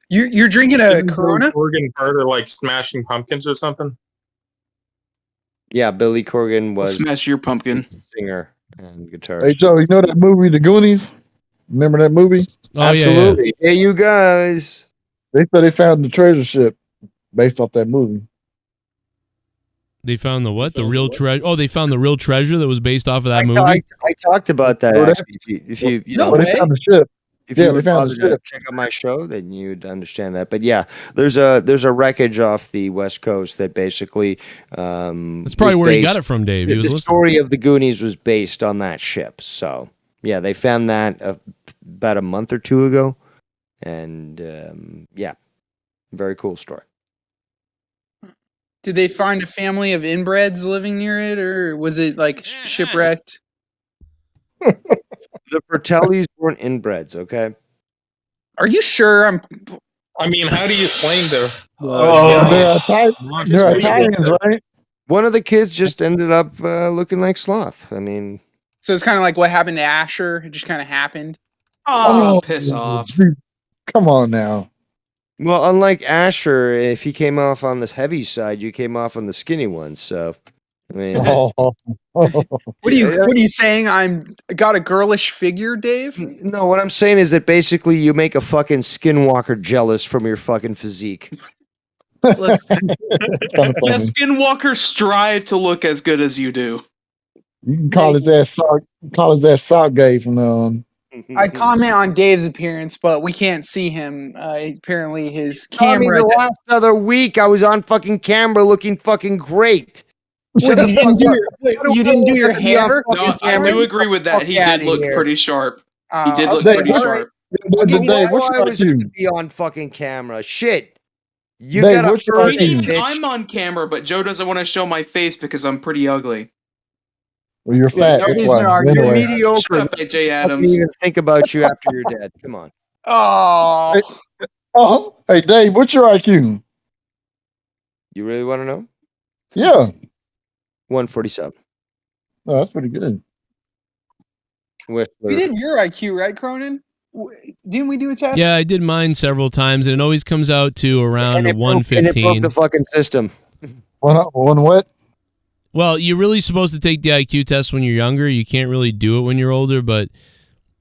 You're drinking a Corona? Corgan part of like Smashing Pumpkins or something. Yeah, Billy Corgan was Smash Your Pumpkin singer and guitarist. Hey Joe, you know that movie, The Goonies? Remember that movie? Oh, absolutely. Yeah. Hey, you guys. They said they found the treasure ship based off that movie. They found the what? The real treasure? Oh, they found the real treasure that was based off of that movie. I talked about that actually. If you know, they found the ship. If you would bother to check out my show, then you'd understand that. But yeah, there's a wreckage off the West Coast that basically that's probably where he got it from, Dave. The story of the Goonies was based on that ship. So yeah, they found that about a month or two ago, and yeah, very cool story. Did they find a family of inbreds living near it, or was it like shipwrecked? The Fratellis weren't inbreds, okay? Are you sure? I mean, how do you explain they're Italians, right? One of the kids just ended up looking like Sloth. I mean, so it's kind of like what happened to Asher. It just kind of happened. Oh, piss off! Come on now. Well, unlike Asher, if he came off on this heavy side, you came off on the skinny one. So, I mean, what are you saying? I'm got a girlish figure, Dave? No, what I'm saying is that basically you make a fucking skinwalker jealous from your fucking physique. Let skinwalkers strive to look as good as you do. You can call his ass sock gay from now on. I'd comment on Dave's appearance, but we can't see him. Apparently, his camera. The last other week, I was on fucking camera, looking fucking great. You didn't do your hair? No, I do agree with that. He did look pretty sharp. He did look pretty sharp. I was to be on fucking camera. Shit. You gotta. I'm on camera, but Joe doesn't want to show my face because I'm pretty ugly. Well, you're fat. You're mediocre. Shut up, AJ Adams. I didn't even think about you after you're dead. Come on. Oh. Hey, Dave, what's your IQ? You really want to know? Yeah. 147. Oh, that's pretty good. We did your IQ, right, Cronin? Didn't we do a test? Yeah, I did mine several times, and it always comes out to around And 115. it broke the fucking system. One what? Well, you're really supposed to take the IQ test when you're younger. You can't really do it when you're older, but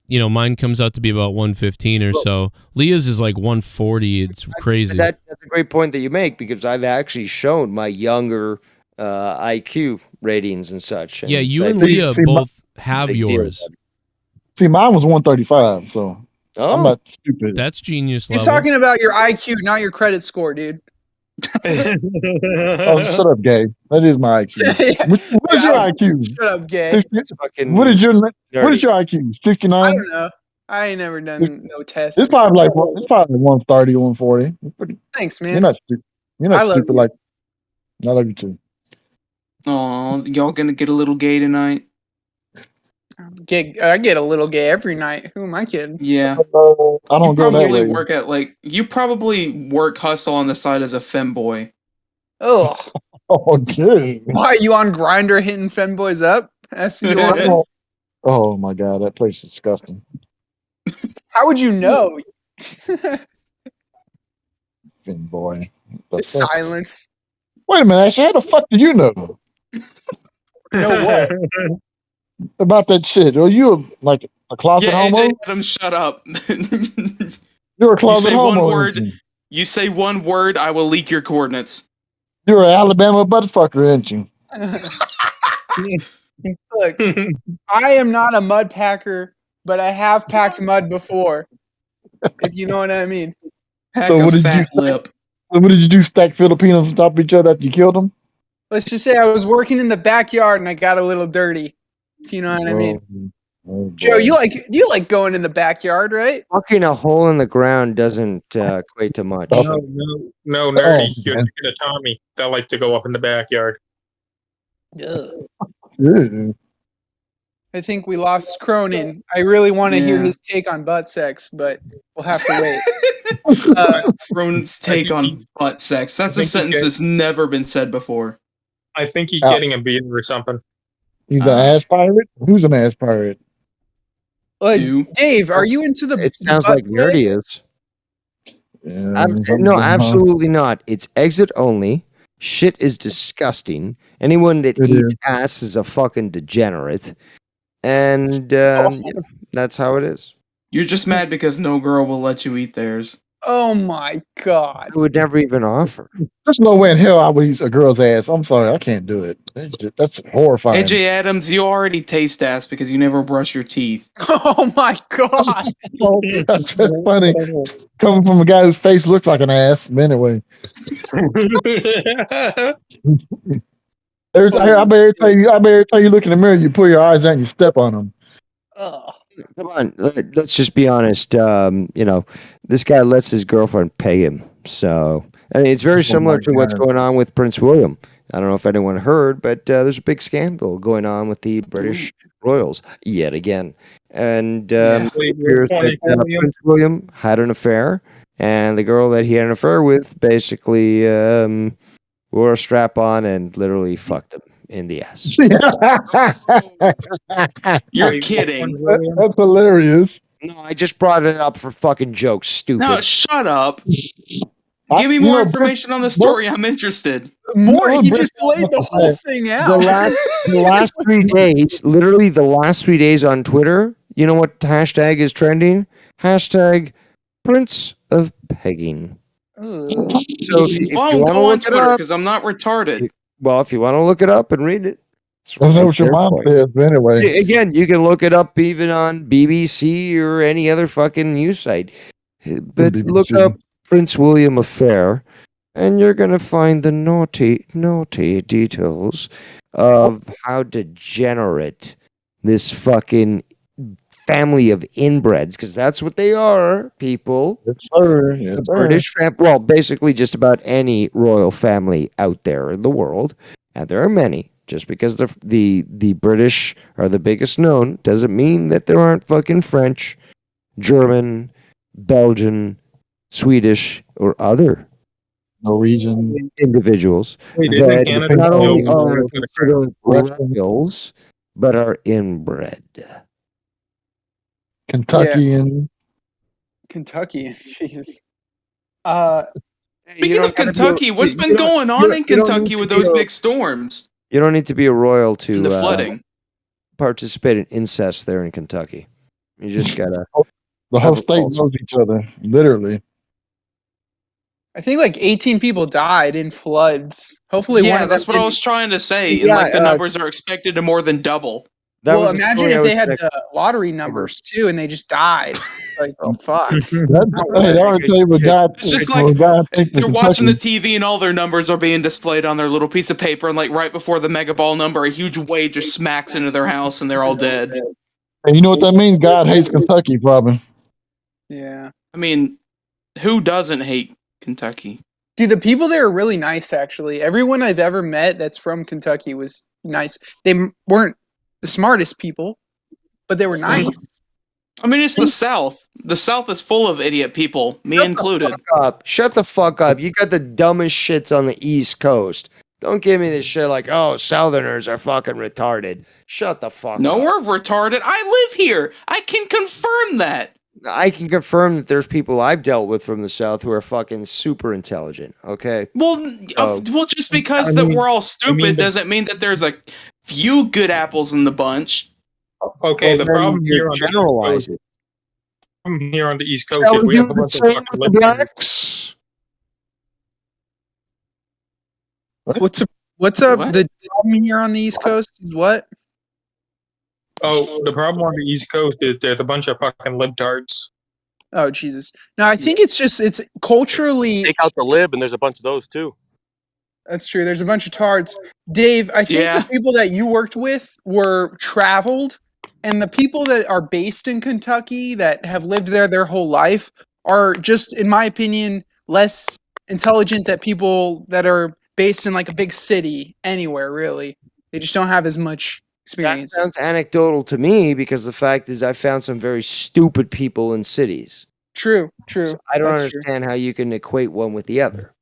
mine comes out to be about 115 or so. Leah's is like 140. It's crazy. That's a great point that you make, because I've actually shown my younger IQ ratings and such. Yeah, you and Leah both have yours. See, mine was 135, so I'm not stupid. That's genius level. He's talking about your IQ, not your credit score, dude. Oh, shut up, gay. That is my IQ. What's your IQ? Shut up, gay. What is your IQ? 69? I don't know. I ain't never done no tests. It's probably like 130, 140. Thanks, man. You're not stupid. You're not stupid like. I love you too. Oh, y'all gonna get a little gay tonight? I get a little gay every night. Who am I kidding? Yeah. I don't go that way. You probably work hustle on the side as a femboy. Oh. Okay. Why are you on Grindr hitting femboys up? Oh my god, that place is disgusting. How would you know? Femboy. Silence. Wait a minute, Ashley, how the fuck do you know? Know what? About that shit. Are you like a closet homo? AJ Adams, shut up. You're a closet homo. You say one word, I will leak your coordinates. You're an Alabama buttfucker, aren't you? Look, I am not a mud packer, but I have packed mud before. If you know what I mean. So what did you do? Stack Filipinos on top of each other after you killed them? Let's just say I was working in the backyard and I got a little dirty. If you know what I mean. Joe, you like going in the backyard, right? Fucking a hole in the ground doesn't equate to much. No, nerdy. You're thinking of Tommy. That like to go up in the backyard. I think we lost Cronin. I really want to hear his take on butt sex, but we'll have to wait. Cronin's take on butt sex. That's a sentence that's never been said before. I think he's getting a beer or something. He's an ass pirate? Who's an ass pirate? Dave, are you into the It sounds like nerdy is. No, absolutely not. It's exit only. Shit is disgusting. Anyone that eats ass is a fucking degenerate. And that's how it is. You're just mad because no girl will let you eat theirs. Oh my god. I would never even offer. There's no way in hell I would eat a girl's ass. I'm sorry, I can't do it. That's horrifying. AJ Adams, you already taste ass because you never brush your teeth. Oh my god. That's just funny. Coming from a guy whose face looks like an ass. But anyway. I better tell you look in the mirror, you pull your eyes out and you step on them. Come on, let's just be honest. This guy lets his girlfriend pay him. So, I mean, it's very similar to what's going on with Prince William. I don't know if anyone heard, but there's a big scandal going on with the British royals yet again. And it appears that Prince William had an affair, and the girl that he had an affair with basically wore a strap on and literally fucked him in the ass. You're kidding. That's hilarious. No, I just brought it up for fucking jokes, stupid. No, shut up. Give me more information on the story. I'm interested. More? He just laid the whole thing out. The last 3 days, literally the last 3 days on Twitter, you know what hashtag is trending? Hashtag Prince of Pegging. So if you want to look it up, because I'm not retarded. Well, if you want to look it up and read it. That's what your mom says, but anyway. Again, you can look it up even on BBC or any other fucking news site. But look up Prince William affair, and you're going to find the naughty details of how degenerate this fucking family of inbreds, because that's what they are, people. Yes, sir. Yes, the British well, basically just about any royal family out there in the world, and there are many. Just because the British are the biggest known doesn't mean that there aren't fucking French, German, Belgian, Swedish, or other Norwegian individuals that not only are considered royals, but are inbred. Kentuckian. Kentucky, Jesus. Speaking of Kentucky, what's been going on in Kentucky with those big storms You don't need to be a royal and the to flooding? participate in incest there in Kentucky. You just gotta. The whole state knows each other, literally. I think like 18 people died in floods. Hopefully, one Yeah, of them that's what I didn't. was trying to say. And Yeah, like the numbers are expected to more than double. That Well, was the imagine story I if was they had gonna the lottery numbers too, and they just died. Like, oh fuck! Hey, they already tell you what God. It's just what like God thinks for they're watching the Kentucky. TV and all their numbers are being displayed on their little piece of paper, and like right before the mega ball number, a huge wave just smacks into their house, and they're all dead. And you know what that means? God hates Kentucky, probably. Yeah, I mean, who doesn't hate Kentucky? dude, the people there are really nice. Actually, everyone I've ever met that's from Kentucky was nice. They weren't the smartest people, but they were nice. I mean, it's the South. The South is full of idiot people, me included. Shut the fuck up. You got the dumbest shits on the East Coast. Don't give me this shit like, oh, Southerners are fucking retarded. Shut the fuck No, up. we're retarded. I live here. I can confirm that. I can confirm that there's people I've dealt with from the South who are fucking super intelligent. Okay. Well, just because that we're all stupid doesn't mean that there's a few good apples in the bunch. Okay, Well, the then problem you here on generalize the it. here on the East Coast Shall is we we do have a the bunch of same fucking with the liberals. blacks? What's up? The problem here on the East Coast is what? Oh, the problem on the East Coast is there's a bunch of fucking libtards. Oh Jesus! No, I think it's culturally. Take out the lib, and there's a bunch of those too. That's true. There's a bunch of tards. Dave, I think the people that you worked with were traveled, and the people that are based in Kentucky that have lived there their whole life are just, in my opinion, less intelligent than people that are based in like a big city anywhere, really. They just don't have as much experience. That sounds anecdotal to me because the fact is I found some very stupid people in cities. True. So I don't That's understand how you can equate one with the other.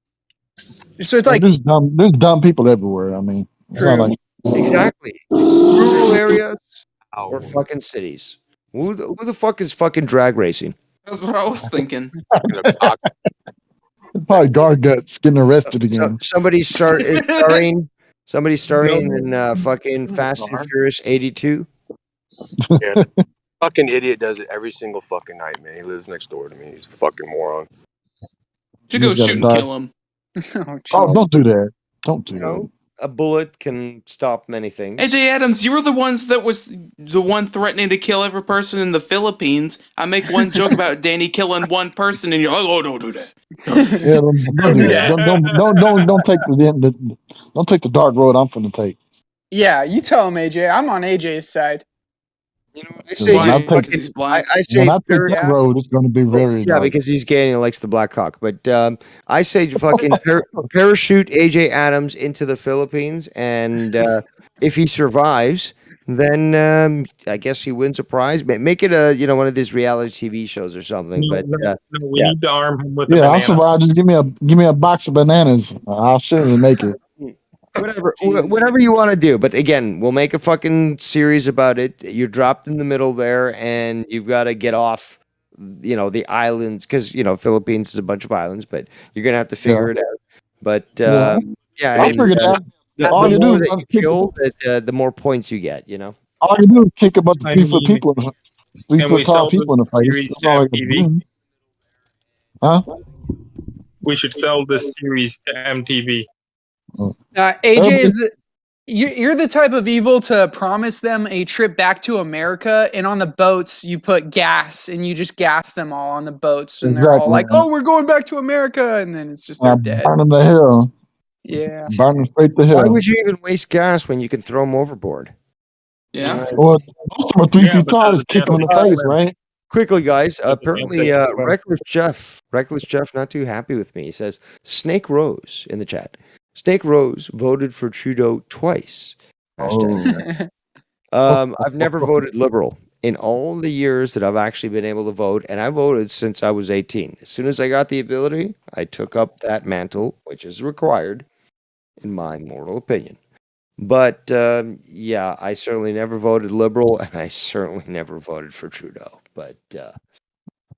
So it's like there's dumb people everywhere. I mean, it's not like Exactly. Rural areas or fucking cities. Who the fuck is fucking drag racing? That's what I was thinking. probably guard guts getting arrested again. Somebody starring in fucking Fast and Furious 82. Yeah, fucking idiot does it every single fucking night, man. He lives next door to me. He's a fucking moron. Should go shoot and kill him. Oh, don't do that. Don't do that. A bullet can stop many things. AJ Adams, you were the ones that was the one threatening to kill every person in the Philippines. I make one joke about Danny killing one person, and you're like, "Oh, don't do that." Yeah, don't do that. Don't take the dark road I'm finna take. Yeah, you tell him, AJ. I'm on AJ's side. You know, I say When I take that road, it's going to be very dark. because he's gay and he likes the Black Hawk. But I say fucking parachute AJ Adams into the Philippines, and if he survives, then I guess he wins a prize. Make it one of these reality TV shows or something. No, we need to arm him with a Yeah, banana. I'll survive. Just give me a box of bananas. I'll certainly make it. Whatever you want to do. But again, we'll make a fucking series about it. You're dropped in the middle there, and you've got to get off, the islands, because, Philippines is a bunch of islands, but you're going to have to figure it out. But, I'll figure it out. All the you more do is that you kill, the more points you get, All you do is kick a bunch of 3-foot people, Can 3-foot we tall sell people in the this face. series That's to all I can MTV? do. Huh? We should sell this series to MTV. AJ you're the type of evil to promise them a trip back to America, and on the boats you put gas and you just gas them all on the boats, and they're all like, "Oh, we're going back to America," and then it's just they're dead. Burn them to hell. Yeah. Burn them straight to hell. Why would you even waste gas when you can throw them overboard? Yeah. Well, most of them are 3 feet tall. Just kick them in the face, right? Quickly, guys. Apparently, Reckless Jeff, not too happy with me. He says, Snake Rose in the chat. Snake Rose voted for Trudeau twice. Hashtag. I've never voted Liberal in all the years that I've actually been able to vote, and I voted since I was 18. As soon as I got the ability, I took up that mantle, which is required, in my mortal opinion. But, I certainly never voted Liberal, and I certainly never voted for Trudeau. But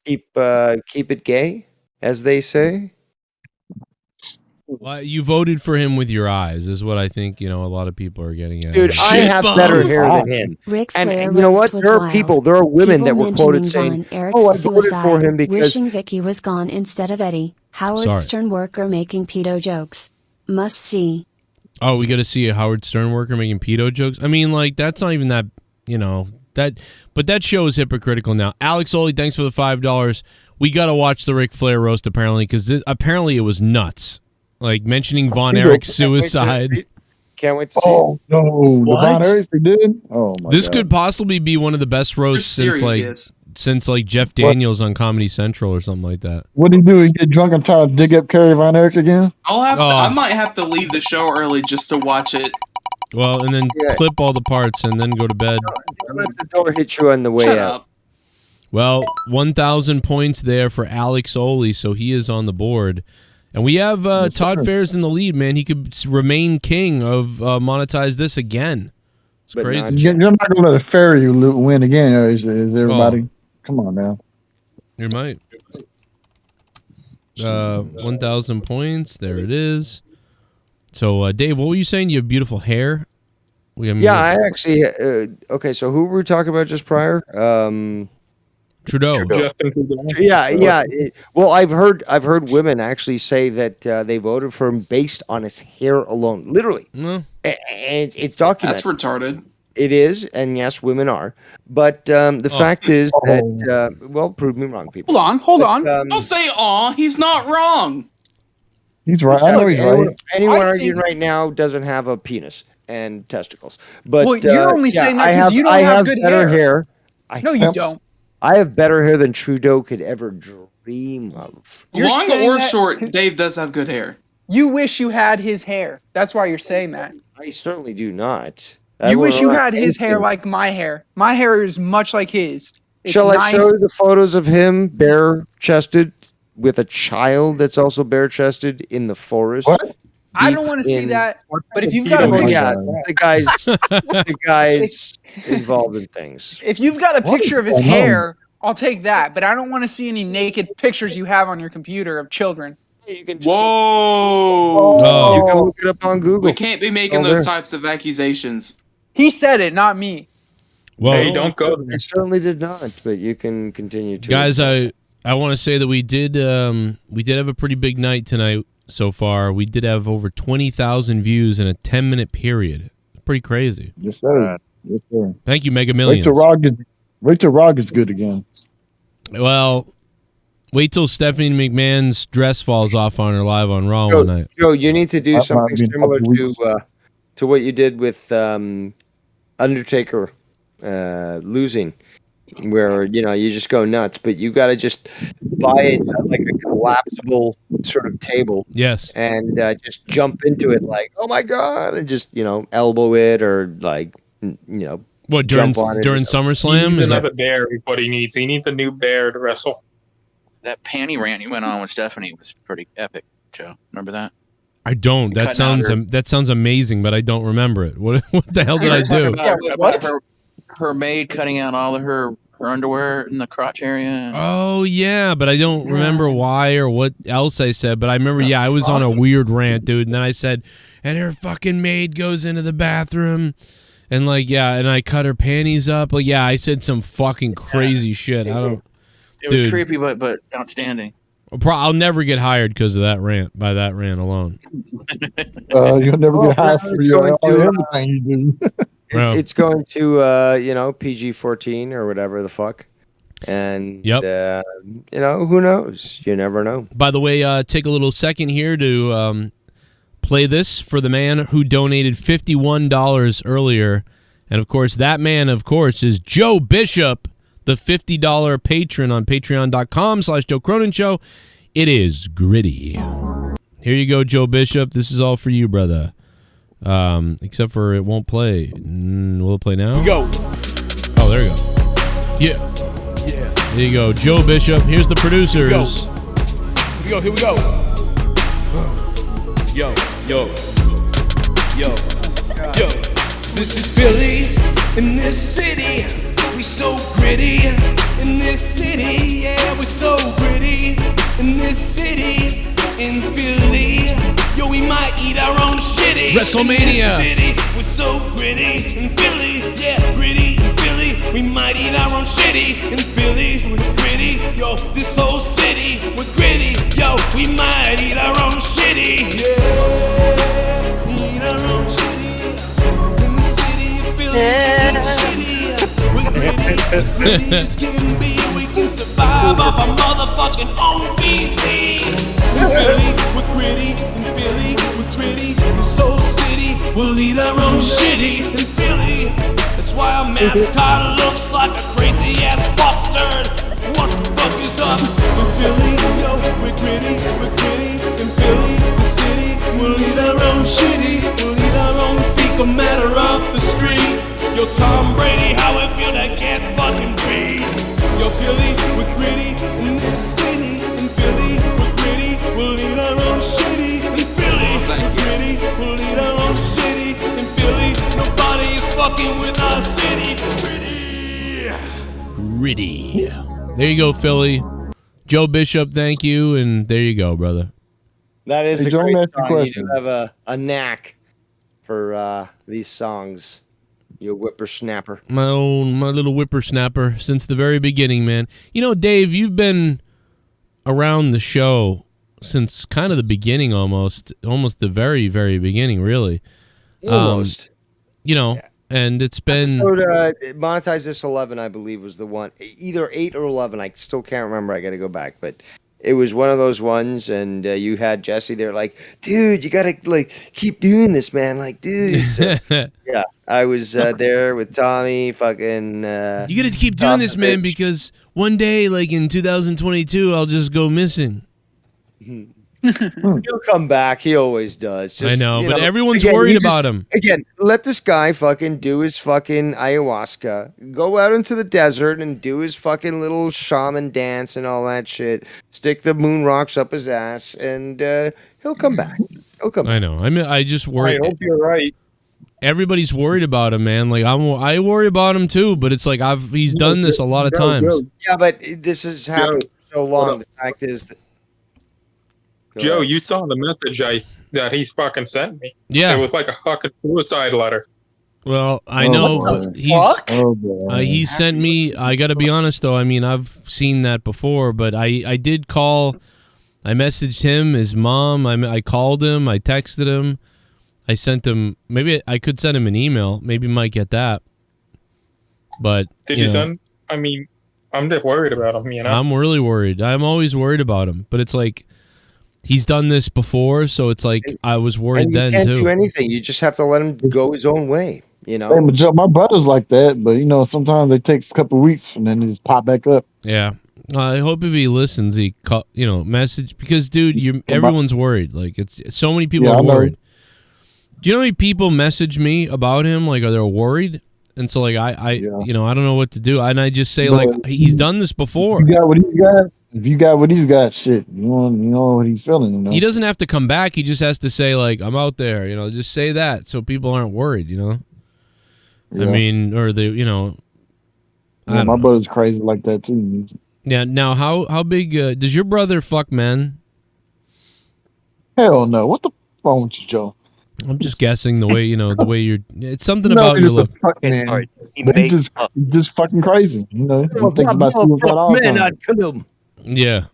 Keep it gay, as they say. Well, you voted for him with your eyes, is what I think. A lot of people are getting at. Dude, I have better hair than him. And you know what? There are women that were quoted saying, "Oh, I voted for him because." Wishing Vicky was gone instead of Eddie. Howard Sorry. Stern worker making pedo jokes. Must see. Oh, we got to see a Howard Stern worker making pedo jokes. I mean, like, that's not even that. But that show is hypocritical now. Alex Oli, thanks for the $5. We got to watch the Ric Flair roast apparently because apparently it was nuts. Like mentioning Von Erich's suicide. Can't wait to see. Oh no, the Von Erich they did. Oh my This God. could possibly be one of the best roasts since Jeff Daniels on Comedy Central or something like that. What do you do? You get drunk and try to dig up Kerry Von Erich again? I might have to leave the show early just to watch it. Well, and then clip all the parts and then go to bed. Let the door hit you on the way Shut out. up. Well, 1,000 points there for Alex Oli, so he is on the board. And we have Todd Fair's in the lead, man. He could remain king of Monetize this again. It's crazy. You're not going to let a fairy win again, is everybody? Come on now. You might. 1,000 points. There it is. So, Dave, what were you saying? You have beautiful hair? I actually... okay, so who were we talking about just prior? Trudeau. Yeah. Well, I've heard women actually say that they voted for him based on his hair alone, literally. No. And it's documented. That's retarded. It is, and yes, women are. But the fact is that, well, prove me wrong, people. Hold on. Don't say "aw." He's not wrong. He's right. I know he's right. Anyone arguing right now doesn't have a penis and testicles. But well, you're only saying that because you don't have good better hair. No, you don't. I have better hair than Trudeau could ever dream of. Long or short, Dave does have good hair. You wish you had his hair. That's why you're saying that. I certainly do not. You wish you had his hair like my hair. My hair is much like his. Shall I show you the photos of him bare-chested with a child that's also bare-chested in the forest? What? I don't want to see that. But if you've got a picture, the guy's involved in things. If you've got a picture of his hair, I'll take that. But I don't want to see any naked pictures you have on your computer of children. You can just Whoa! You can look it up on Google. We can't be making those types of accusations. He said it, not me. Well, hey, don't go there. I certainly did not, but you can continue to. Guys, I want to say that we did have a pretty big night tonight so far. We did have over 20,000 views in a 10-minute period. Pretty crazy. Yes, sir. Yes, sir. Thank you, Mega Millions. Wait till Rog is good again. Well, wait till Stephanie McMahon's dress falls off on her live on Raw one night. Joe, you need to do something similar to what you did with Undertaker losing, where you just go nuts, but you got to just buy like a collapsible sort of table, yes, and just jump into it like, oh my god, and just elbow it or like what during SummerSlam? He needs another bear is what he needs. He needs a new bear to wrestle. That panty rant you went on with Stephanie was pretty epic, Joe. Remember that? I don't. That sounds amazing, but I don't remember it. What the hell did I do? About her maid cutting out all of her underwear in the crotch area. Oh yeah, but I don't remember why or what else I said. But I remember, I was on a weird rant, dude. And then I said, and her fucking maid goes into the bathroom, and and I cut her panties up. I said some fucking crazy shit. I don't. It was creepy, but outstanding. I'll never get hired because of that rant. By that rant alone. You'll never get hired for everything you do. It's going to PG-14 or whatever the fuck, and who knows? You never know. By the way, take a little second here to play this for the man who donated $51 earlier, and of course that man, is Joe Bishop, the $50 patron on patreon.com/Joe Cronin Show. It is gritty. Here you go, Joe Bishop. This is all for you, brother. Except for it won't play. Will it play now? Go. Oh, there you go. Yeah. There you go, Joe Bishop. Here's the producers. Here we go. Yo. This is Philly in this city. We so gritty in this city, yeah, we're so gritty in this city, in Philly. Yo, we might eat our own shitty. WrestleMania. In this city, we're so gritty in Philly, yeah, gritty in Philly. We might eat our own shitty in Philly. We're gritty, yo, this whole city, we're gritty, yo, we might eat our own shitty. Yeah, eat our own shitty in the city of Philly. Shitty, we're gritty, gritty as can be. We can survive off our motherfucking own feces. In Philly, we're gritty. In Philly, we're gritty. This whole city, we'll eat our own shitty. In Philly, that's why our mascot looks like a crazy ass fuck turd. What the fuck is up? In Philly, yo, we're gritty. In Philly, the city, we'll eat our own shitty. We'll eat our own fecal matter off the street. Yo, Tom Brady, how it feel to get fucking beat? Yo, Philly, we're gritty in this city. In Philly, we're gritty. We'll eat our own shitty. In Philly, we're gritty. We'll eat our own shitty. In Philly, nobody is fucking with our city. Gritty. There you go, Philly. Joe Bishop, thank you, and there you go, brother. That is Hey, a Joe, let me great ask you a song. You question. do have a knack for these songs. You whippersnapper. My little whippersnapper since the very beginning, man. You know, Dave, you've been around the show since kind of the beginning, almost the very, very beginning, really. Almost. You know, and it's been Monetize This 11, I believe, was the one. Either 8 or 11. I still can't remember. I got to go back, but it was one of those ones, and you had Jesse there like, dude, you got to, like, keep doing this, man. Like, dude. So, yeah, I was there with Tommy, fucking... you got to keep doing this, man, because one day, like in 2022, I'll just go missing. He'll come back. He always does. Just, I know, you but everyone's worried about him. Again, let this guy fucking do his fucking ayahuasca. Go out into the desert and do his fucking little shaman dance and all that shit. Stick the moon rocks up his ass, and he'll come back. He'll come back. I know. I mean, I just worry. I hope you're right. Everybody's worried about him, man. Like I worry about him too. But it's like he's done this a lot of times. Yeah, but this has happened for so long. The fact is that. Joe, you saw the message that he fucking sent me. Yeah. It was like a fucking suicide letter. Well, I know he sent me. I got to be honest though. I mean, I've seen that before, but I did call. I messaged him, his mom. I called him. I texted him. I sent him. Maybe I could send him an email. Maybe might get that. But Did you send? I mean, I'm just worried about him. You know, I'm really worried. I'm always worried about him. But it's like. He's done this before, so it's like I was worried then too. You can't do anything. You just have to let him go his own way. You know. Hey, but Joe, my brother's like that, but you know, sometimes it takes a couple of weeks and then they just pop back up. Yeah, I hope if he listens, he message because dude, everyone's worried. Like it's so many people are worried. Do you know how many people message me about him? Like, are they worried? And so like I don't know what to do, and I just say like he's done this before. You got what he's got. If you got what he's got, shit, you know what he's feeling. You know? He doesn't have to come back. He just has to say like, "I'm out there." You know, just say that so people aren't worried. You know, I mean, or they, my brother's crazy like that too. Yeah. Now, how big does your brother fuck men? Hell no. What the fuck wrong with you, Joe? I'm just guessing the way the way you're. It's something about your look. Man. But he's just fucking crazy. You know, he thinks about suicide all the time. I'd kill him. Yeah.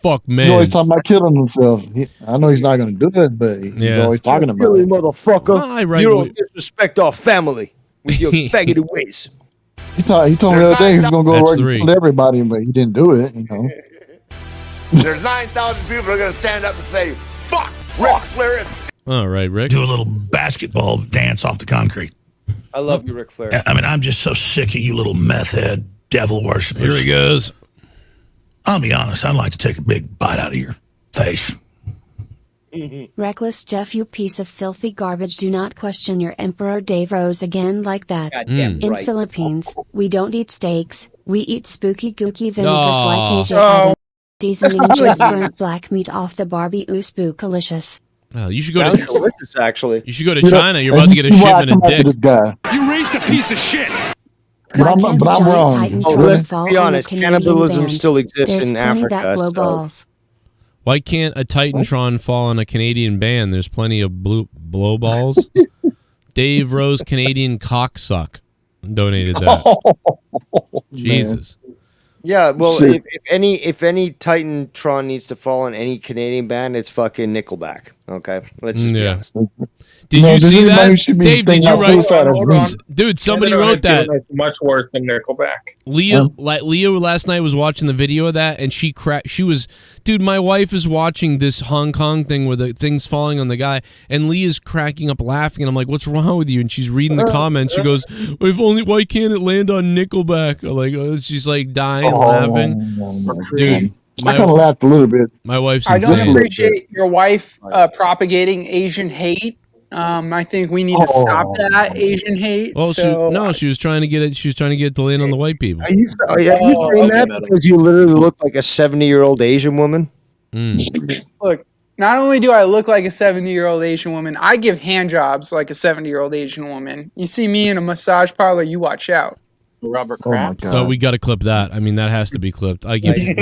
Fuck man. He's always talking about killing himself. I know he's not going to do it, but he's always talking about Really, it. motherfucker. You don't disrespect our family with your faggoty ways. He told me the other day he was going to go to work and kill everybody, but he didn't do it. You know. There's 9,000 people that are going to stand up and say, fuck Ric Flair. All right, Rick. Do a little basketball dance off the concrete. I love you, Ric Flair. I mean, I'm just so sick of you little meth head devil worshippers. Here he goes. I'll be honest, I'd like to take a big bite out of your face. Reckless Jeff, you piece of filthy garbage. Do not question your Emperor Dave Rose again like that. Goddamn In right. Philippines, we don't eat steaks, we eat spooky gooky vinegars Oh. like AJ Adam. Seasoning just burnt black meat off the Barbie. Ooh, spookalicious. Oh, you should go Sounds to delicious, actually. You should go to China. You're about to get a shipment of dick. You raised a piece of shit. Why can't a giant Titantron Let's fall be on a honest, Canadian cannibalism band? still exists There's in plenty Africa. that blow So. balls. Why can't a Titantron fall on a Canadian band? There's plenty of blow balls. Dave Rose Canadian cocksuck donated that. Jesus. Yeah, well, if any Titantron needs to fall on any Canadian band, it's fucking Nickelback. Okay, let's just be honest. Did you see that, Dave? Did you write? Hold on. Dude, somebody Canada wrote has that. given us much worse than Nickelback. Leah last night was watching the video of that, and she was, dude, my wife is watching this Hong Kong thing where the thing's falling on the guy, and Leah's cracking up laughing, and I'm like, what's wrong with you? And she's reading the comments. She goes, why can't it land on Nickelback? She's like dying laughing. Dude, I kind of laughed a little bit. My wife's I don't insane. appreciate your wife propagating Asian hate. I think we need to stop that Asian hate. Well, so she was trying to get it. She was trying to get it to land on the white people. Are you saying that because you literally look like a 70-year-old Asian woman? look, not only do I look like a 70-year-old Asian woman, I give hand jobs like a 70-year-old Asian woman. You see me in a massage parlor, you watch out. Rubber crap. So we got to clip that. I mean, that has to be clipped. I give you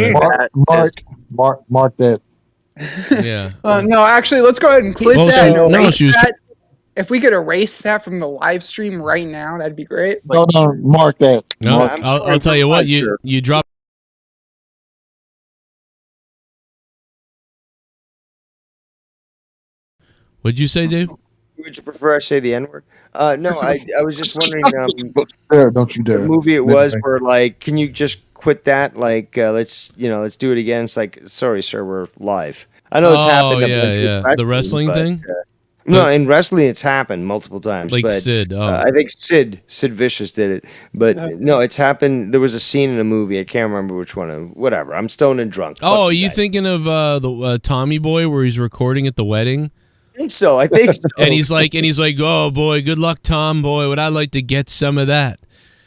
Mark that. Yeah. No, actually, let's go ahead and clip Well, that. so- and no, erase she was- that. If we could erase that from the live stream right now, that'd be great. No, mark that. No, Mark. I'll tell you what. You drop. What'd you say, Dave? Would you prefer I say the N-word? No, I was just wondering. Don't you dare! The movie it was where like, can you just quit that? Like, let's do it again. It's like, sorry, sir, we're live. I know it's happened. Yeah. The wrestling thing. No, in wrestling it's happened multiple times. Like but, Sid. I think Sid Vicious did it. But no, it's happened. There was a scene in a movie. I can't remember which one. Whatever. I'm stoned and drunk. Oh, are you thinking of the Tommy Boy where he's recording at the wedding? I think so. And he's like, oh boy, good luck, Tom boy. Would I like to get some of that?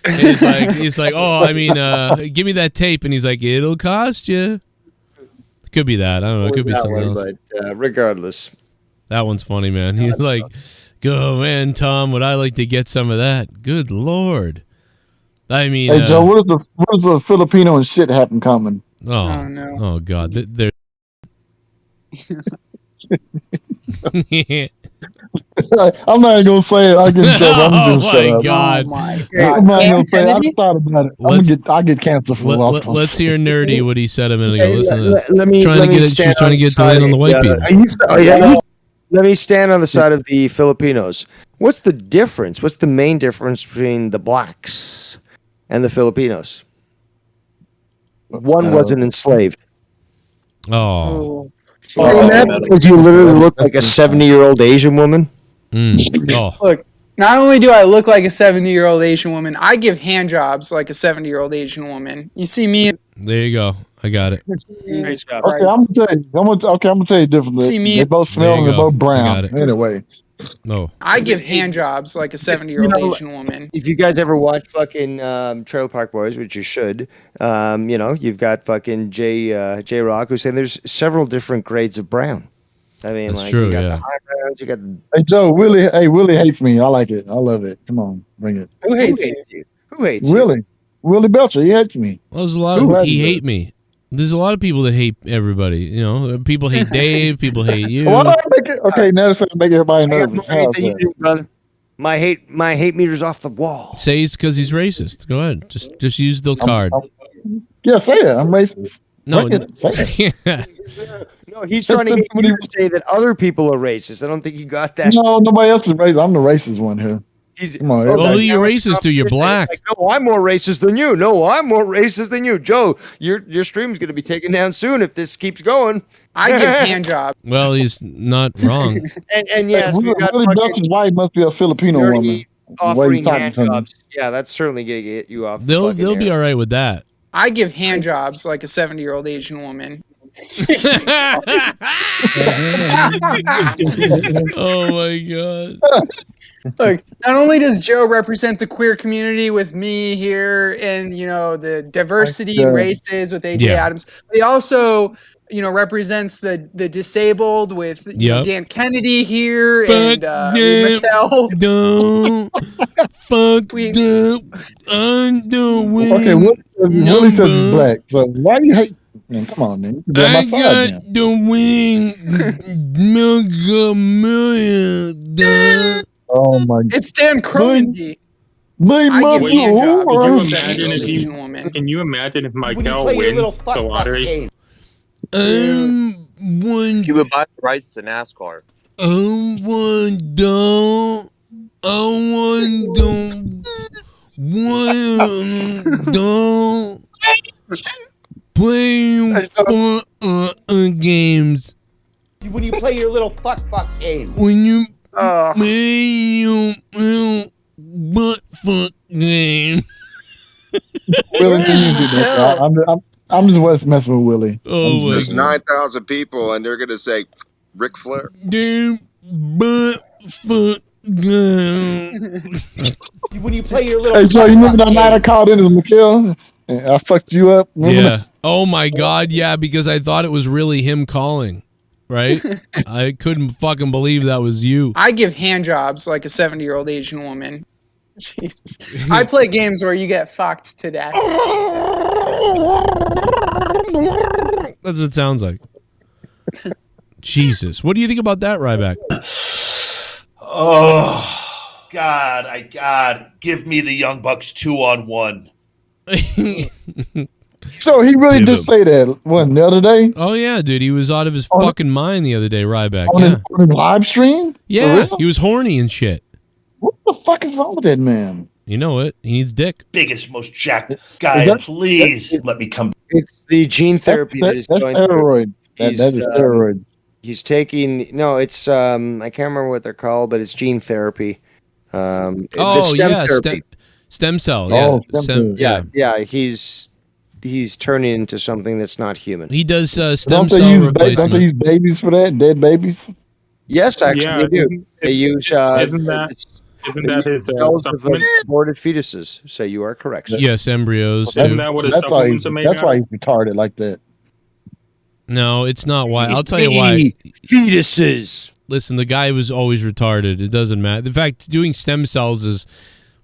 And he's like, oh, I mean, give me that tape. And he's like, it'll cost you. Could be that. I don't know. It could be something else. But regardless, that one's funny, man. He's like, go, man, Tom. Would I like to get some of that? Good Lord. I mean, hey Joe, what does the Filipino and shit have in common? Oh no. Oh God. They're I'm not even gonna say it. I get in trouble. Oh my God! I'm not gonna say it. I just thought about it. I get cancer for lost. Let's hear Nerdy what he said a minute ago. Listen to this. Let me She was trying to get it to land on the white people. Let me stand on the side of the Filipinos. What's the difference? What's the main difference between the blacks and the Filipinos? One wasn't enslaved. Oh. Because you literally look like a 70-year-old Asian woman. Oh. Look, not only do I look like a 70-year-old Asian woman, I give hand jobs like a 70-year-old Asian woman. You see me. There you go. I got it. Jesus Okay, Christ. I'm gonna tell you differently. See me- They both smell and they're both I brown. got it. Anyway. No. I give hand jobs like a 70-year-old Asian woman. If you guys ever watch fucking Trailer Park Boys, which you should, you've got fucking J Rock who's saying there's several different grades of brown. I mean, That's like true, you got yeah. the high browns, you got the Hey Joe, Willie hates me. I like it. I love it. Come on, bring it. Who hates you? Who hates you? Willie Belcher, he hates me. Well, there's a lot of he hate me. There's a lot of people that hate everybody. You know, people hate Dave. People hate you. Why do I make it? Okay, now it's make everybody nervous. How's You that? do, brother. My hate meter's off the wall. Say it's because he's racist. Go ahead. Just use the card. Yeah, say it. I'm racist. No, Bring it. Say it. No, he's trying to get you to say that other people are racist. I don't think you got that. No, nobody else is racist. I'm the racist one here. Come on, Well, who everybody. you racist to? You're black. Like, no, I'm more racist than you. No, I'm more racist than you. Joe, your stream's going to be taken down soon if this keeps going. I give hand jobs. Well, he's not wrong. And yes, we got Willie Belcher's wife must be a Filipino woman. dirty offering hand jobs. Yeah, that's certainly going to get you off. They'll be all right with that. I give hand jobs like a 70-year-old Asian woman. Oh my God. Look, not only does Joe represent the queer community with me here and, the diversity races with AJ Adams, but he also, represents the disabled with Dan Kennedy here and Mikkel. fucked up underwing. Okay, Willie says he's black. So why do you hate? Man, come on, man. You be on my I side got now. the wing. Mega. Oh my! It's Dan Cronin. D. My I give hand jobs Can like you a imagine 70-year-old if Asian woman. Can you imagine if When you Michael play your little wins fuck the fuck lottery? game. One. You would buy the rights to NASCAR. One down. One down. Playing for games. When you play your little fuck fuck game. When you play your butt fuck game. Willie, you didn't do that. I'm just messing with Willie. Oh my There's God. 9,000 people, and they're gonna say, "Ric Flair." Their butt fuck game. When you play your little Hey, Joe, fuck you remember fuck that night I game. called in as Mikhail? And I fucked you up. Remember Yeah. that? Oh my God. Yeah, because I thought it was really him calling. Right? I couldn't fucking believe that was you. I give hand jobs like a 70-year-old Asian woman. Jesus. I play games where you get fucked to death. That's what it sounds like. Jesus. What do you think about that, Ryback? Oh, God, give me the Young Bucks 2-on-1. So he really did say that one the other day Oh yeah, dude. He was out of his fucking mind the other day, Ryback. on, Yeah. his live stream. For Yeah. real? He was horny and shit. What the fuck is wrong with that man? You know what? He needs dick. Biggest, most jacked guy. that- Please let me come. It's the gene therapy that That's is going through. steroid. That is steroid. He's taking it's I can't remember what they're called, but it's gene therapy. The stem therapy. Stem cell. Oh, Yeah. stem cell. Yeah. He's turning into something that's not human. He does stem Don't they cell use replacement. don't they use babies for that? Dead babies? Yes, actually Yeah, they do. They use Isn't that his cells of supplement? aborted fetuses. So you are correct. sir. Yes, embryos Isn't too. that what his That's why supplements are made that's out why of? he's retarded like that. No, it's not why. I'll tell you why. Fetuses. Listen, the guy was always retarded. It doesn't matter. In fact, doing stem cells is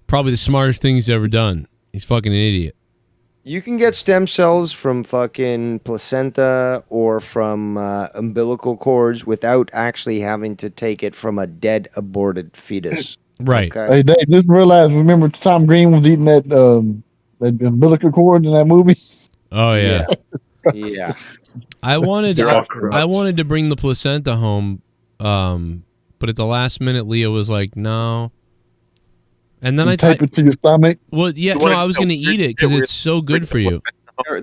probably the smartest thing he's ever done. He's fucking an idiot. You can get stem cells from fucking placenta or from umbilical cords without actually having to take it from a dead aborted fetus. Right. Okay? Hey, Dave, just realized. Remember Tom Green was eating that umbilical cord in that movie? Oh yeah. Yeah. I wanted They're all corrupt. I wanted to bring the placenta home, but at the last minute, Leah was like, "No." And then You I tape it to your stomach. well, yeah, no, I was going to eat it because it's so good for you.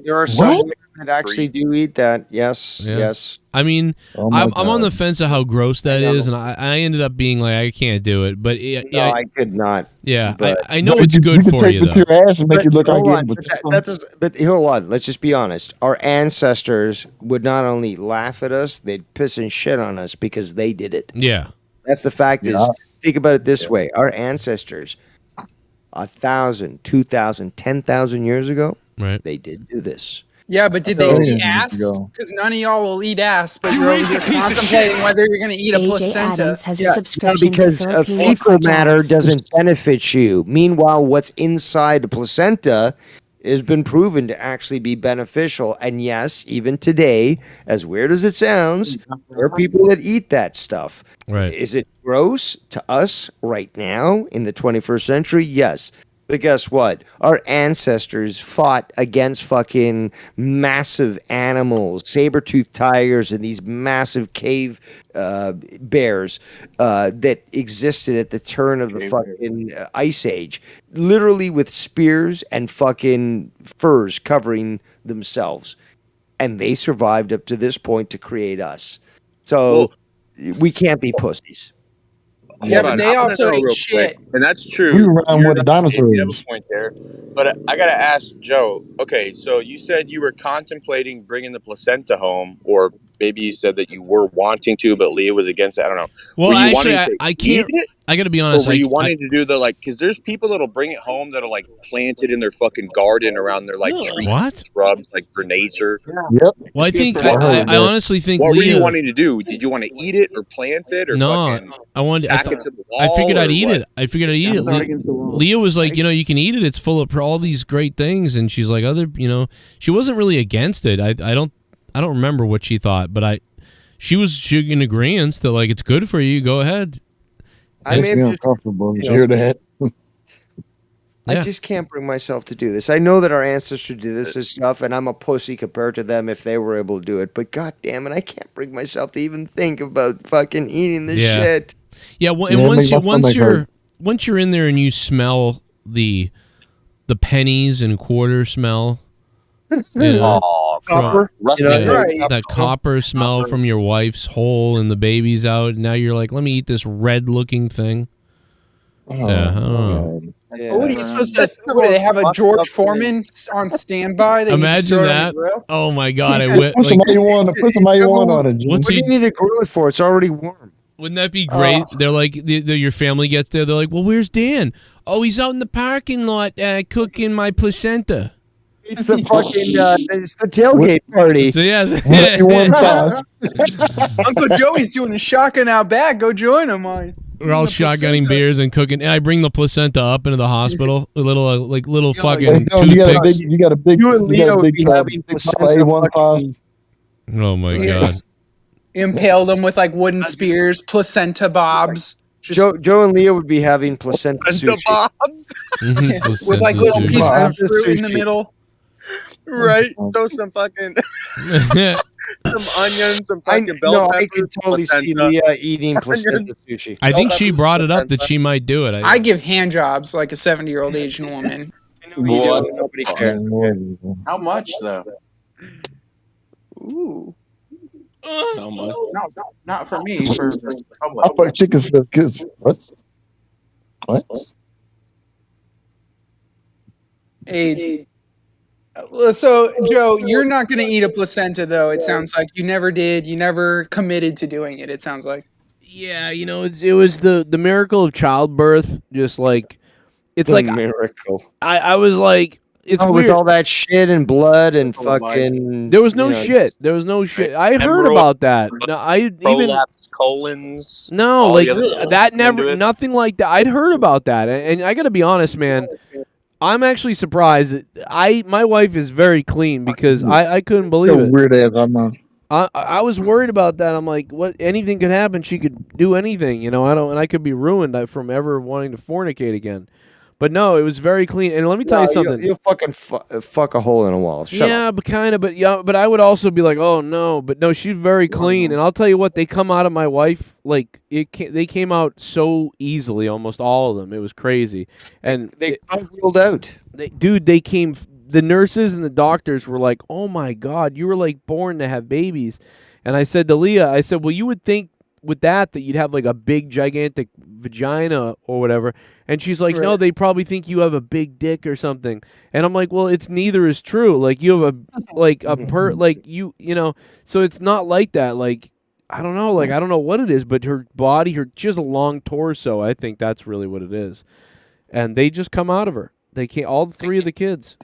There are some women that actually do eat that. Yes, Yeah. yes. I mean, Oh my I'm on the God. fence of how gross that is, and I ended up being like, I can't do it. But No, I could not. yeah, but- I know No, it's you good can for tape you it though. to your ass and make But it look like hold on, it. but hold on. Let's just be honest. Our ancestors would not only laugh at us, they'd piss and shit on us because they did it. Yeah, That's the fact. Yeah. Is think about it this way: our ancestors, 1,000, 2,000, 10,000 years ago, right. they did do this. Yeah, but did they Oh, eat yeah, ass? go. Because none of y'all will eat ass, but You you're over raised a here piece of contemplating shit. whether you're going to eat a AJ placenta. Adams has a Yeah, subscription because to a Filipino fecal matter Superchats. doesn't benefit you. Meanwhile, what's inside the placenta has been proven to actually be beneficial. And yes, even today, as weird as it sounds, there are people that eat that stuff. Right. Is it gross to us right now in the 21st century? Yes. But guess what? Our ancestors fought against fucking massive animals, saber-toothed tigers, and these massive cave bears that existed at the turn of the fucking ice age, literally with spears and fucking furs covering themselves. And they survived up to this point to create us. So we can't be pussies. Yeah, Hold but on, they I wanna also know eat real shit. quick, and that's true. We were around You're with the not- You have dinosaurs. a point there, but I gotta ask Joe. Okay, so you said you were contemplating bringing the placenta home, or maybe you said that you were wanting to, but Leah was against it. I don't know. Well, were you actually, wanting to I eat can't. it? I got to be honest. Or were you wanting to do the like? Because there's people that'll bring it home that'll like plant it in their fucking garden around their like trees, What? shrubs, like for nature. Yep. Well, I think I honestly think What were Leah. you wanting to do? Did you want to eat it or plant it or No, fucking I wanted. tack it to the wall? I figured I'd or eat what? it. I figured I'd eat it. Start against the wall. Leah was like, you can eat it. It's full of all these great things, and she's like, she wasn't really against it. I don't remember what she thought, but she was in agreement that like it's good for you. Go ahead. I may have uncomfortable to hear that. I just can't bring myself to do this. I know that our ancestors did this and stuff, and I'm a pussy compared to them if they were able to do it. But god damn it, I can't bring myself to even think about fucking eating this shit. Yeah, well, and once you're in there and you smell the pennies and quarter smell, Copper, that copper smell from your wife's hole and the baby's out. And now you're like, let me eat this red-looking thing. What are you supposed to? What, do they have a George Foreman on standby? That Imagine that. Oh my god! I went. Put some A1 on it. What do you need to grill it for? It's already warm. Wouldn't that be great? They're like, your family gets there. They're like, well, where's Dan? Oh, he's out in the parking lot cooking my placenta. It's the fucking it's the tailgate party. So yes, Uncle Joey's doing a shotgun out back. Go join him. We're all shotgunning beers and cooking, and I bring the placenta up into the hospital. A little fucking toothpicks. You got a big A1 sauce. Oh my god! Impaled them with like wooden spears, placenta bobs. Joe and Leah would be having placenta sushi. Bobs. With like little pieces of fruit in the middle. Right, throw some fucking some onions, some fucking bell peppers. I can totally see Leah eating placenta sushi. I think she brought it up that she might do it. I give hand jobs like a 70-year-old Asian woman. Nobody cares. How much though? Ooh. How much? No, not for me. For public. I put chicken skills. What? AIDS. So, Joe, you're not going to eat a placenta, though. It sounds like you never did. You never committed to doing it. It sounds like. Yeah, it was the miracle of childbirth. Just like it's like miracle. I was like, it's weird. With all that shit and blood and fucking. There was no shit. There was no shit. I heard about that. No, prolapse colons. No, like that never. Nothing like that. I'd heard about that, and I got to be honest, man. I'm actually surprised. My wife is very clean because I couldn't believe it. Weird ass. I was worried about that. I'm like, what? Anything could happen. She could do anything, and I could be ruined from ever wanting to fornicate again. But no, it was very clean. And let me tell you something. You'll fucking fuck a hole in a wall. Shut up. But kind of. But I would also be like, oh no. But no, she's very clean. And I'll tell you what, they come out of my wife like they came out so easily. Almost all of them. It was crazy. And they ruled out. They came. The nurses and the doctors were like, oh my god, you were like born to have babies. And I said to Leah, I said, well, you would think with that you'd have like a big gigantic vagina or whatever. And she's like, no, they probably think you have a big dick or something. And I'm like, well, it's neither is true. Like you have so it's not like that. Like, I don't know. Like, I don't know what it is, but her body, she has a long torso. I think that's really what it is. And they just come out of her. They can't, all three of the kids.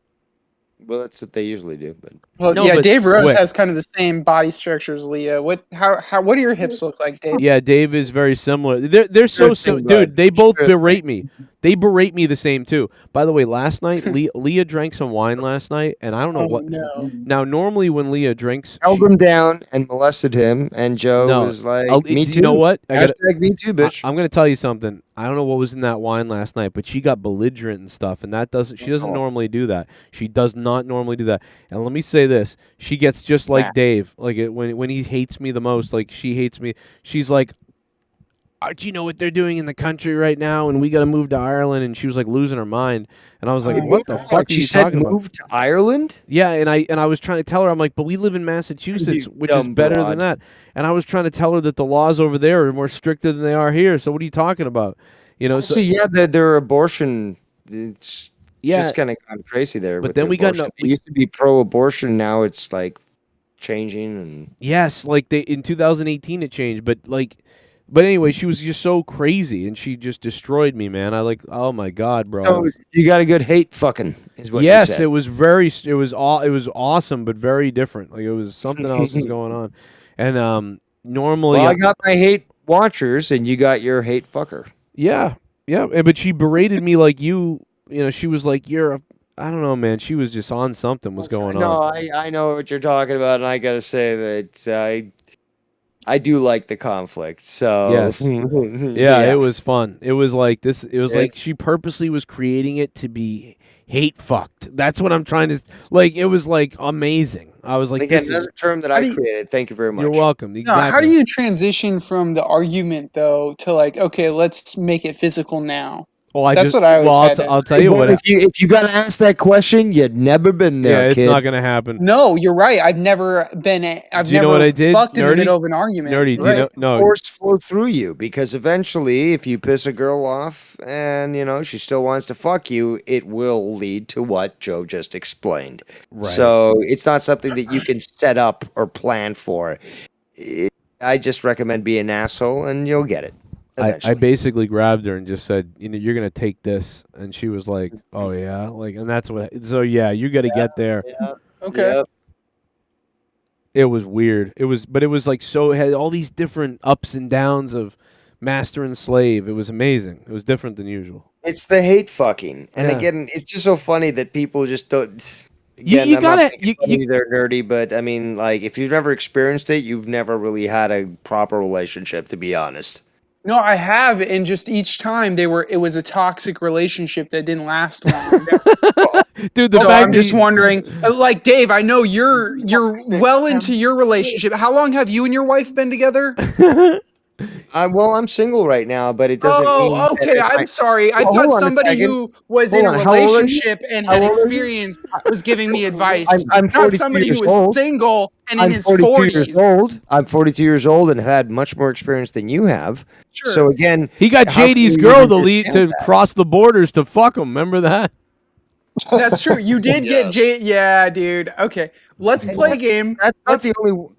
Well, that's what they usually do. But Dave Rose has kind of the same body structure as Leah. What do your hips look like, Dave? Yeah, Dave is very similar. They're so similar, dude. They both berate me. They berate me the same too. By the way, last night Leah drank some wine last night, and I don't know what. No. Now, normally when Leah drinks, held him down and molested him, and Joe was like, "Me too." You know what? Hashtag me too, bitch. I'm gonna tell you something. I don't know what was in that wine last night, but she got belligerent and stuff, and she doesn't normally do that. She does not normally do that. And let me say this: she gets just like Dave. Like when he hates me the most, like she hates me. She's like, do you know what they're doing in the country right now? And we got to move to Ireland. And she was like losing her mind. And I was like, what the fuck are you talking about? Move to Ireland? Yeah, and I was trying to tell her, I'm like, but we live in Massachusetts, which is better than that. And I was trying to tell her that the laws over there are more stricter than they are here. So what are you talking about? Their abortion, it's just kind of gone crazy there. But then we got it used to be pro-abortion. Now it's like changing and Yes, like in 2018 it changed, but anyway, she was just so crazy and she just destroyed me, man. Oh my god, bro. So you got a good hate fucking is what Yes, you said. it was awesome, but very different. Like it was something else was going on. And normally Well, I got my hate watchers and you got your hate fucker. Yeah. But she berated me like you know, she was like, I don't know, man. She was just on something was going No, on. I know what you're talking about, and I gotta say that I do like the conflict. So Yes. Yeah, it was fun. It was like this. It was like she purposely was creating it to be hate fucked. That's what I'm trying to like. It was like amazing. I was like, again, this another is, term that I created. Thank you very much. You're welcome. Exactly. No, how do you transition from the argument though to like, okay, let's make it physical now? Well, That's what I always had. I'll tell you what. If you gotta ask that question, you'd never been there. Yeah, it's kid. not gonna happen. No, you're right. I've never been. I've Do you never know what I did, fucked in the Nerdy? middle of an argument. Nerdy, do you know? No. Force flow through you because eventually, if you piss a girl off and you know she still wants to fuck you, it will lead to what Joe just explained. Right. So it's not something that you can set up or plan for. I just recommend being an asshole, and you'll get it. I basically grabbed her and just said, you know, you're gonna take this, and she was like, oh yeah, like, and that's what. So yeah, you got to get there. Okay. Yep. It was weird. It was like so. It had all these different ups and downs of master and slave. It was amazing. It was different than usual. It's the hate fucking, and Yeah. again, it's just so funny that people just don't. You Again, I'm not gotta- making fun of you there, nerdy, but I mean, like, if you've never experienced it, you've never really had a proper relationship, to be honest. No, I have, and just each time it was a toxic relationship that didn't last long. Dude, the So fact I'm that just you- wondering, like Dave, I know you're well into your relationship. How long have you and your wife been together? Well, I'm single right now, but it doesn't. mean Oh, that okay. if I'm sorry. I Well, hold thought on a somebody second. who was Hold in a on, how old are you? relationship and How had old are you? experience was giving me advice. I'm Not 42 somebody years who was old. single and in I'm his 42 40s. years old. I'm 42 years old and have had much more experience than you have. Sure. So again, he got how can JD's you girl even to lead understand to that? cross the borders to fuck him. Remember that? That's true. You did get Yeah, dude. Okay. Let's play a game.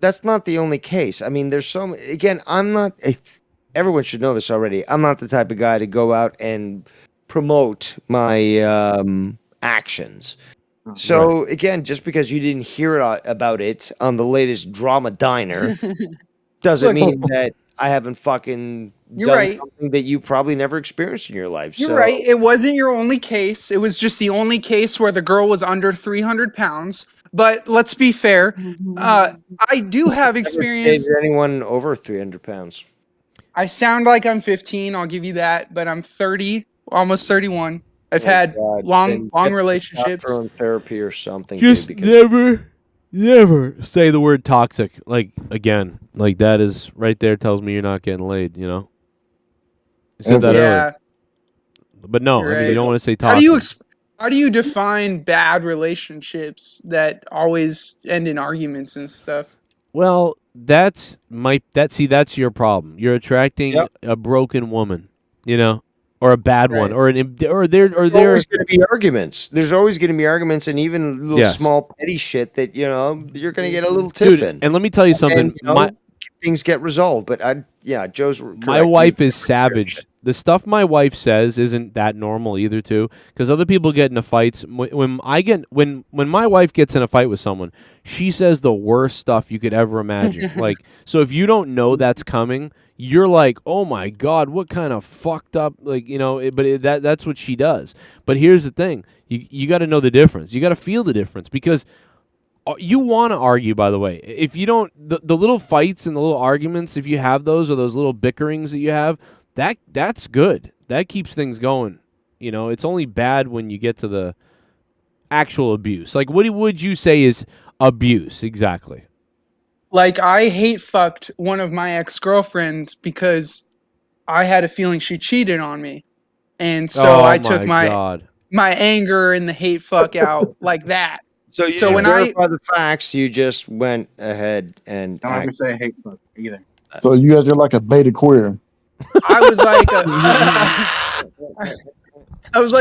That's not the only case. I mean, there's so again, I'm not everyone should know this already. I'm not the type of guy to go out and promote my actions. So again, just because you didn't hear about it on the latest drama diner doesn't Look, mean that I haven't fucking You're done right. something that you probably never experienced in your life. You're so right. It wasn't your only case. It was just the only case where the girl was under 300 pounds. But let's be fair. I do have experience. Dated anyone over 300 pounds? I sound like I'm 15. I'll give you that. But I'm 30, almost 31. I've had God, long then get relationships. testosterone therapy or something. Just dude, because never say the word toxic. Like again, like that is right there tells me you're not getting laid. You know. You said that earlier. But no, You're I mean, right. you don't want to say How toxic. do you how do you define bad relationships that always end in arguments and stuff? Well, that's your problem. You're attracting a broken woman, you know, or a bad one, or There's always going to be arguments. There's always going to be arguments, and even little Yes. small petty shit that you know you're going to get a little tiff in. And let me tell you something. And, you know, things get resolved, but Joe's correct. My wife is savage. The stuff my wife says isn't that normal either, too. Because other people get into fights. When my wife gets in a fight with someone, she says the worst stuff you could ever imagine. Like, so if you don't know that's coming, you're like, oh my god, what kind of fucked up, like, you know. That's what she does. But here's the thing: you got to know the difference. You got to feel the difference because. You want to argue, by the way. If you don't, the little fights and the little arguments, if you have those or those little bickerings that you have, that's good. That keeps things going. You know, it's only bad when you get to the actual abuse. Like, what would you say is abuse exactly? Like, I hate fucked one of my ex-girlfriends because I had a feeling she cheated on me. And so I took my anger and the hate fuck out like that. So when verify the facts, you just went ahead and I can say hate fuck either. So you guys are like a beta queer. I was like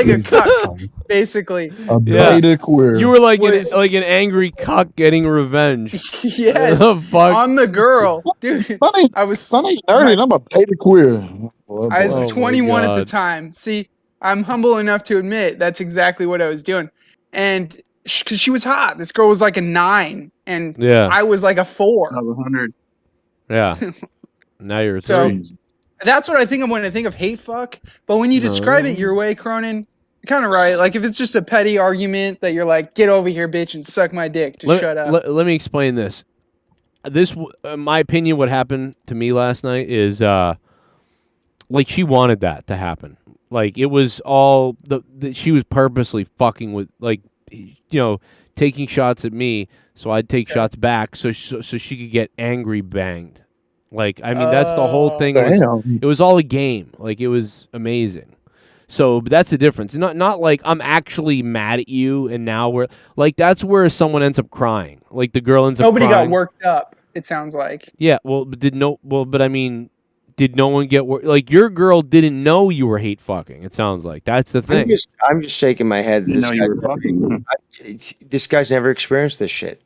a cuck, basically. A beta queer. You were like an angry cuck getting revenge. Yes, The fuck? on the girl, dude. Funny, I was funny, nerdy. I'm a beta queer. Boy, I was boy. 21 at the time. See, I'm humble enough to admit that's exactly what I was doing, and because she was hot, this girl was like a 9, and Yeah. I was like a 4. 100. Yeah. Now you're a So 3. that's what I think of when I think of hate fuck. But when you describe it your way, Cronin, you're kind of right. Like if it's just a petty argument that you're like, get over here, bitch, and suck my dick. Just shut up. Let me explain this. In my opinion, what happened to me last night is like she wanted that to happen. Like it was all she was purposely fucking with, like, you know, taking shots at me, so I'd take shots back, so she could get angry banged. Like, I mean, that's the whole thing. It was all a game. Like, it was amazing. So, but that's the difference. Not like I'm actually mad at you, and now we're like, that's where someone ends up crying. Like the girl ends up Nobody crying. got worked up. It sounds like. Yeah. Well, did no one get like your girl didn't know you were hate fucking? It sounds like that's the thing. I'm just shaking my head. You know you were fucking. This guy's never experienced this shit.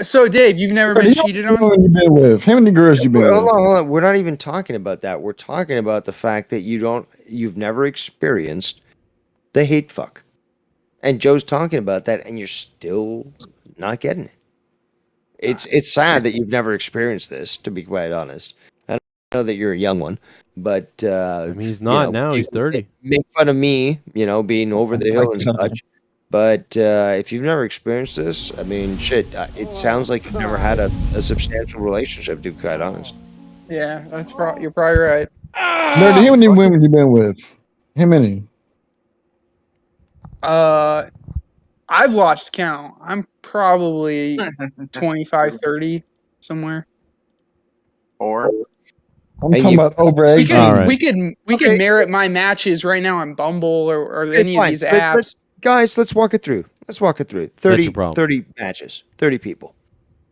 So Dave, you've never been cheated on? How many you been with? How many girls you been with? Hold on. We're not even talking about that. We're talking about the fact that you've never experienced the hate fuck. And Joe's talking about that, and you're still not getting it. It's sad that you've never experienced this, to be quite honest. I know that you're a young one, but I mean, he's not now. He's 30. Make fun of me, being over the hill and such. But if you've never experienced this, I mean, shit, it sounds like you've never had a substantial relationship, to be quite honest. Yeah, you're probably right. Nerdy, how many women you been with? How many? I've lost count. I'm probably 25, 30 somewhere. Or I'm talking about over 8. We could merit my matches right now on Bumble or any of these apps. Guys, let's walk it through. 30 matches, 30 people.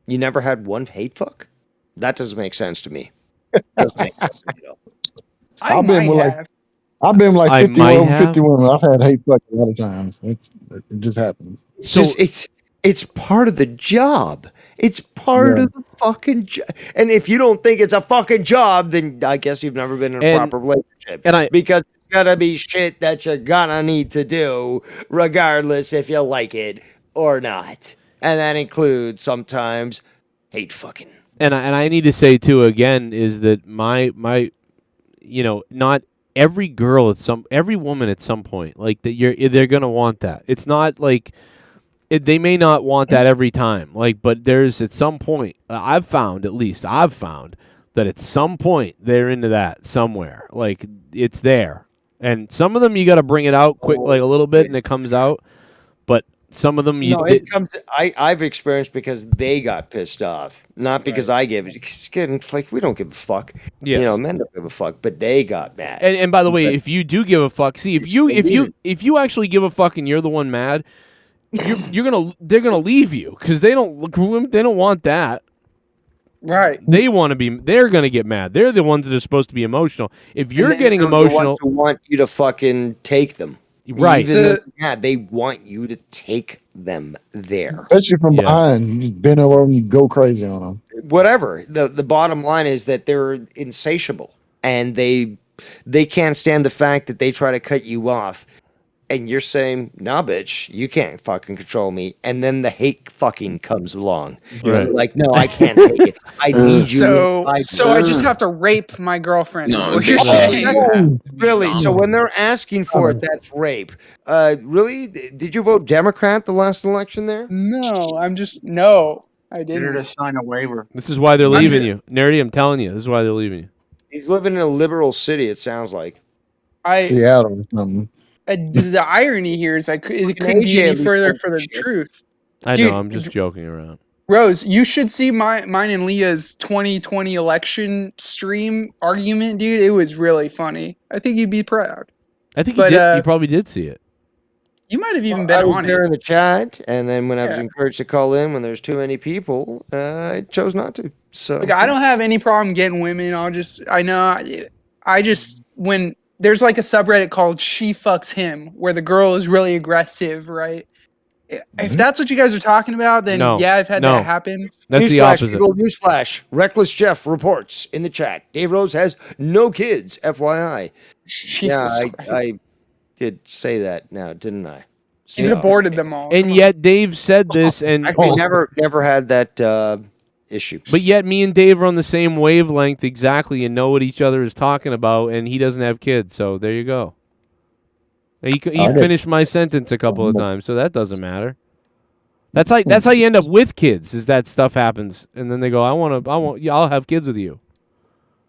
You never had one hate fuck? That doesn't make sense to me. Doesn't make sense to me, though. I've been with like 50 women. I've had hate fuck a lot of times. It just happens. It's part of the job. It's part of the fucking job. And if you don't think it's a fucking job, then I guess you've never been in a proper relationship. Because it's gotta be shit that you're gonna need to do, regardless if you like it or not. And that includes sometimes hate fucking. And I need to say too again is that my not every girl every woman at some point, like that they're gonna want that. It's not like they may not want that every time, like, but there's at some point I've found that at some point they're into that somewhere, like it's there. And some of them you got to bring it out quick, like a little bit, and it comes out. But some of them it comes. I've experienced because they got pissed off, not because I gave it. It's like we don't give a fuck. Yes. Men don't give a fuck, but they got mad. And by the way, if you do give a fuck, see if you actually give a fuck and you're the one mad, they're gonna leave you because they don't want that. Right. They're going to get mad. They're the ones that are supposed to be emotional. If you're getting emotional, the ones who want you to fucking take them. Right. They want you to take them there. Especially from behind. You just bend over and you go crazy on them. Whatever. The bottom line is that they're insatiable and they can't stand the fact that they try to cut you off. And you're saying, nah, bitch, you can't fucking control me. And then the hate fucking comes along. You're like, no, I can't take it. I need you. So I just have to rape my girlfriend. No, is what you're saying. Really? So when they're asking for it, that's rape. Really? Did you vote Democrat the last election there? No, I didn't. Get her to sign a waiver. This is why they're leaving you. Nerdy, I'm telling you, this is why they're leaving you. He's living in a liberal city, it sounds like. Seattle or something. The irony here is it couldn't be any further for the truth. I know, I'm just joking around. Rose, you should see mine and Leah's 2020 election stream argument, dude. It was really funny. I think you'd be proud. I think you probably did see it. You might have even been on there it. in the chat, and then when I was encouraged to call in when there's too many people, I chose not to. So I don't have any problem getting women. When there's like a subreddit called She Fucks Him, where the girl is really aggressive, right? If that's what you guys are talking about, then No. yeah, I've had No. that happen. That's the Newsflash, opposite. people, newsflash. Reckless Jeff reports in the chat. Dave Rose has no kids, FYI. Jesus I did say that now, didn't I? He's aborted them all. And yet Dave said this, and Actually, never had that issue. But yet me and Dave are on the same wavelength exactly and know what each other is talking about, and he doesn't have kids, so there you go. He finished my sentence a couple of times, so that doesn't matter. That's how you end up with kids, is that stuff happens, and then they go, I'll have kids with you.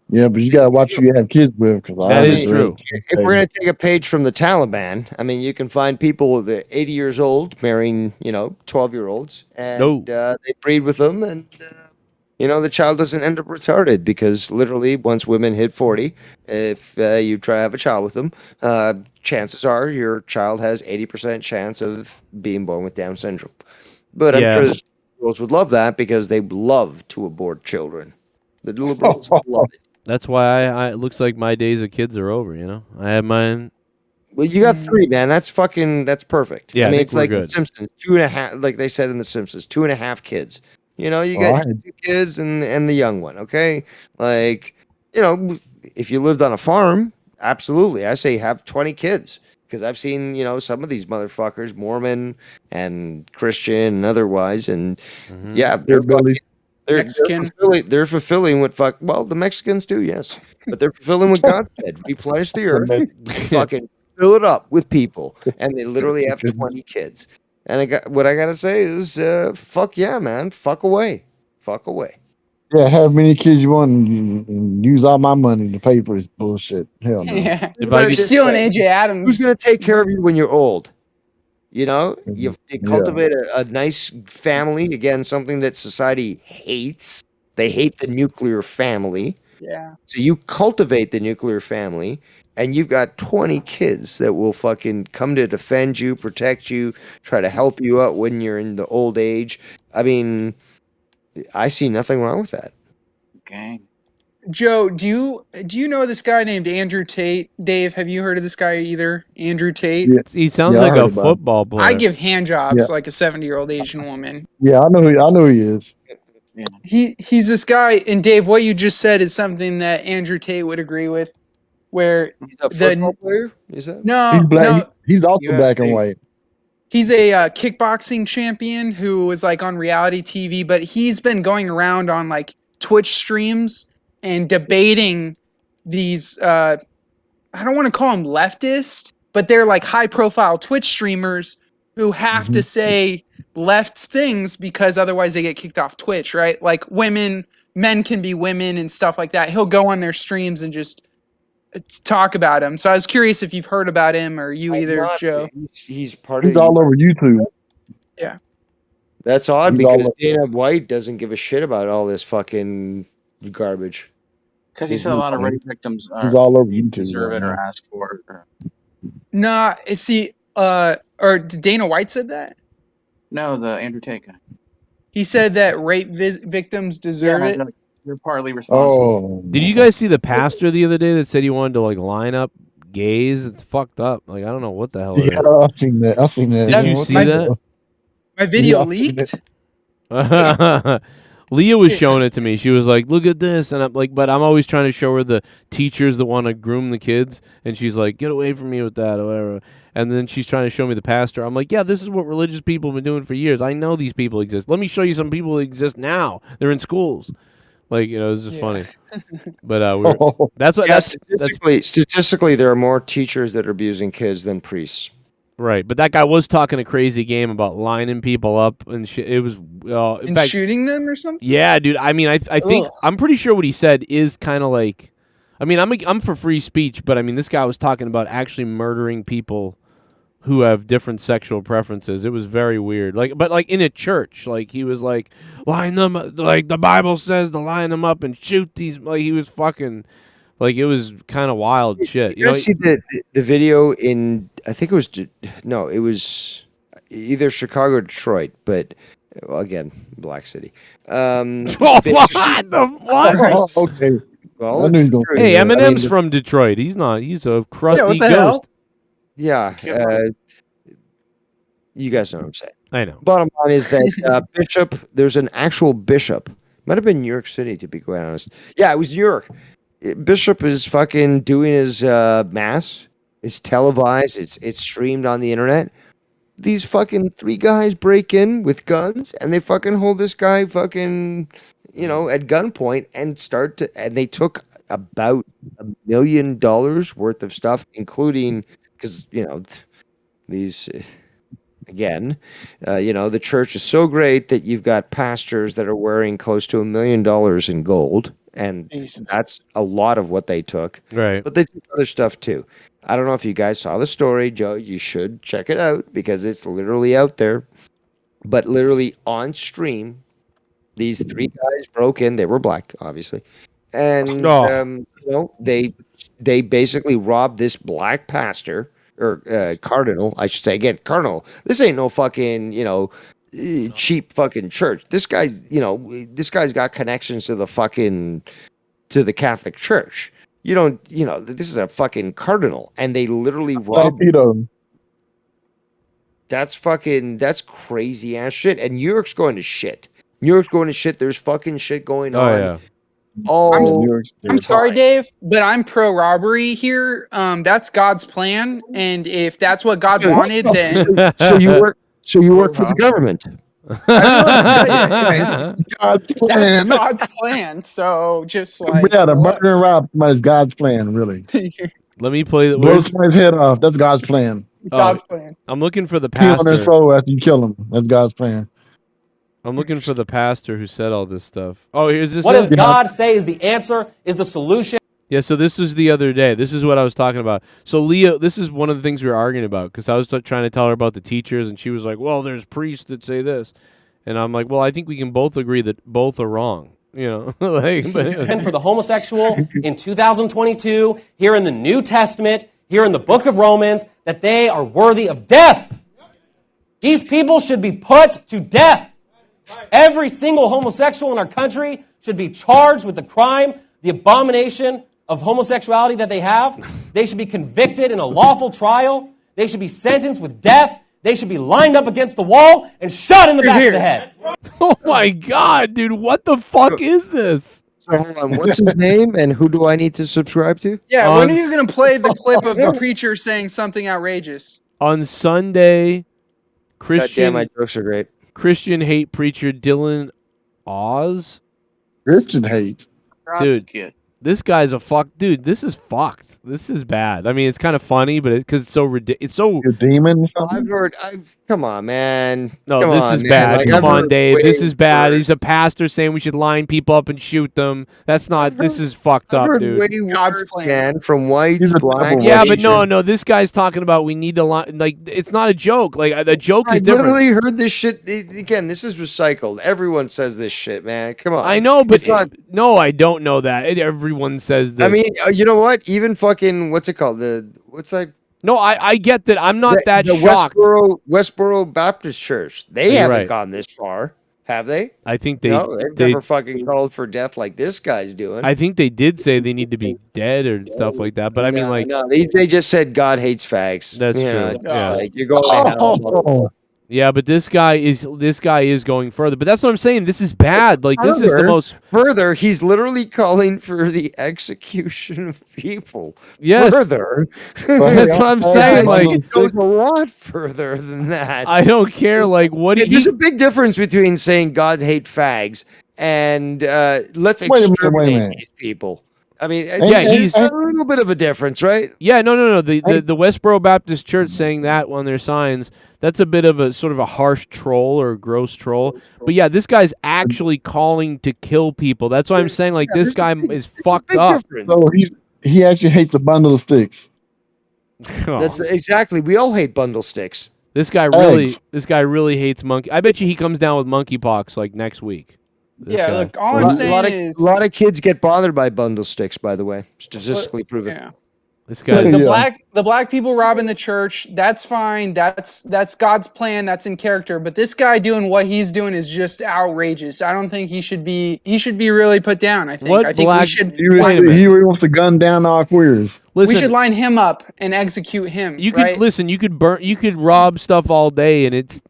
Yeah, but you gotta watch who you have kids with. That is true. If we're gonna take a page from the Taliban, I mean, you can find people that are 80 years old marrying, 12-year-olds, and they breed with them, and the child doesn't end up retarded because literally once women hit 40, if you try to have a child with them, chances are your child has 80% chance of being born with Down syndrome. But I'm sure that liberals would love that because they love to abort children. The liberals love it. That's why it looks like my days of kids are over, I have mine. Well, you got 3, man. That's perfect. Yeah, I mean, think it's we're like good. The Simpsons, 2.5, like they said in The Simpsons, 2.5 kids. You got 2 kids and the young one, okay? Like, if you lived on a farm, absolutely. I say have 20 kids. Because I've seen, some of these motherfuckers, Mormon and Christian and otherwise, and they're fulfilling what the Mexicans do, yes. But they're fulfilling what God said. Replenish the earth, fucking fill it up with people. And they literally have 20 kids. And what I gotta say is, fuck yeah, man. Fuck away. Fuck away. Yeah, have many kids you want and use all my money to pay for this bullshit. Hell no. Yeah. You're stealing AJ Adams. Who's gonna take care of you when you're old? You cultivate a nice family. Again, something that society hates. They hate the nuclear family. Yeah. So you cultivate the nuclear family, and you've got 20 kids that will fucking come to defend you, protect you, try to help you out when you're in the old age. I mean, I see nothing wrong with that. Gang. Joe, do you know this guy named Andrew Tate? Dave, have you heard of this guy either? Andrew Tate? Yeah. He sounds like a football player. I give hand jobs like a 70-year-old Asian woman. Yeah, I know who he is. Yeah. He's this guy, and Dave, what you just said is something that Andrew Tate would agree with. Where he's a football player? Is that? No, he's black. no. He's also black and white. He's a kickboxing champion who was like on reality TV, but he's been going around on like Twitch streams and debating these. I don't want to call them leftist, but they're like high-profile Twitch streamers who have to say left things because otherwise they get kicked off Twitch, right? Like men can be women and stuff like that. He'll go on their streams and just talk about him. So I was curious if you've heard about him or Joe. He's part of. He's all over YouTube. Yeah, that's odd because Dana White doesn't give a shit about all this fucking garbage. Because he said a lot of rape victims he's all over YouTube, deserve it or ask for it. Nah, or Dana White said that? No, the Andrew Tate guy. He said that rape victims deserve it. No, you're partly responsible. Did you guys see the pastor the other day that said he wanted to like line up gays? It's fucked up. Like I don't know what the hell it is. I've seen that. Did you see that? My video leaked. Leah was showing it to me. She was like, "Look at this," and I'm like, "But I'm always trying to show her the teachers that want to groom the kids," and she's like, "Get away from me with that," or whatever. And then she's trying to show me the pastor. I'm like, "Yeah, this is what religious people have been doing for years. I know these people exist. Let me show you some people that exist now. They're in schools." Like, it's just funny. But that's what. Statistically, there are more teachers that are abusing kids than priests. Right, but that guy was talking a crazy game about lining people up and shit. It was in fact, shooting them or something. Yeah, dude. I mean, I think I'm pretty sure what he said is kind of like. I mean, I'm for free speech, but I mean, this guy was talking about actually murdering people who have different sexual preferences. It was very weird. But in a church, like he was like, line them, like the Bible says to line them up and shoot these. Like he was fucking. Like it was kind of wild shit. You guys see the video in? I think it was either Chicago or Detroit, but again, Black City. What? Okay. Well, I knew he was gonna true. Hey, say that. Eminem's from Detroit. He's not. He's a crusty what the ghost. hell? Yeah. You guys know what I'm saying. I know. Bottom line is that Bishop, there's an actual bishop. Might have been New York City, to be quite honest. Yeah, it was New York. Bishop is fucking doing his mass. It's televised. It's streamed on the internet. These fucking 3 guys break in with guns, and they fucking hold this guy fucking, at gunpoint and they took about $1 million worth of stuff, including, because, these... Again, the church is so great that you've got pastors that are wearing close to $1 million in gold, and that's a lot of what they took. Right. But they took other stuff too. I don't know if you guys saw the story, Joe. You should check it out because it's literally out there. But literally on stream, these 3 guys broke in. They were black, obviously, and they basically robbed this black pastor. Or cardinal, I should say. Again, cardinal. This ain't no fucking, cheap fucking church. This guy's got connections to the Catholic Church. This is a fucking cardinal, and they literally robbed him. That's crazy ass shit. And New York's going to shit. There's fucking shit going on. Yeah. I'm sorry, Dave, but I'm pro robbery here. That's God's plan, and if that's what God wanted, then so you work for the government. That's God's plan. So just like the murder and rob somebody's God's plan, really. Let me play the blow somebody's head off. That's God's plan. God's plan. I'm looking for the Pee on their pastor. soul after you kill them. That's God's plan. I'm looking for the pastor who said all this stuff. Oh, here's this. What does God say is the answer, is the solution? Yeah, so this was the other day. This is what I was talking about. So Leah, this is one of the things we were arguing about because I was trying to tell her about the teachers, and she was like, well, there's priests that say this. And I'm like, well, I think we can both agree that both are wrong. And for the homosexual in 2022, here in the New Testament, here in the book of Romans, that they are worthy of death. These people should be put to death. Every single homosexual in our country should be charged with the crime, the abomination of homosexuality that they have. They should be convicted in a lawful trial. They should be sentenced with death. They should be lined up against the wall and shot in the back of the head. Oh my God, dude, what the fuck is this? So hold on, what's his name and who do I need to subscribe to? Yeah, when are you going to play the clip of the preacher saying something outrageous? On Sunday, Christian. God damn, my jokes are great. Christian hate preacher Dylan Oz. Christian hate. Dude, this guy's a fuck. Dude, this is fucked. This is bad. I mean, it's kind of funny, but because it's so ridiculous. It's so a demon. Come on, man. No, come this on, is man. bad. Like, Come I've on, heard Dave. way This is bad. worse. He's a pastor saying we should line people up and shoot them. That's not. This is fucked I've up, heard dude. way worse, man, from whites, blacks. Yeah, but Asians. no. This guy's talking about we need to line. Like, it's not a joke. Like, the joke I is different. literally heard this shit again. This is recycled. Everyone says this shit, man. Come on. I know, but It's not. no, I don't know that. Everyone says this. I mean, you know what? Even fucking what's it called? What's that? No, I get that. I'm not that the shocked. Westboro Baptist Church. They You're haven't right. gone this far, have they? I think they. No, they've never fucking called for death like this guy's doing. I think they did say they need to be dead or stuff like that. But I mean, like, no, they just said God hates fags. That's You know, true. it's Yeah. like, you're going to hell. yeah, but this guy is going further. But that's what I'm saying. This is bad. Like, this is the Further- most. Further, he's literally calling for the execution of people. Yes. Further. That's what I'm saying. Like, it goes a lot further than that. I don't care. Like, what did he? There's a big difference between saying God hates fags and let's Wait a minute, exterminate these people. I mean, Yeah, he's- a little bit of a difference, right? Yeah, no. The Westboro Baptist Church saying that on their signs. That's a bit of a sort of a harsh troll or a gross troll. But yeah, this guy's actually calling to kill people. That's why I'm saying, like, this guy is fucked up. So he actually hates a bundle of sticks. Oh. That's exactly. We all hate bundle sticks. This guy really hates monkey. I bet you he comes down with monkeypox like next week. This Yeah, guy. look, all I'm saying is a lot of kids get bothered by bundle sticks. By the way, statistically proven. Yeah. This guy. Look, the black people robbing the church, that's fine. That's God's plan. That's in character. But this guy doing what he's doing is just outrageous. I don't think he should be really put down. I think we should. He wants to gun down all queers. We should line him up and execute him. You could listen. You could rob stuff all day, and it's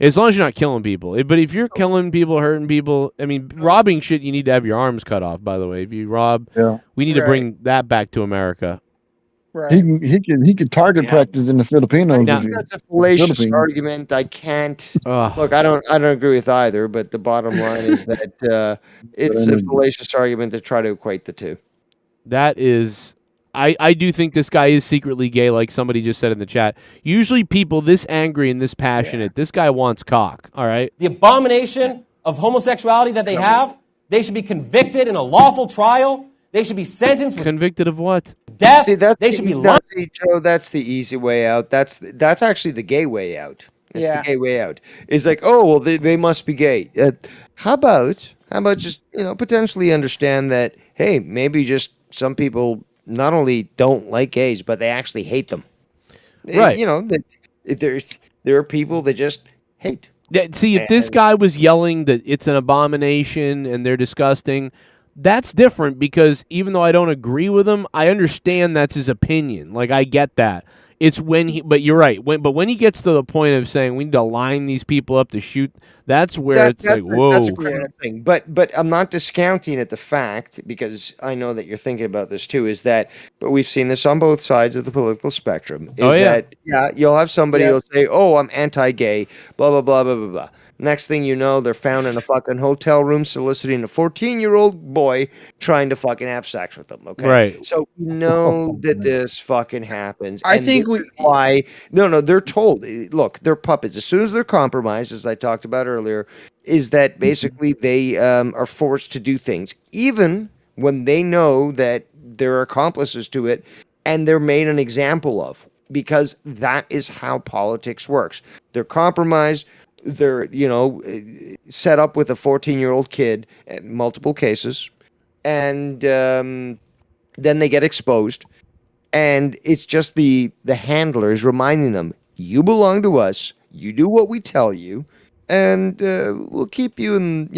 as long as you're not killing people. But if you're killing people, hurting people, I mean, robbing shit, you need to have your arms cut off. By the way, if you rob, we need to bring that back to America. Right. He could target practice in the Filipinos. That's a fallacious argument. I can't look. I don't agree with either. But the bottom line is that it's a fallacious argument to try to equate the two. That is. I do think this guy is secretly gay, like somebody just said in the chat. Usually people this angry and this passionate, this guy wants cock, all right? The abomination of homosexuality that they have, they should be convicted in a lawful trial. They should be sentenced with convicted of what? Death. See, they should be Joe, that's the easy way out. That's actually the gay way out. That's the gay way out. It's like, oh, well, they must be gay. How about just, potentially understand that, hey, maybe just some people not only don't like gays, but they actually hate them. Right. There are people that just hate. See, if this guy was yelling that it's an abomination and they're disgusting, that's different because even though I don't agree with him, I understand that's his opinion. Like, I get that. It's when but you're right. When he gets to the point of saying we need to line these people up to shoot, that's where it's like, whoa. That's a criminal thing. But I'm not discounting at the fact, because I know that you're thinking about this too, is that, but we've seen this on both sides of the political spectrum, is that you'll have somebody who'll say, oh, I'm anti-gay, blah, blah, blah, blah, blah, blah. Next thing you know, they're found in a fucking hotel room soliciting a 14-year-old boy trying to fucking have sex with them, okay? Right. So we know that this fucking happens. I think why... No, they're told. Look, they're puppets. As soon as they're compromised, as I talked about earlier, is that basically they are forced to do things, even when they know that they're accomplices to it and they're made an example of, because that is how politics works. They're compromised. They're, set up with a 14-year-old kid in multiple cases, and then they get exposed, and it's just the handlers reminding them, you belong to us, you do what we tell you, and we'll keep you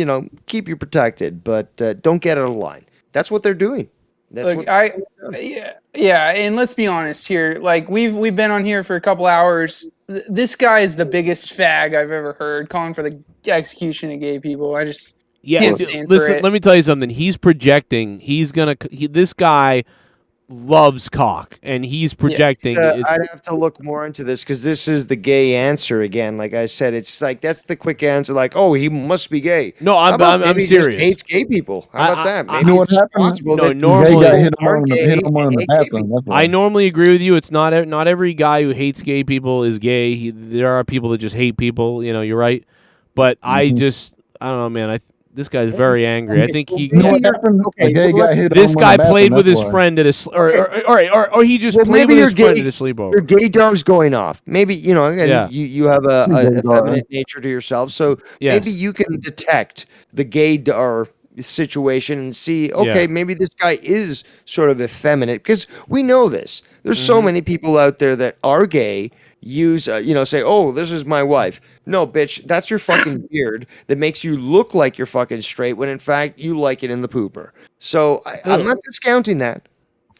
keep you protected, but don't get out of line. That's what they're doing. Look, and let's be honest here. Like we've been on here for a couple hours. This guy is the biggest fag I've ever heard, calling for the execution of gay people. I just can't stand for it. Let me tell you something. He's projecting. This guy loves cock, and he's projecting. I'd have to look more into this, because this is the gay answer again. Like I said, it's like that's the quick answer. Like, oh, he must be gay. No, I'm maybe serious. He just hates gay people. How about that? Maybe what happened? I normally agree with you. It's not every guy who hates gay people is gay. There are people that just hate people. You're right. But I don't know, man. This guy's very angry. I think he. This guy played with his friend at a, or he just played with his friend at a sleepover. Your gaydar's going off. Maybe you have a feminine nature to yourself, so maybe you can detect the gaydar situation and see. Okay, maybe this guy is sort of effeminate, because we know this. There's so many people out there that are gay. Say, oh, this is my wife. No, bitch, that's your fucking beard that makes you look like you're fucking straight, when in fact you like it in the pooper. So I'm not discounting that.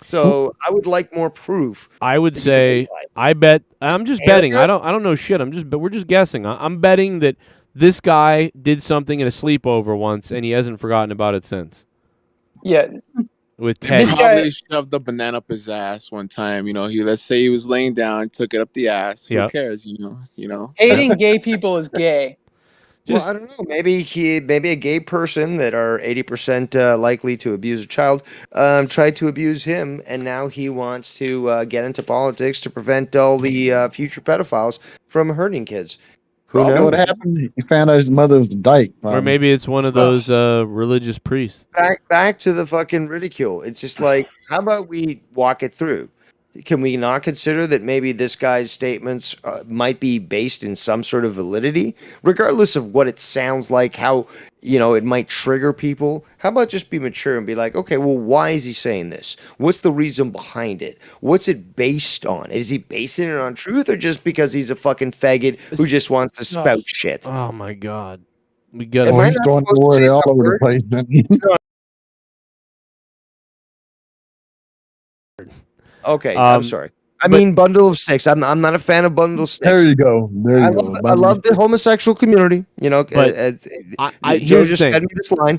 So I would like more proof. I would say, I'm just betting. I don't know shit. We're just guessing. I'm betting that this guy did something in a sleepover once, and he hasn't forgotten about it since. Yeah. With Ted. This guy shoved a banana up his ass one time. Let's say he was laying down, took it up the ass. Who cares? Hating gay people is gay. Well, I don't know. Maybe a gay person that are 80% likely to abuse a child tried to abuse him, and now he wants to get into politics to prevent all the future pedophiles from hurting kids. Who knows what happened? He found out his mother was a dyke. Or maybe it's one of those religious priests. Back to the fucking ridicule. It's just like, how about we walk it through? can we not consider that maybe this guy's statements might be based in some sort of validity, regardless of what it sounds like, how, it might trigger people? How about just be mature and be like, okay, well, why is he saying this? What's the reason behind it? What's it based on? Is he basing it on truth, or just because he's a fucking faggot who just wants to spout shit? Oh my God. We got Am I not Throwing supposed to word say all that over the word? place. Didn't he? Okay, I'm sorry. I mean, bundle of sticks. I'm not a fan of bundle of sticks. There you go. There you go. I love the homosexual community. But Joe here's the just thing. fed me this line.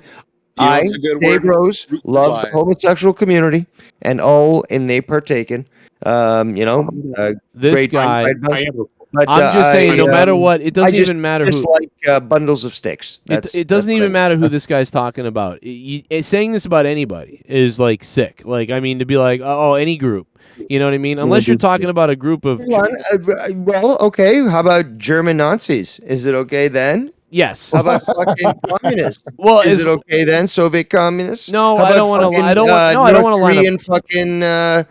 You know I, what's a good Dave word? Rose, love the Line. homosexual community, and all in they partaken. This great guy. pride month. But I'm just saying, no matter what, it doesn't even matter just who. like bundles of sticks. It doesn't even matter who this guy's talking about. Saying this about anybody is like sick. Like, I mean, to be like, oh, any group. You know what I mean? Unless you're talking about a group of. Well, okay. How about German Nazis? Is it okay then? Yes. How about fucking communists? Well, is it okay then? Soviet communists? No, How I about don't want to. I fucking, don't want. No, I don't want to line up. Korean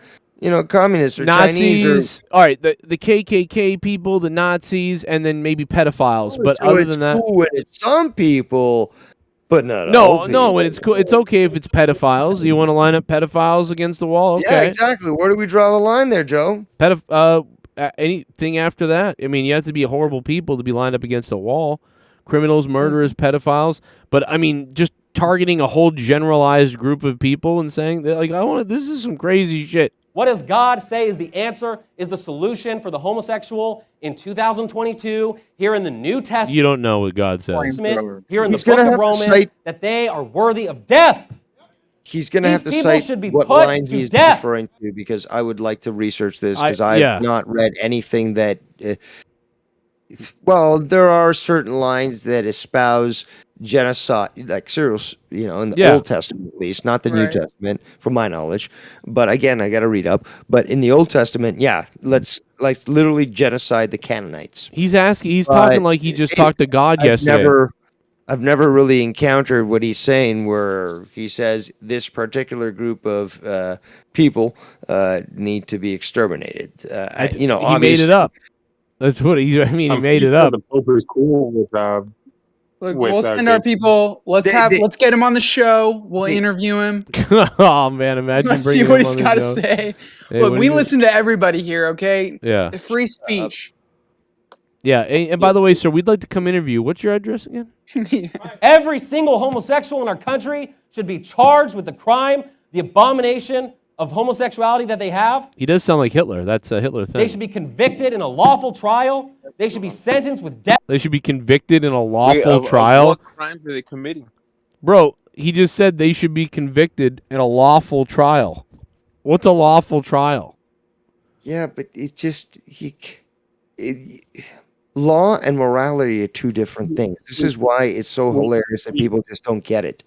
fucking, communists or Nazis, Chinese or. all right, the KKK people, the Nazis, and then maybe pedophiles. But So other it's than that, cool when it's some people, but not all no, people. when it's cool, it's okay if it's pedophiles. You want to line up pedophiles against the wall? Okay. Yeah, exactly. Where do we draw the line there, Joe? Anything after that? I mean, you have to be horrible people to be lined up against a wall. Criminals, murderers, pedophiles. But I mean, just targeting a whole generalized group of people and saying that, like, this is some crazy shit. What does God say is the answer, is the solution for the homosexual in 2022 here in the New Testament? You don't know what God says. Here in He's the book gonna of have to Romans, cite- that they are worthy of death. He's going to have to These people cite should be what put line to he's death. referring to, because I would like to research this, I- because I've yeah. not read anything that. Well, there are certain lines that espouse genocide, like serial, in the Old Testament at least, not the New Right. Testament, from my knowledge. But again, I got to read up. But in the Old Testament, let's literally genocide the Canaanites. He's asking. He's But talking like he just talked to God yesterday. I've never really encountered what he's saying, where he says this particular group of people need to be exterminated. He made obviously, it up. That's what he. I mean, he made it up. The Pope is cool with. Look, with, we'll send our good- people. Let's get him on the show. We'll interview him. Oh man, imagine Let's see bringing what him he's on the got to show. say. Hey, Look, what we do you- listen to everybody here, okay? Yeah. Free speech. Yeah, and by the way, sir, we'd like to come interview. What's your address again? Every single homosexual in our country should be charged with the crime, the abomination of homosexuality that they have. He does sound like Hitler. That's a Hitler thing. They should be convicted in a lawful trial. They should be sentenced with death. They should be convicted in a lawful Wait, of trial. what crimes are they committing? Bro, he just said they should be convicted in a lawful trial. What's a lawful trial? Yeah, but it just law and morality are two different things. This is why it's so hilarious that people just don't get it.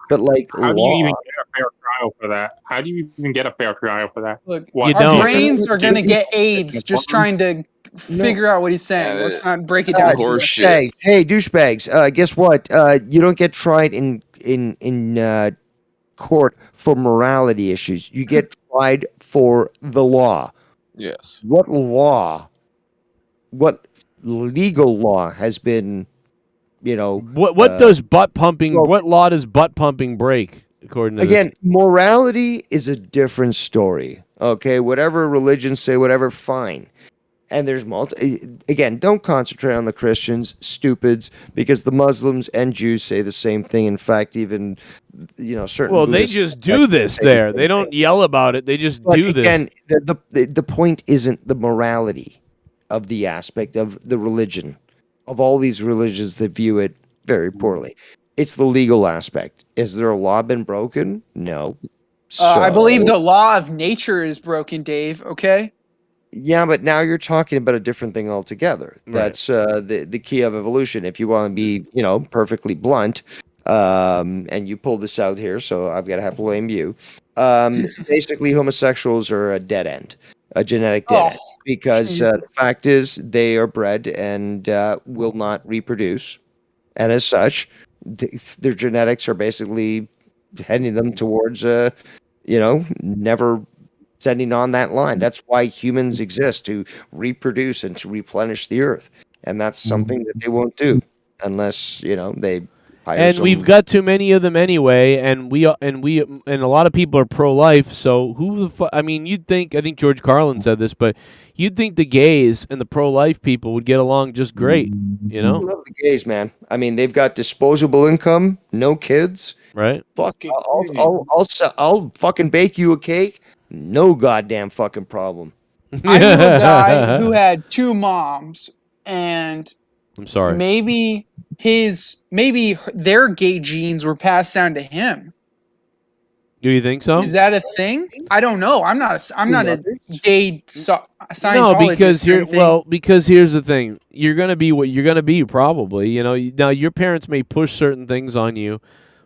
But How do you law, even get a fair trial for that? How do you even get a fair triil for that? Look, What? our brains are going to get AIDS just trying to figure out what he's saying. Yeah, Let's not break it down. douchebags. Hey, douchebags! Guess what? You don't get tried in court for morality issues. You get tried for the law. Yes. What law? What legal law has been? What does butt pumping? What law does butt pumping break? According to Again, morality is a different story. Okay, whatever religions say, whatever, fine. And there's again, don't concentrate on the Christians, stupids, because the Muslims and Jews say the same thing. In fact, even certain. Well, they Buddhists just do this say the there. same They don't yell about it. They just But do again, this. the point isn't the morality of the aspect of the religion, of all these religions that view it very poorly. It's the legal aspect. Is there a law been broken? No. I believe the law of nature is broken, Dave. Okay. Yeah, but now you're talking about a different thing altogether. Right. That's the key of evolution. If you want to be, perfectly blunt, and you pulled this out here, so I've got to have to blame you. Basically, homosexuals are a dead end, a genetic dead end, because the fact is they are bred and will not reproduce, and as such, their genetics are basically heading them towards, never sending on that line. That's why humans exist, to reproduce and to replenish the earth. And that's something that they won't do unless, they hire And some. we've got too many of them anyway, and a lot of people are pro-life. So who the fuck? I mean, you'd think. I think George Carlin said this, but you'd think the gays and the pro-life people would get along just great. I love the gays, man. I mean, they've got disposable income, no kids. Right. Fuck, I'll fucking bake you a cake. No goddamn fucking problem. I knew a guy who had 2 moms, and I'm sorry. maybe their gay genes were passed down to him. Do you think so? Is that a thing? I don't know. I'm not a gay Scientologist. No, because here's the thing: you're gonna be what you're gonna be, probably. Now your parents may push certain things on you,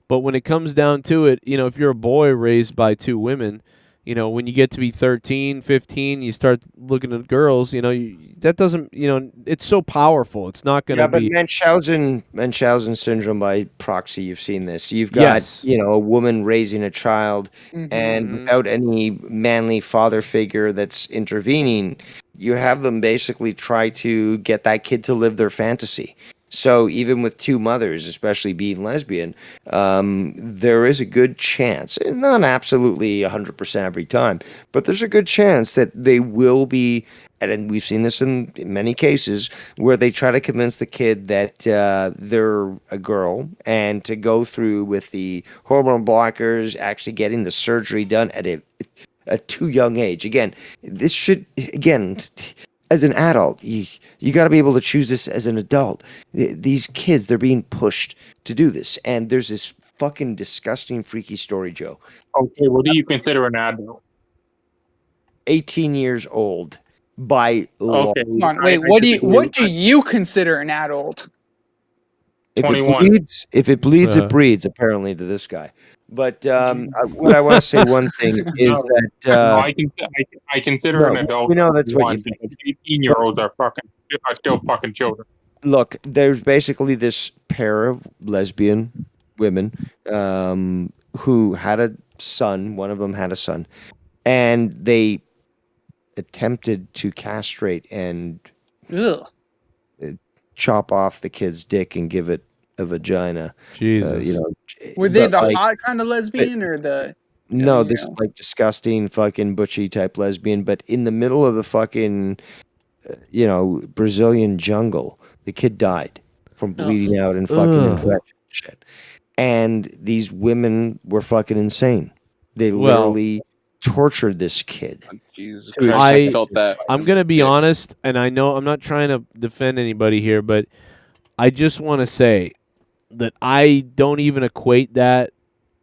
but when it comes down to it, if you're a boy raised by 2 women, when you get to be 13, 15, you start looking at girls, that doesn't, it's so powerful. It's not going to be. Yeah, but Munchausen syndrome by proxy, you've seen this. You've got, a woman raising a child, and without any manly father figure that's intervening, you have them basically try to get that kid to live their fantasy. So even with 2 mothers, especially being lesbian, there is a good chance, and not absolutely 100% every time, but there's a good chance that they will be, and we've seen this in many cases, where they try to convince the kid that they're a girl, and to go through with the hormone blockers, actually getting the surgery done at a too young age. Again, as an adult, you got to be able to choose this as an adult. These kids, they're being pushed to do this. And there's this fucking disgusting, freaky story, Joe. Okay, what do you consider an adult? 18 years old by law. Okay. Come on, wait, what do you consider an adult? If 21. It bleeds, it breeds, apparently, to this guy. But what I want to say one thing is that I consider an adult. We know that's what you think. 18-year-olds are still fucking children. Look, there's basically this pair of lesbian women who had a son. One of them had a son, and they attempted to castrate and chop off the kid's dick and give it a vagina. Jesus. Were they the hot kind of lesbian or the? No, this like disgusting fucking butchy type lesbian, but in the middle of the fucking, Brazilian jungle, the kid died from bleeding out and fucking infection and shit. And these women were fucking insane. They literally tortured this kid. Jesus Christ, I felt that. I'm going to be honest, and I know I'm not trying to defend anybody here, but I just want to say that I don't even equate that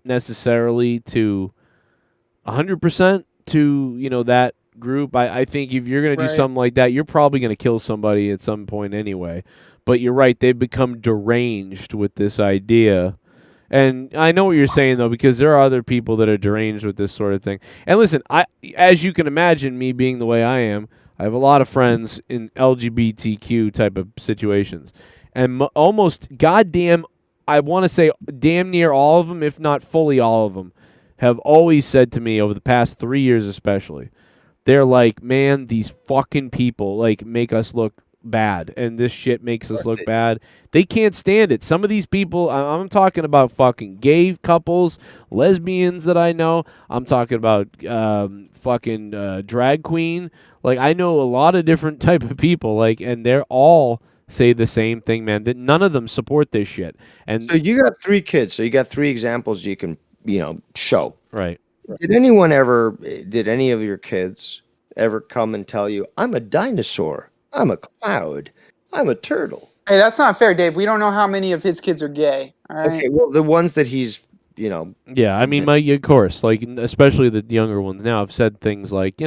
necessarily to 100% to, that group. I think if you're going to do something like that, you're probably going to kill somebody at some point anyway. But you're right, they've become deranged with this idea. And I know what you're saying, though, because there are other people that are deranged with this sort of thing. And listen, as you can imagine, me being the way I am, I have a lot of friends in LGBTQ type of situations. And almost goddamn, I want to say damn near all of them, if not fully all of them, have always said to me over the past 3 years especially, they're like, man, these fucking people make us look bad, and this shit makes us look bad. They can't stand it. Some of these people, I'm talking about fucking gay couples, lesbians that I know. I'm talking about fucking drag queen. I know a lot of different type of people, and they're all say the same thing, man, that none of them support this shit. And so you got 3 kids, so you got 3 examples you can, show. Right. Did any of your kids ever come and tell you, I'm a dinosaur, I'm a cloud, I'm a turtle? Hey, that's not fair, Dave. We don't know how many of his kids are gay. All right? Okay, well, the ones that he's, Yeah, I mean, of course, especially the younger ones now have said things like,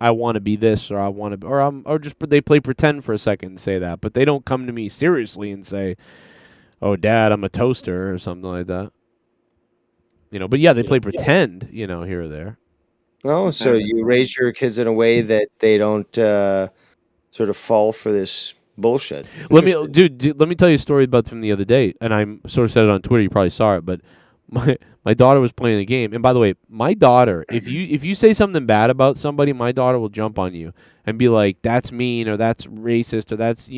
I want to be this, or I want to, or just they play pretend for a second and say that, but they don't come to me seriously and say, "Oh, Dad, I'm a toaster" or something like that. But yeah, they play pretend, here or there. Oh, so you raise your kids in a way that they don't sort of fall for this bullshit. Let me tell you a story about them the other day, and I sort of said it on Twitter. You probably saw it, but my daughter was playing the game, and by the way, my daughter, if you say something bad about somebody, my daughter will jump on you and be like, "That's mean," or "That's racist," or "That's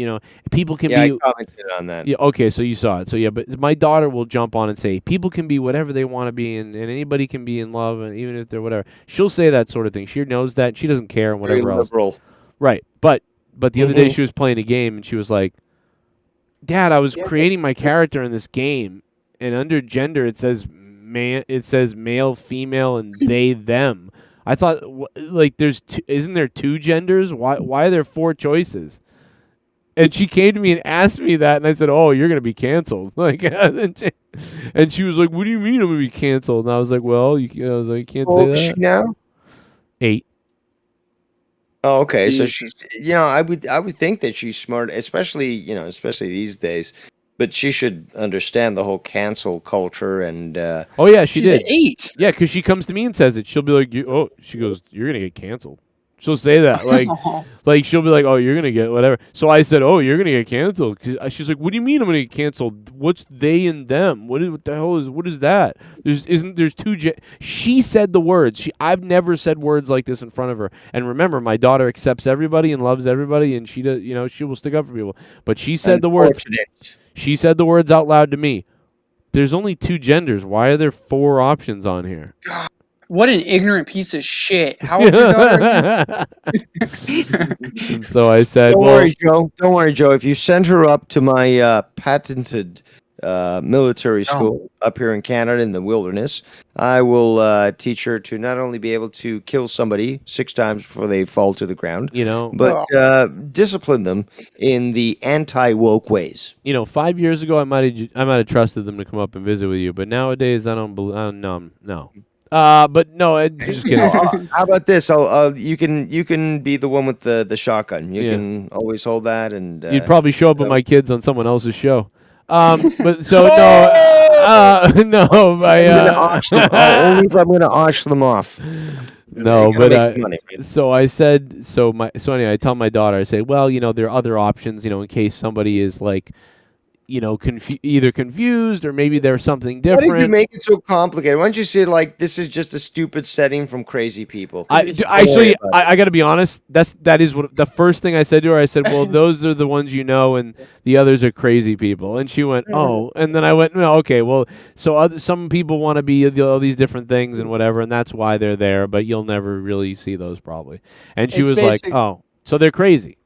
people can Yeah, be." I commented on that. Yeah, okay, so you saw it. So yeah, but my daughter will jump on and say people can be whatever they want to be, and anybody can be in love, and even if they're whatever. She'll say that sort of thing. She knows that. She doesn't care and Very whatever else. liberal. Right, but the other day she was playing a game and she was like, "Dad, I was creating my character in this game, and under gender it says male, female, and they them. I thought like isn't there 2 genders? Why are there 4 choices?" And she came to me and asked me that, and I said, "Oh, you're gonna be canceled." Like, and she was like, "What do you mean I'm gonna be canceled?" And I was like, "Well, you can't say that." She now 8. Oh, okay. So she's, I would think that she's smart, especially these days. But she should understand the whole cancel culture and. Oh yeah, she did. 8. Yeah, because she comes to me and says it. She'll be like, she goes, "You're gonna get canceled." She'll say that, like she'll be like, "Oh, you're gonna get whatever." So I said, "Oh, you're gonna get canceled." She's like, "What do you mean I'm gonna get canceled? What's they and them? What the hell is that? There's 2 She said the words. I've never said words like this in front of her. And remember, my daughter accepts everybody and loves everybody, and she does. She will stick up for people. But she said the words. She said the words out loud to me. There's only 2 genders. Why are there 4 options on here? God, what an ignorant piece of shit. How old your daughter? So I said, Don't worry, Joe. Don't worry, Joe. If you send her up to my patented military school up here in Canada in the wilderness, I will teach her to not only be able to kill somebody 6 times before they fall to the ground, but discipline them in the anti-woke ways. 5 years ago, I might have trusted them to come up and visit with you, but nowadays I don't believe. No. But no, just kidding. How about this? You can be the one with the shotgun. You can always hold that, and you'd probably show up with my kids on someone else's show. But so no, only if I'm going to auction them off. No, but so I said anyway, I tell my daughter, I say, well, there are other options, in case somebody is like, either confused or maybe there's something different. Why did you make it so complicated? Why don't you say like this is just a stupid setting from crazy people? I got to be honest. That is what the first thing I said to her. I said, "Well, those are the ones and the others are crazy people." And she went, "Oh," and then I went, "No, okay, well, so some people want to be all these different things and whatever, and that's why they're there, but you'll never really see those probably." And she was like, "Oh, so they're crazy."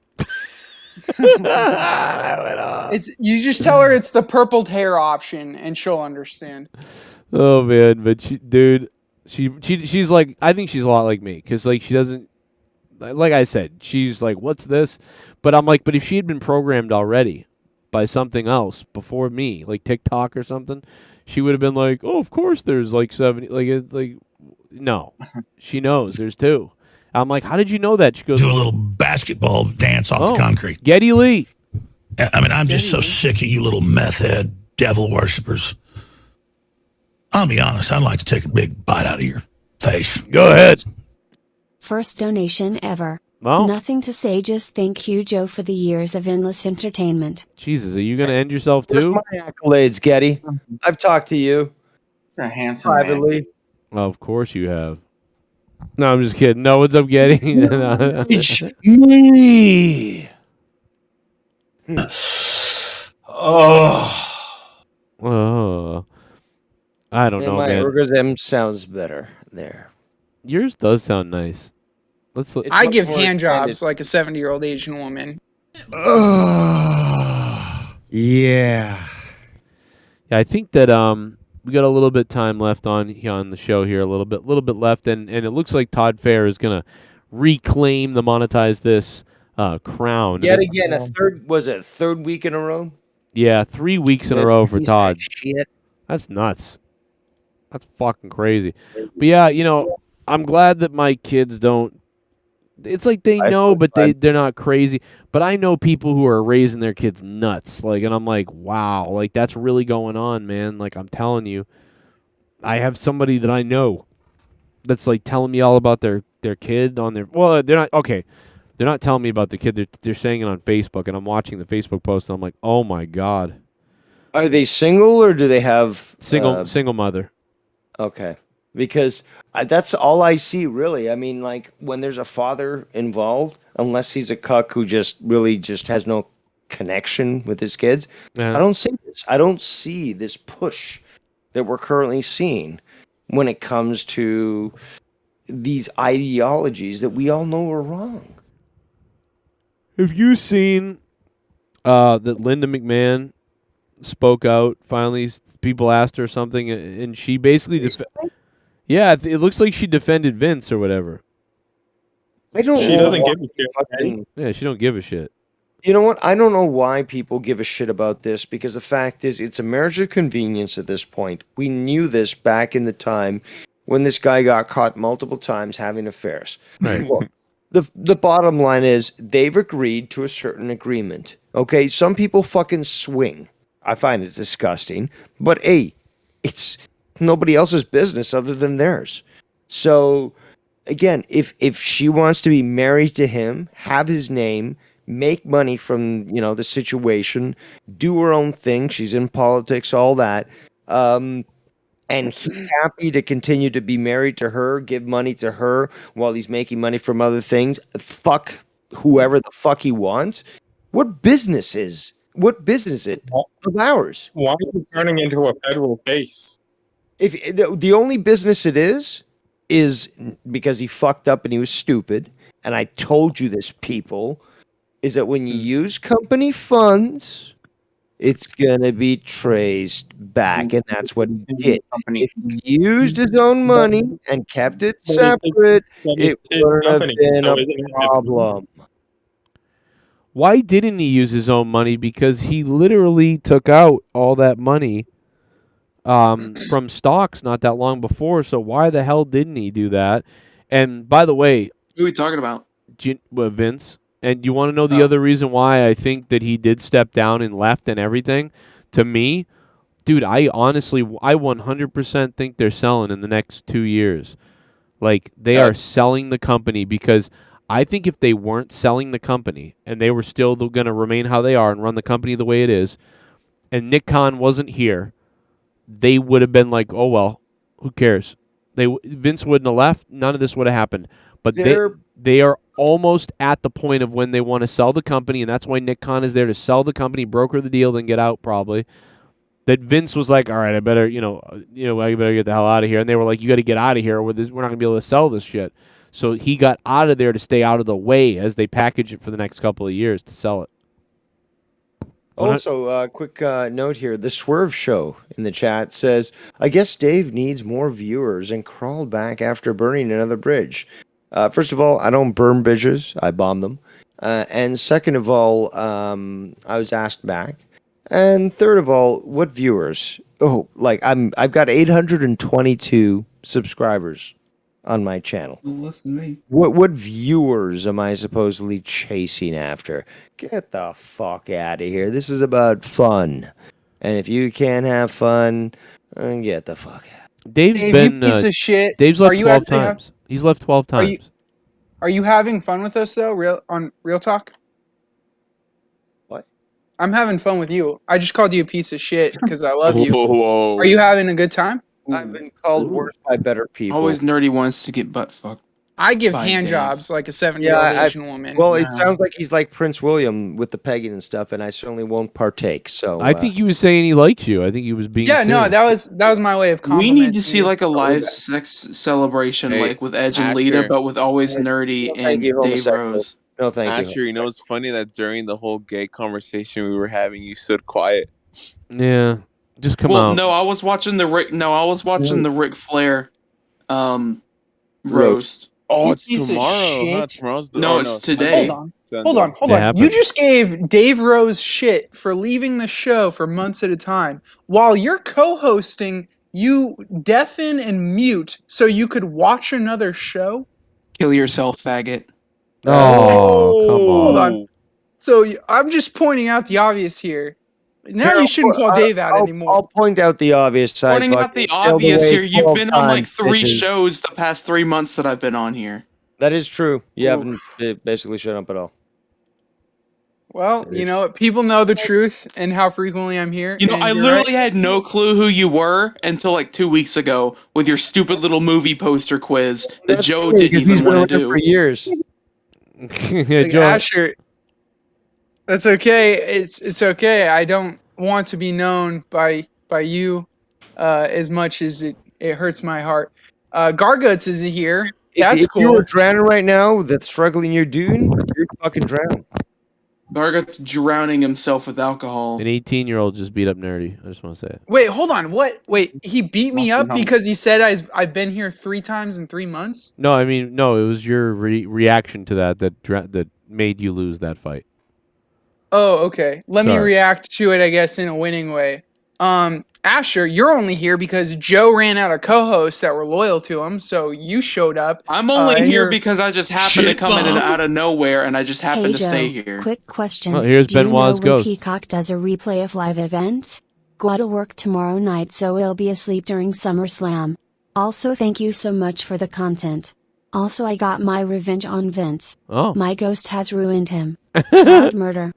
You just tell her it's the purpled hair option and she'll understand. Oh man, but she's like, I think she's a lot like me because like she doesn't, like I said, she's like, "What's this?" But I'm like, but if she had been programmed already by something else before me, like TikTok or something, she would have been like, "Oh, of course there's like 70 no." She knows there's 2. I'm like, "How did you know that?" She goes, "Do a little basketball dance off the concrete." Geddy Lee. I mean, I'm just so sick of you little meth head devil worshippers. I'll be honest, I'd like to take a big bite out of your face. Go ahead. First donation ever. Well, nothing to say, just thank you, Joe, for the years of endless entertainment. Jesus, are you going to end yourself too? Where's my accolades, Getty? I've talked to you. It's a handsome privately. man. Well, of course you have. No, I'm just kidding. No, what's up, Getty? Me. I don't know, my man. orgasm sounds better there. Yours does sound nice. I give hand jobs like a 70-year-old Asian woman. Yeah. I think that we got a little bit time left on the show here, a little bit left, and it looks like Todd Fair is gonna reclaim the Monetize This crown. Yet again, third week in a row? Yeah, 3 weeks in a row for Todd. Shit. That's nuts. That's fucking crazy. But yeah, I'm glad that my kids don't. It's like they know, but they're not crazy. But I know people who are raising their kids nuts. And I'm like, wow, like that's really going on, man. Like I'm telling you, I have somebody that I know that's like telling me all about their kid on their. Well, they're not okay. They're not telling me about the kid. They're saying it on Facebook, and I'm watching the Facebook post, and I'm like, oh my god. Are they single or do they have single mother? Okay. Because that's all I see, really. I mean, like, when there's a father involved, unless he's a cuck who just really just has no connection with his kids, Yeah. I don't see this. I don't see this push that we're currently seeing when it comes to these ideologies that we all know are wrong. Have you seen that Linda McMahon spoke out? Finally, people asked her something, and she basically yeah, it looks like she defended Vince or whatever. I don't She know doesn't why give a shit. fucking- Yeah, she don't give a shit. You know what? I don't know why people give a shit about this, because the fact is, it's a marriage of convenience at this point. We knew this back in the time when this guy got caught multiple times having affairs. Right. Well, the bottom line is they've agreed to a certain agreement. Okay, some people fucking swing. I find it disgusting, but hey, it's nobody else's business other than theirs. So again, if she wants to be married to him, have his name, make money from, you know, the situation, do her own thing, she's in politics, all that, and he's happy to continue to be married to her, give money to her while he's making money from other things, fuck whoever the fuck he wants. What business is it of ours? Why are you turning into a federal case? If the only business it is because he fucked up and he was stupid, and I told you this, people, is that when you use company funds, it's gonna be traced back, and that's what he did. If he used his own money and kept it separate, it wouldn't have been a problem. Why didn't he use his own money? Because he literally took out all that money from stocks not that long before. So why the hell didn't he do that? And by the way, Who are we talking about? Vince. And you want to know the other reason why I think that he did step down and left and everything? To me, dude, I 100% think they're selling in the next 2 years. Like, they are selling the company, because I think if they weren't selling the company and they were still going to remain how they are and run the company the way it is, and Nick Khan wasn't here, they would have been like, oh, well, who cares? Vince wouldn't have left. None of this would have happened. But they are almost at the point of when they want to sell the company, and that's why Nick Khan is there to sell the company, broker the deal, then get out probably. That Vince was like, all right, I better, I better get the hell out of here. And they were like, you got to get out of here, or we're not going to be able to sell this shit. So he got out of there to stay out of the way as they package it for the next couple of years to sell it. Also, quick note here. The Swerve Show in the chat says, I guess Dave needs more viewers and crawled back after burning another bridge. First of all, I don't burn bridges. I bomb them. And second of all, I was asked back. And third of all, what viewers? Oh, like I've got 822 subscribers on my channel. Listen to me. What viewers am I supposedly chasing after? Get the fuck out of here. This is about fun. And if you can't have fun, get the fuck out. Dave's Dave, been you piece of shit. Dave's Are left you 12 actually times. He's left 12 times. Are you having fun with us though? Real talk? What? I'm having fun with you. I just called you a piece of shit because I love you. Whoa. Are you having a good time? I've been called worse by better people. Always nerdy wants to get butt fucked. I give By hand Dave. jobs like a 70-year-old Asian woman. Well, it sounds like he's like Prince William with the pegging and stuff, and I certainly won't partake. So I think he was saying he liked you. I think he was being yeah, no, serious. that was my way of We complimenting need to see you. like a live sex celebration, Hey, like with Edge and Asher. Lita, but with always nerdy No, and thank you, Dave homosexual. Rose. No, thank Asher, you. you know, it's funny that during the whole gay conversation we were having, you stood quiet. Yeah, just come Well, out. no, I was watching the Ric Flair roast. Oh, You it's piece of tomorrow. Huh? shit. Tomorrow's No, it's today. Hold on. It happened. You just gave Dave Rose shit for leaving the show for months at a time while you're co-hosting. You deafen and mute so you could watch another show. Kill yourself, faggot. Oh, come on. Hold on. So I'm just pointing out the obvious here. Now you shouldn't call Dave out anymore. I'll point out the obvious. Pointing out the obvious here, you've been on like 3 shows the past 3 months that I've been on here. That is true. You haven't basically shut up at all. Well, you know, people know the truth and how frequently I'm here. You know, and I you're literally right. had no clue who you were until like 2 weeks ago with your stupid little movie poster quiz that That's Joe funny, didn't 'cause he's even been want to around do. for years. Like, Asher, that's okay. It's okay. I don't want to be known by you as much as it hurts my heart. Garguts is here. That's If you were cool. drowning right now, the struggling you're doing, you're fucking drowning. Gargot's drowning himself with alcohol. An 18-year-old just beat up Nerdy. I just want to say it. Wait, hold on. What? Wait, he beat me up because he said I've been here 3 times in 3 months? No, I mean, no, it was your reaction to that made you lose that fight. Oh, okay. Let me Sorry. react to it, I guess, in a winning way. Asher, you're only here because Joe ran out of co-hosts that were loyal to him, so you showed up. I'm only and here you're- because I just happened to come in and out of nowhere, and I just happened Hey to Joe, stay here. quick question. Well, here's Do you Benoit's know when ghost. Peacock does a replay of live events? Gotta work tomorrow night, so I'll be asleep during SummerSlam. Also, thank you so much for the content. Also, I got my revenge on Vince. Oh. My ghost has ruined him. Child murder.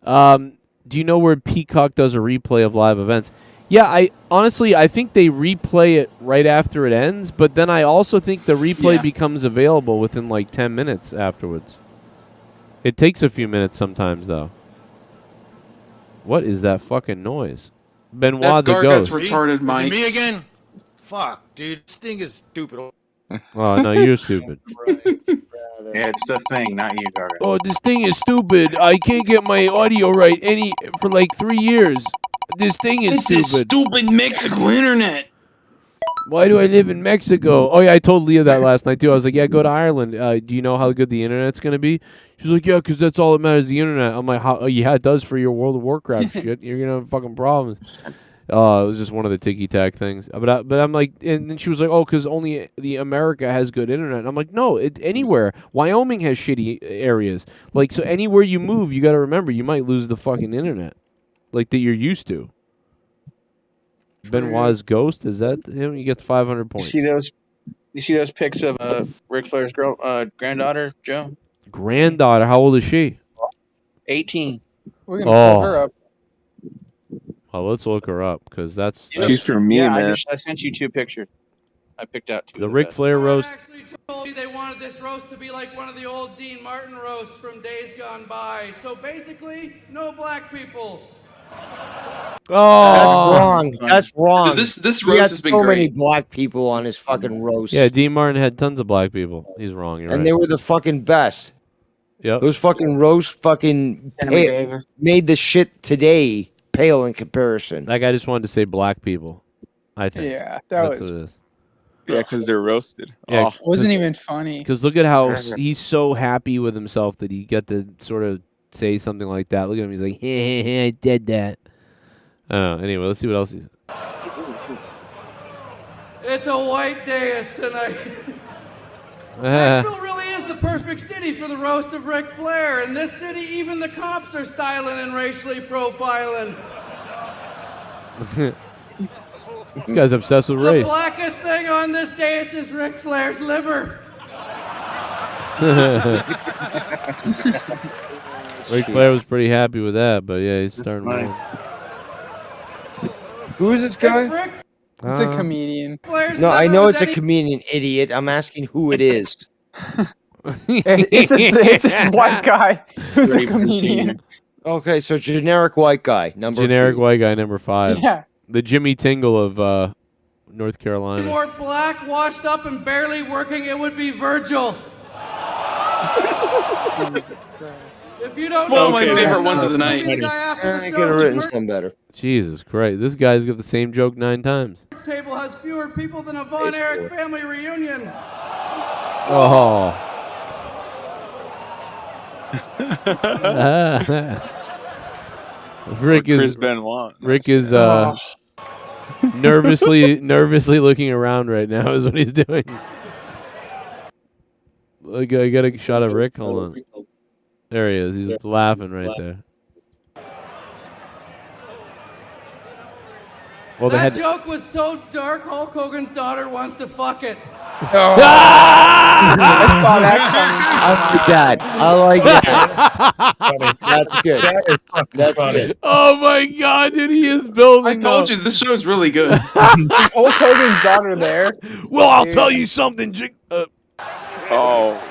Do you know where Peacock does a replay of live events? Yeah, I think they replay it right after it ends, but then I also think the replay becomes available within like 10 minutes afterwards. It takes a few minutes sometimes, though. What is that fucking noise? Benoit That's the Gargot's ghost. retarded, Is Mike. it me again? Fuck, dude. This thing is stupid. Oh, no, you're stupid. Yeah, it's the thing, not you, Gargot. Oh, this thing is stupid. I can't get my audio right for like 3 years. This thing is It's stupid. this stupid Mexico internet. Why do I live in Mexico? Oh, yeah, I told Leah that last night, too. I was like, yeah, go to Ireland. Do you know how good the internet's going to be? She's like, yeah, because that's all that matters, the internet. I'm like, oh, yeah, it does for your World of Warcraft shit. You're going to have fucking problems. It was just one of the ticky-tack things. But I'm like, and then she was like, oh, because only the America has good internet. And I'm like, no, anywhere. Wyoming has shitty areas. Like, so anywhere you move, you got to remember, you might lose the fucking internet. Like, that you're used to. Benoit's ghost, is that him? He gets 500 points. You see those pics of Ric Flair's granddaughter, Joe? Granddaughter, how old is she? 18. We're gonna pull her up. Oh, let's look her up because that's She's from me, yeah, man. I sent you 2 pictures. I picked out 2. the Ric Flair roast. Told me they wanted this roast to be like one of the old Dean Martin roasts from days gone by. So basically, no black people. Oh, That's wrong. That's wrong. This He roast had has been so great. many black people on his fucking roast. Yeah, Dean Martin had tons of black people. He's wrong. You're and right. they were the fucking best. Yep. Those fucking roasts fucking made the shit today pale in comparison. That guy just wanted to say black people. I think. Yeah, That's what it is. Yeah, because they're roasted. Yeah, Oh. Wasn't even funny. Because look at how he's so happy with himself that he got to sort of say something like that. Look at him. He's like, hey, I did that. Anyway, let's see what else he's. It's a white day tonight. Uh, Nashville really is the perfect city for the roast of Ric Flair. In this city, even the cops are styling and racially profiling. This guy's obsessed with The race. blackest thing on this dais is Ric Flair's liver. Ric Flair was pretty happy with that, but yeah, he's starting. to Who is this guy? It's a comedian. No, I know it's a comedian, idiot. I'm asking who it is. It's this white guy who's a comedian. Okay, so generic white guy, number Generic 2. white guy, number 5. Yeah. The Jimmy Tingle of North Carolina. More black, washed up, and barely working, it would be Virgil. If you don't One know of my Virgil, favorite ones of the maybe night. the guy after the I show could have whose written some better. Jesus Christ, this guy's got the same joke 9 times. work table has fewer people than a Von Erich family reunion. Oh. Rick Chris is Benoit. Rick is nervously looking around right now is what he's doing. Look, I got a shot of Rick. Hold on. There he is. He's laughing right there. Well, they That had joke was so dark, Hulk Hogan's daughter wants to fuck it. I saw that coming. I like that. I like that. That's good. That's good. Oh my god, dude, he is building. I told you this show's really good. Is Hulk Hogan's daughter there? Well, I'll Dude. tell you something. Oh.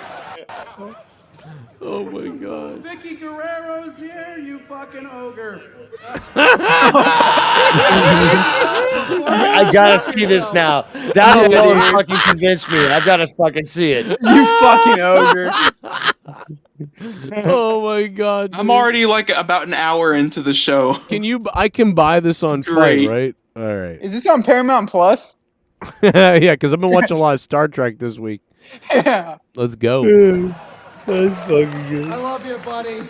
Oh my god. Vicky Guerrero's here, you fucking ogre. I gotta see this now. That alone fucking convinced me. I gotta fucking see it. You fucking ogre. Oh my god. I'm already like about an hour into the show. Can you? I can buy this on Fight, right? All right. Is this on Paramount Plus? Yeah, because I've been watching a lot of Star Trek this week. Yeah. Let's go. That's fucking good. I love you, buddy.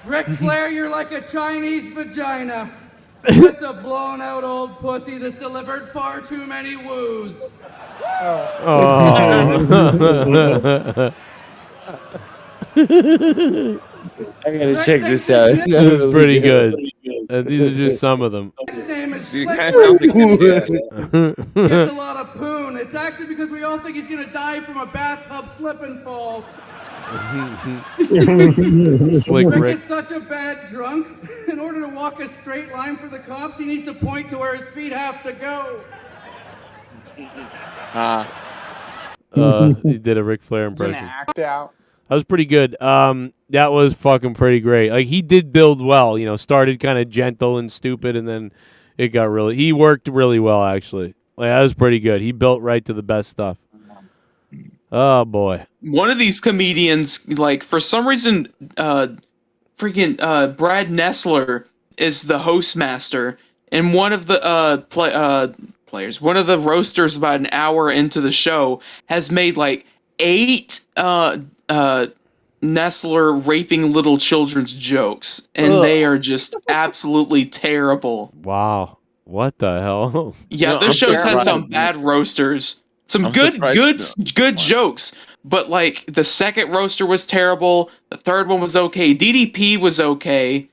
Ric Flair, you're like a Chinese vagina. Just a blown out old pussy that's delivered far too many woos. Oh. I gotta check this out. This is pretty good. These are just some of them. Name is It Slick kind of sounds like Rick. Gets a lot of poon. It's actually because we all think he's gonna die from a bathtub slip and fall. Slick Rick Rick. is such a bad drunk. In order to walk a straight line for the cops, he needs to point to where his feet have to go. He did a Ric Flair It's an impression. act out. That was pretty good. That was fucking pretty great. Like, he did build well. You know, started kind of gentle and stupid, and then it got really. He worked really well, actually. Like, that was pretty good. He built right to the best stuff. Oh boy. One of these comedians, like for some reason, freaking Brad Nessler is the host master, and one of the players, one of the roasters, about an hour into the show, has made like 8 Nessler raping little children's jokes, and they are just absolutely terrible. Wow. What the hell? Yeah, this show's had some bad roasters. Some good jokes, but like the second roaster was terrible. The third one was okay. DDP was okay,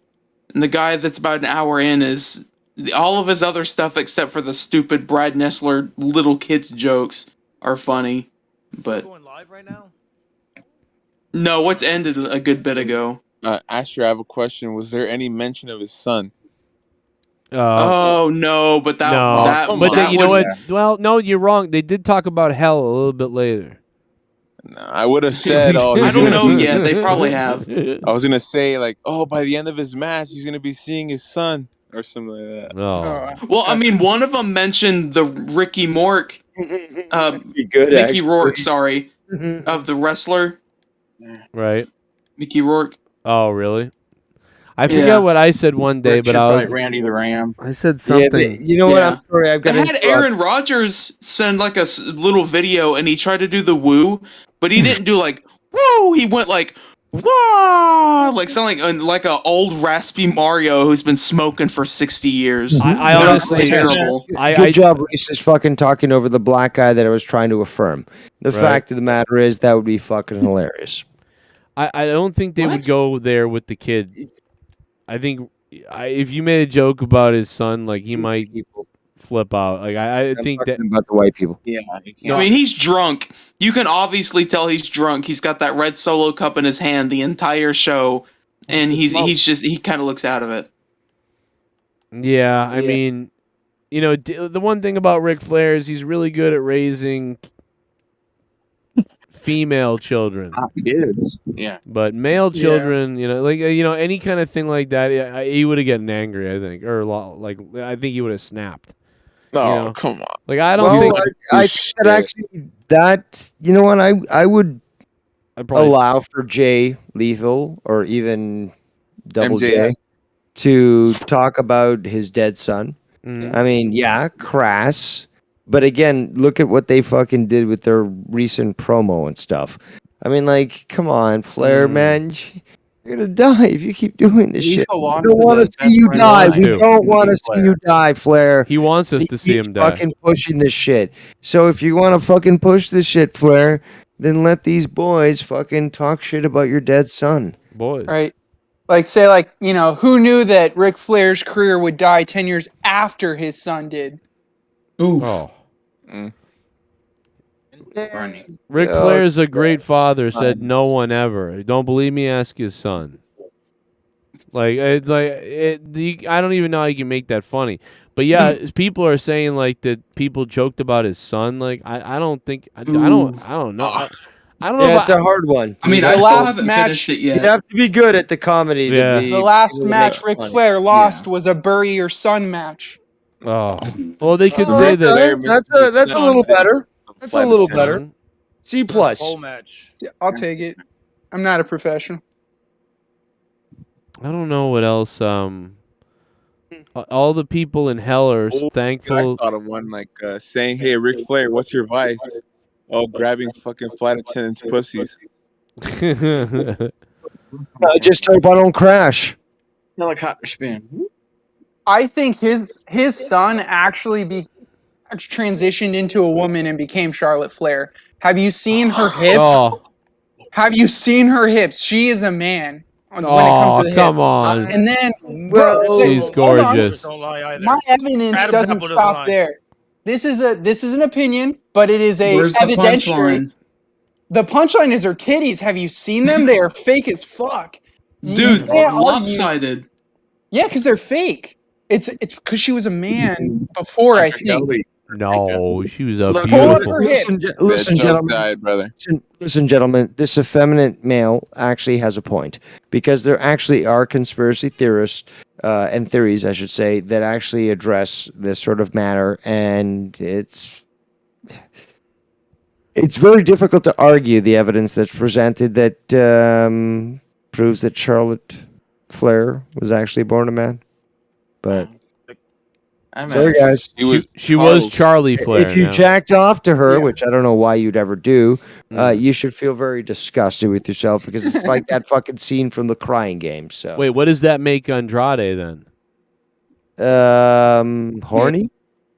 and the guy that's about an hour in is all of his other stuff except for the stupid Brad Nessler little kids jokes are funny. But going live right now? No, what's ended a good bit ago. Asher, I have a question. Was there any mention of his son? Oh no, but that No, that but that you know what? would- Well, no, you're wrong. They did talk about hell a little bit later. No, I would have said, "Oh, I he's don't gonna know be-" yet. They probably have. I was gonna say, like, "Oh, by the end of his match, he's gonna be seeing his son or something like that." Oh. Well, I mean, one of them mentioned the Ricky Mork, good, Mickey actually. Rourke, sorry, of the wrestler, Right. Mickey Rourke. Oh, really? I forget Yeah. what I said one day, but I was. Randy the Ram. I said something. You know what? I'm sorry. I've They got had Aaron Rodgers send like a little video, and he tried to do the woo, but he didn't do like woo. He went like wah, like sounding like a old raspy Mario who's been smoking for 60 years. I That was honestly- terrible. Good job, racist fucking talking over the black guy that I was trying to affirm. The Right. fact of the matter is that would be fucking hilarious. I don't think they would go there with the kid. I think if you made a joke about his son, like he might flip out. Like I think that about the white people. Yeah, I mean, he's drunk. You can obviously tell he's drunk. He's got that red Solo cup in his hand the entire show, and he kind of looks out of it. Yeah, I mean, you know, the one thing about Ric Flair is he's really good at raising female children. Kids. Yeah. But male children, you know, any kind of thing like that, he would have gotten angry, I think, or like I think he would have snapped. Oh, come on! Like I don't think I think that actually that you know what I would allow for Jay Lethal or even Double MJF. J to talk about his dead son. Mm. I mean, yeah, crass. But again, look at what they fucking did with their recent promo and stuff. I mean, like, come on, Flair, man. You're going to die if you keep doing this shit. We don't want to see you die. We don't want to see you die, Flair. He wants us to see him die. Fucking pushing this shit. So if you want to fucking push this shit, Flair, then let these boys fucking talk shit about your dead son. Boys. Right. Like, say, like, you know, who knew that Ric Flair's career would die 10 years after his son did? Ooh. Oh. Ric Flair's a great father. Said no one ever. Don't believe me? Ask his son. I don't even know how you can make that funny. But yeah, people are saying like that people joked about his son. Like I don't think I don't know. I don't know. Yeah, it's a hard one. I mean, The I still last haven't match- finished it You yet. have to be good at the comedy Yeah. to be. The last able to match make it Ric funny. Flair lost was a bury your son match. Oh, well, they could say that. Okay, that's a little better. That's a little better. Mhm. C plus. match. Yeah, I'll take it. I'm not a professional. I don't know what else. All the people in hell are I thankful. thought of one like saying, "Hey, Ric Flair, what's your vice?" Oh, grabbing fucking flight attendants' pussies. I just hope I don't crash. Helicopter spin. I think his son actually transitioned into a woman and became Charlotte Flair. Have you seen her hips? Oh. Have you seen her hips? She is a man when it comes to the come hips. on. And then, She's hold on. gorgeous. Don't lie either. My evidence Adam's doesn't apple doesn't stop lie. there. This is an opinion, but it is a Where's the evidentiary. punchline? The punchline is her titties. Have you seen them? They are fake as fuck. You Dude, can't argue. lopsided. Yeah, because they're fake. It's because she was a man before, I think. No, she was a Pull up beautiful. her hips. Listen, Joke gentlemen. died, brother. Listen, gentlemen. This effeminate male actually has a point because there actually are conspiracy theorists and theories, I should say, that actually address this sort of matter, and it's very difficult to argue the evidence that's presented that proves that Charlotte Flair was actually born a man. But sorry, guys. She was Charlie Flair. If you now. jacked off to her, which I don't know why you'd ever do, you should feel very disgusted with yourself because it's like that fucking scene from the Crying Game. So Wait, what does that make Andrade then? horny.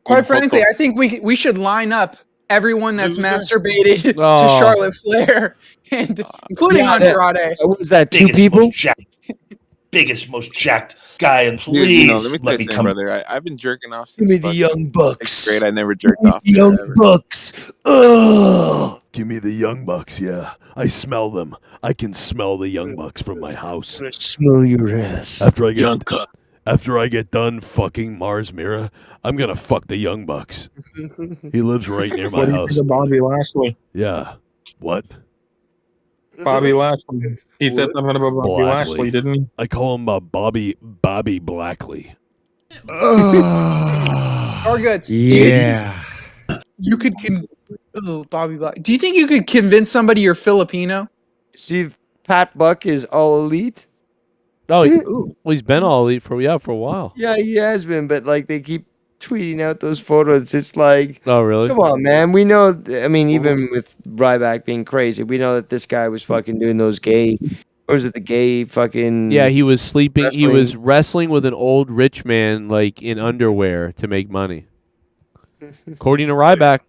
Quite frankly, I think we should line up everyone that's masturbated to Oh. Charlotte Flair, and including Andrade. What was that? Two Biggest, people? most jacked, biggest, most jacked guy, and Dude, please let me tell you something, come. brother. I've been jerking off Give since me the fucking Young Bucks. sixth grade. I never jerked off. The there Young ever. Bucks. Ugh. Give me the Young Bucks, yeah. I smell them. I can smell the Young Bucks from my house. I'm gonna smell your ass. After I get done fucking Mars Mira, I'm gonna fuck the Young Bucks. He lives right near my What do you house. think of Bobby Lashley? Yeah. What? Bobby Lashley. He said something about Bobby Lashley, didn't he? I call him Bobby Blackley. Targets. Yeah. You could. Bobby Black. Do you think you could convince somebody you're Filipino? See, Pat Buck is all elite. Oh, well, he's been all elite for a while. Yeah, he has been, but like they keep tweeting out those photos. It's like, oh really? Come on, man. We know. I mean, even with Ryback being crazy, we know that this guy was fucking doing those gay. Or was it the gay fucking? Yeah, he was sleeping. He wrestling? was wrestling with an old rich man, like in underwear, to make money. According to Ryback.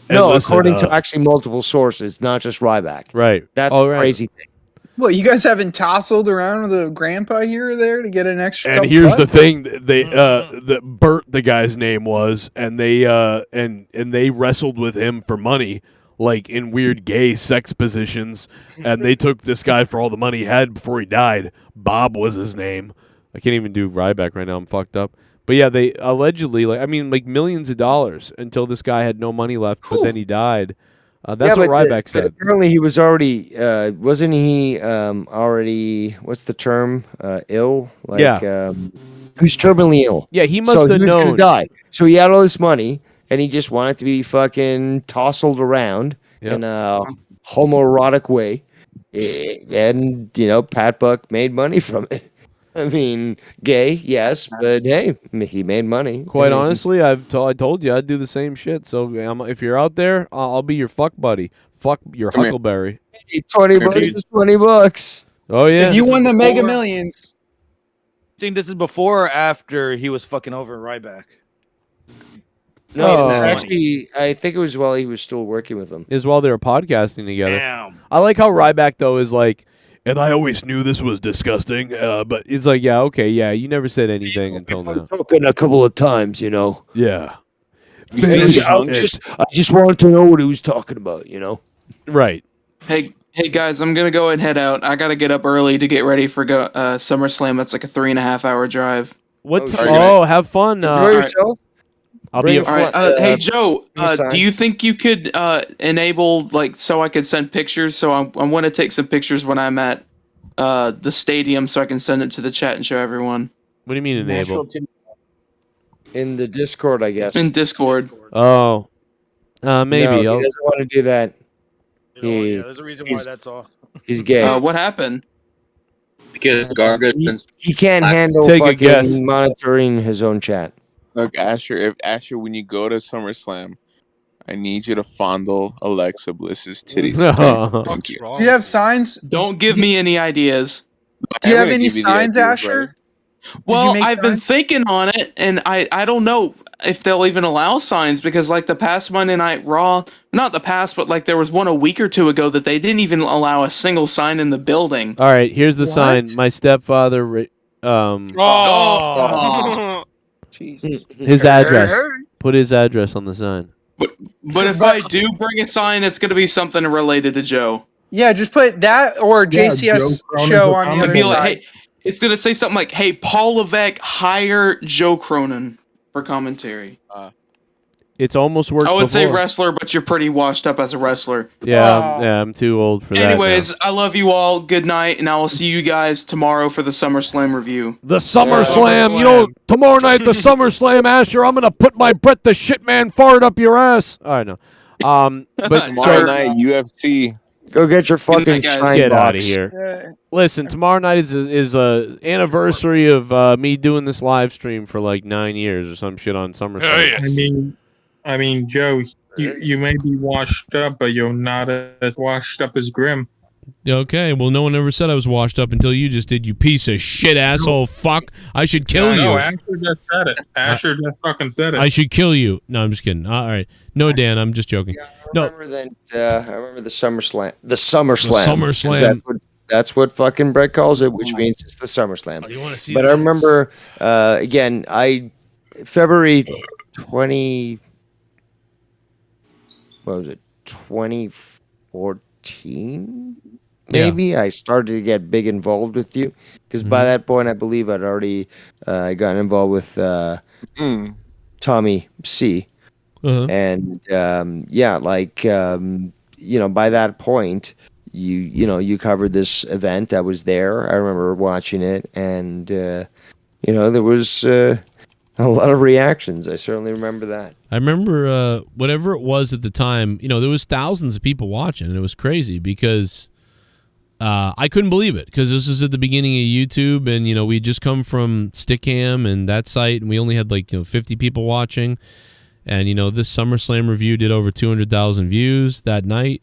No, according to actually multiple sources, not just Ryback. Right. That's Oh, the right. crazy thing. What, you guys haven't tousled around with a grandpa here or there to get an extra? And couple here's the bucks? thing: the Bert, the guy's name was, and they and they wrestled with him for money, like in weird gay sex positions, and they took this guy for all the money he had before he died. Bob was his name. I can't even do Ryback right now. I'm fucked up. But yeah, they allegedly, like millions of dollars until this guy had no money left, but then he died. That's what Ryback said. Apparently, he was already, wasn't he already, what's the term? Ill? Like, Yeah. He was terminally ill. Yeah, he must so have he was known. gonna die. So he had all this money, and he just wanted to be fucking tousled around in a homoerotic way. And, Pat Buck made money from it. I mean, gay, yes, but hey, he made money. Quite honestly, I told you I'd do the same shit. So if you're out there, I'll be your fuck buddy. Fuck your Huckleberry. Hey, $20 is $20. Oh yeah. If you won the Mega Millions. Think this is before or after he was fucking over Ryback? No, it was actually, I think it was while he was still working with them. It was while they were podcasting together. Damn. I like how Ryback though is like, And I always knew this was disgusting, but it's like, yeah, okay, yeah, you never said anything until now. Talking a couple of times, Yeah. I just wanted to know what he was talking about, you know? Right. Hey guys, I'm gonna go and head out. I gotta get up early to get ready for SummerSlam. That's like a 3.5 hour drive. What? Have fun. Enjoy yourself. I'll be. All right. Hey Joe, do you think you could enable so I could send pictures? So I want to take some pictures when I'm at the stadium, so I can send it to the chat and show everyone. What do you mean enable? In the Discord, I guess. In Discord. Oh, maybe. No, he doesn't want to do that. There's a reason why that's off. He's gay. What happened? Because Garga's he can't handle fucking monitoring his own chat. Look, Asher, when you go to SummerSlam, I need you to fondle Alexa Bliss's titties. Okay? Thank you. Do you have signs? Don't give me any ideas. Do you have any signs, Asher? Well, I've been thinking on it, and I don't know if they'll even allow signs, because like the past Monday Night Raw, not the past, but like there was one a week or two ago that they didn't even allow a single sign in the building. All right, here's the sign. My stepfather. Jesus. His address. Put his address on the sign. But if I do bring a sign, it's going to be something related to Joe. Yeah, just put that or JCS show on the other side. Hey, it's going to say something like, "Hey, Paul Levesque, hire Joe Cronin for commentary." It's almost worked. I would say before. wrestler, but you're pretty washed up as a wrestler. Yeah, I'm too old for that. Anyways, I love you all. Good night, and I will see you guys tomorrow for the SummerSlam review. The SummerSlam, you know, tomorrow night the SummerSlam, Asher. I'm gonna put my Brett the Shitman fart up your ass. All right, no. But tomorrow night UFC. Go get your fucking sign get box. out of here. Listen, tomorrow night is a anniversary of me doing this live stream for like 9 years or some shit on SummerSlam. I mean, Joe, you may be washed up, but you're not as washed up as Grim. Okay, well, no one ever said I was washed up until you just did, you piece of shit, asshole, fuck. I should kill you. No, Asher just said it. Asher just fucking said it. I should kill you. No, I'm just kidding. All right. No, Dan, I'm just joking. I remember the SummerSlam. The SummerSlam. SummerSlam. That's what fucking Brett calls it, which means it's the SummerSlam. You want to see but that? I remember, again, February 20... What was it? 2014? Maybe I started to get big involved with you because by that point, I believe I'd already gotten involved with Tommy C. And by that point, you covered this event. I was there. I remember watching it, and there was a lot of reactions. I certainly remember that. I remember whatever it was at the time, there was thousands of people watching, and it was crazy because I couldn't believe it because this was at the beginning of YouTube, and, we'd just come from Stickam and that site, and we only had 50 people watching. And, this SummerSlam review did over 200,000 views that night.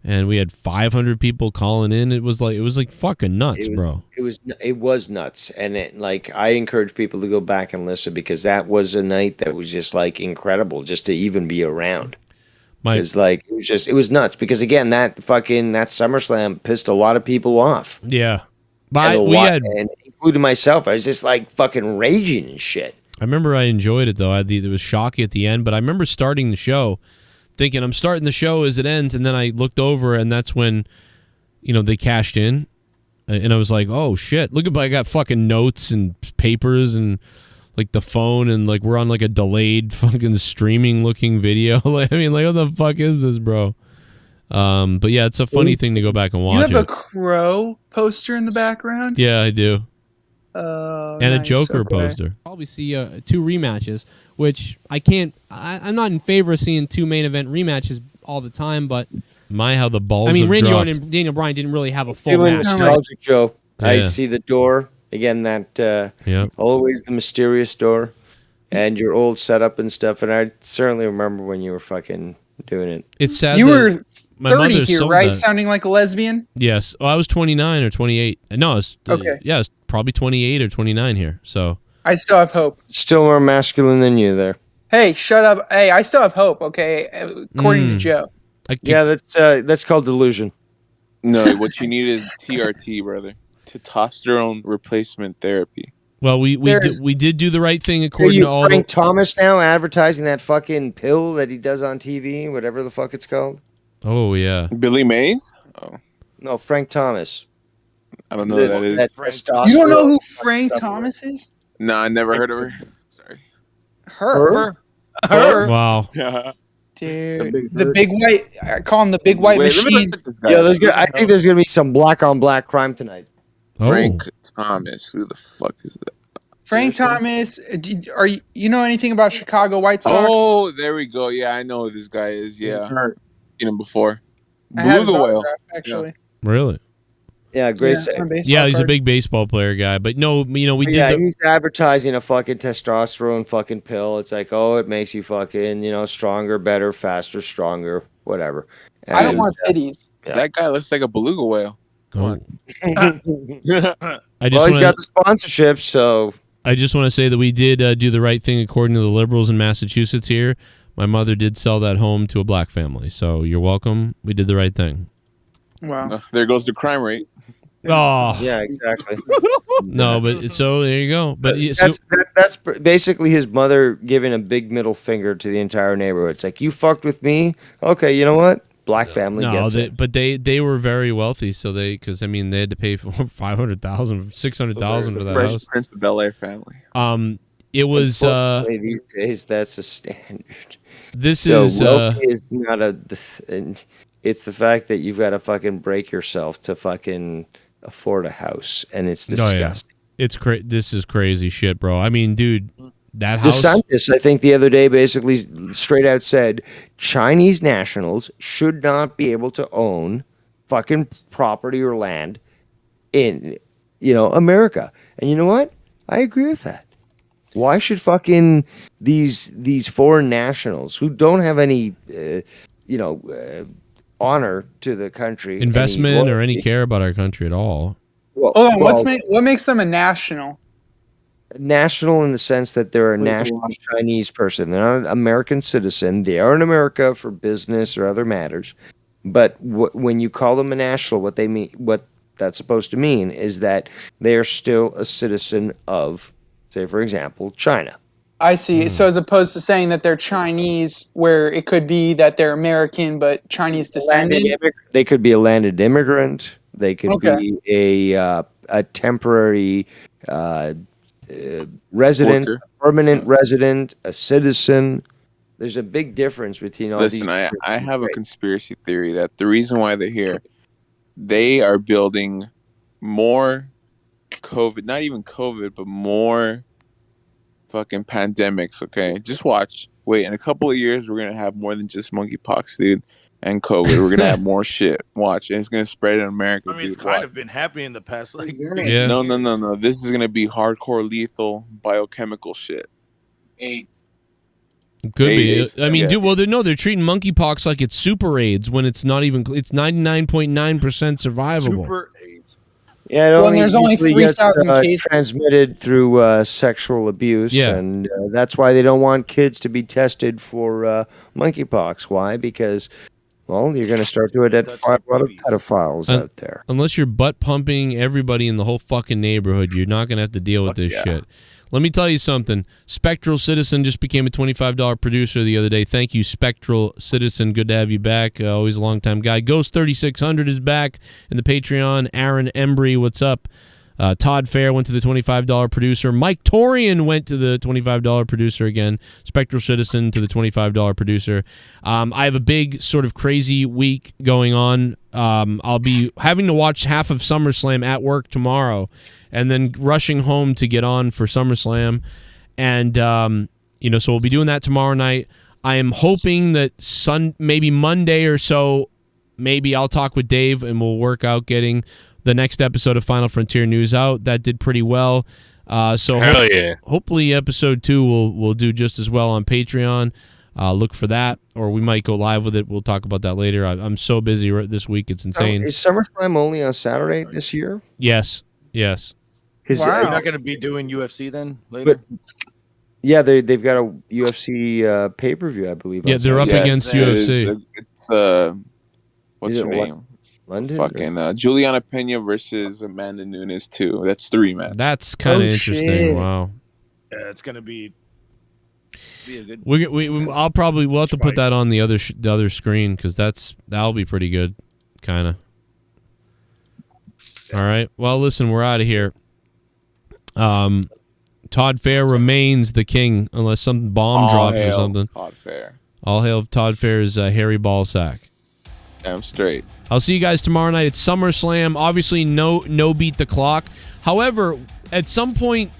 And we had 500 people calling in. It was like fucking nuts, bro. It was nuts, and I encourage people to go back and listen because that was a night that was just incredible, just to even be around. Because it was nuts. Because again, that SummerSlam pissed a lot of people off. Yeah, and including myself. I was just fucking raging and shit. I remember I enjoyed it though. It was shocky at the end, but I remember starting the show, thinking I'm starting the show as it ends, and then I looked over, and that's when, they cashed in, and I was like, oh shit! Look at, I got fucking notes and papers and the phone, and we're on a delayed fucking streaming looking video. What the fuck is this, bro? But yeah, it's a funny thing to go back and watch. You have a crow poster in the background? Yeah, I do. And a Joker poster. Probably see 2 rematches, which I'm not in favor of seeing 2 main event rematches all the time, but how the balls. I mean, have Randy dropped. Orton and Daniel Bryan didn't really have a full Feeling match. nostalgic, Joe. Yeah. I see the door again. That always the mysterious door, and your old setup and stuff. And I certainly remember when you were fucking doing it. It's sad. You were my 30 here, right? That. Sounding like a lesbian? Yes. Oh, I was 29 or 28. No, it's okay. Yeah, it's probably 28 or 29 here. So I still have hope. Still more masculine than you there. Hey, shut up. Hey, I still have hope, okay? According to Joe. Yeah, that's called delusion. No, what you need is TRT, brother. Testosterone replacement therapy. Well, we did do the right thing Are according you to all Frank the. Thomas now advertising that fucking pill that he does on TV, whatever the fuck it's called? Oh yeah, Billy Mays. Oh, No, Frank Thomas. I don't know who that is. That You don't know testosterone who Frank supplement. Thomas is? No, I never heard of her. Sorry. Her. Wow. Dude, the big white. I call him the big white machine. Yeah, I think there's gonna be some black on black crime tonight. Frank Thomas. Who the fuck is that? Frank Thomas. Are you know anything about Chicago White Sox? Oh, there we go. Yeah, I know who this guy is. Yeah, seen him before. I have his Beluga whale. autograph, actually. Really? Yeah, great Yeah, save. on baseball Yeah, he's a card. big baseball player guy, but no, we did. Yeah, the, he's advertising a fucking testosterone fucking pill. It's like, oh, it makes you fucking, stronger, better, faster, stronger, whatever. I don't And, want titties. That guy looks like a beluga whale. Come on. I just well, he's wanna- got the sponsorship, so I just want to say that we did do the right thing according to the liberals in Massachusetts here. My mother did sell that home to a black family, so you're welcome. We did the right thing. Wow. There goes the crime rate. Oh. yeah, exactly. No, but so there you go. But That's basically his mother giving a big middle finger to the entire neighborhood. It's like, you fucked with me? Okay, you know what? Black family gets it. but they were very wealthy, so they they had to pay for $500,000, $600,000 for that Fresh house. Prince of Bel-Air family. It was Unfortunately, these days that's a standard. This so is wealthy is not it's the fact that you've got to fucking break yourself to fucking afford a house, and it's disgusting. It's This is crazy shit, bro. I mean, dude, that house. DeSantis, I think the other day, basically straight out said Chinese nationals should not be able to own fucking property or land in, America. And you know what? I agree with that. Why should fucking these foreign nationals who don't have any, honor to the country, investment or any care about our country at all? Well, what makes them a national? National in the sense that they're a national Chinese person. They're not an American citizen. They are in America for business or other matters. But when you call them a national, what that's supposed to mean is that they are still a citizen of, say, for example, China. I see. So as opposed to saying that they're Chinese, where it could be that they're American but Chinese descendant. They could be a landed immigrant. They could be a temporary resident, Worker. permanent resident, a citizen. There's a big difference between all these. Listen, I have a conspiracy theory that the reason why they're here, they are building more COVID, not even COVID, but more fucking pandemics, okay? Just watch. Wait, in a couple of years, we're going to have more than just monkeypox, dude, and COVID. We're going to have more shit. Watch. And it's going to spread in America, I mean, dude. it's kind Watch. of been happening in the past, like, Yeah. No. This is going to be hardcore lethal biochemical shit. Could be. AIDS. I mean, Yeah. dude. Well, they're treating monkeypox like it's super AIDS when it's not even. It's 99.9% survivable. Super AIDS. Yeah, it there's only usually gets, 3,000 cases. transmitted through sexual abuse, Yeah. and that's why they don't want kids to be tested for monkeypox. Why? Because, well, you're going to start to identify a lot of pedophiles out there. Unless you're butt pumping everybody in the whole fucking neighborhood, you're not gonna have to deal with this shit. Let me tell you something. Spectral Citizen just became a $25 producer the other day. Thank you, Spectral Citizen. Good to have you back. Always a long-time guy. Ghost 3600 is back in the Patreon. Aaron Embry, what's up? Todd Fair went to the $25 producer. Mike Torian went to the $25 producer again. Spectral Citizen to the $25 producer. I have a big sort of crazy week going on. I'll be having to watch half of SummerSlam at work tomorrow and then rushing home to get on for SummerSlam. And, so we'll be doing that tomorrow night. I am hoping that maybe Monday or so, maybe I'll talk with Dave and we'll work out getting the next episode of Final Frontier News out. That did pretty well. Hopefully episode 2 will do just as well on Patreon. Look for that, or we might go live with it. We'll talk about that later. I'm so busy this week. It's insane. Is SummerSlam only on Saturday this year? Yes. You're not going to be doing UFC then later? Yeah, they've got a UFC pay-per-view, I believe. Yeah, they're up against UFC. It's what's her name? London. Fucking Juliana Pena versus Amanda Nunes too. That's 3 match. That's kind of interesting. Wow. Yeah, it's gonna be a good. We'll have to put that on the other screen because that'll be pretty good, kind of. All right. Well, listen, we're out of here. Todd Fair remains the king unless some bomb drops or something. Todd Fair. All hail Todd Fair's hairy ball sack. Damn straight. I'll see you guys tomorrow night at SummerSlam. Obviously, no beat the clock. However, at some point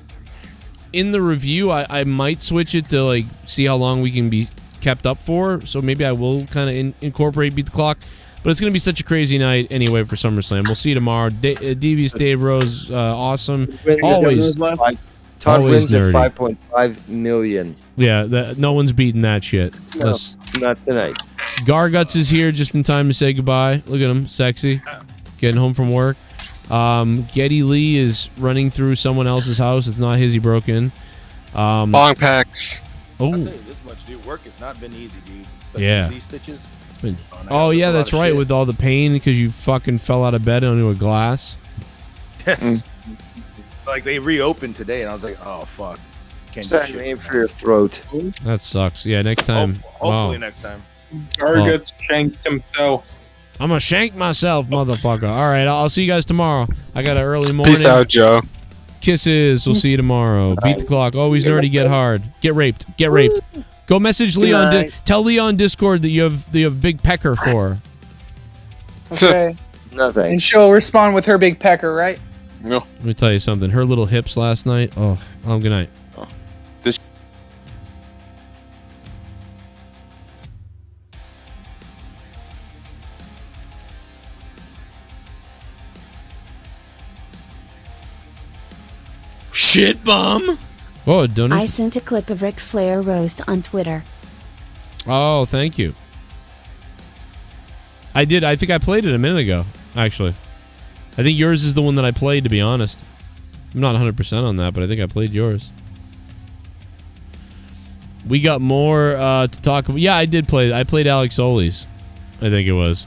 in the review, I might switch it to like see how long we can be kept up for. So maybe I will kind of incorporate beat the clock. But it's going to be such a crazy night anyway for SummerSlam. We'll see you tomorrow. Devious Dave Rose, awesome. Always. Todd always wins at nerdy. 5.5 million. Yeah, no one's beating that shit. No, not tonight. Garguts is here just in time to say goodbye. Look at him, sexy, getting home from work. Getty Lee is running through someone else's house. It's not his. He broke in. Long packs. I'll Oh, tell you this much, dude. Work has not been easy, dude. Like Yeah. These stitches. oh yeah, that's right. With all the pain because you fucking fell out of bed onto a glass. Like they reopened today, and I was like, oh fuck. Can't do Sorry, shit. aim for your throat. That sucks. Yeah, next time. Hopefully wow. next time. Garguts shanked himself. I'm gonna shank myself, motherfucker. All right, I'll see you guys tomorrow. I got an early morning. Peace out, Joe. Kisses. We'll see you tomorrow. Beat the clock. Always nerdy. Get hard. Get raped. Get raped. Go message Leon. Tell Leon on Discord that you have big pecker for. Okay. Nothing. And she'll respond with her big pecker, right? No. Let me tell you something. Her little hips last night. Oh, good night. Shit bomb. Oh, don't I sent a clip of Ric Flair roast on Twitter. Oh, thank you. I did. I think I played it a minute ago, actually. I think yours is the one that I played, to be honest. I'm not 100% on that, but I think I played yours. We got more to talk about. Yeah, I did play. I played Alex Oli's, I think it was.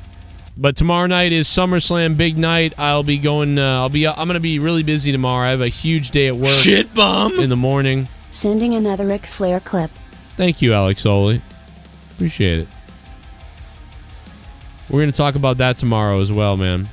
But tomorrow night is SummerSlam, big night. I'll be going. I'm gonna be really busy tomorrow. I have a huge day at work. Shit bomb. In the morning. Sending another Ric Flair clip. Thank you, Alex Oli. Appreciate it. We're gonna talk about that tomorrow as well, man.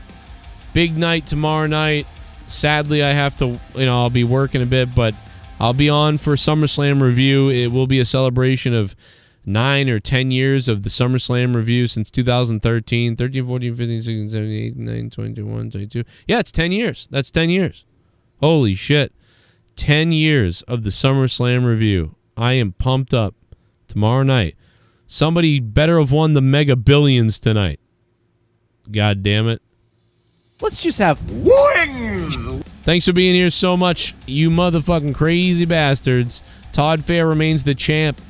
Big night tomorrow night. Sadly, I have to. I'll be working a bit, but I'll be on for SummerSlam review. It will be a celebration of 9 or 10 years of the SummerSlam review since 2013. 13, 14, 15, 16, 17, 18, 19, 20, 21, 22. Yeah, it's 10 years. That's 10 years. Holy shit. 10 years of the SummerSlam review. I am pumped up. Tomorrow night. Somebody better have won the Mega Billions tonight. God damn it. Let's just have wings. Thanks for being here so much, you motherfucking crazy bastards. Todd Fair remains the champ.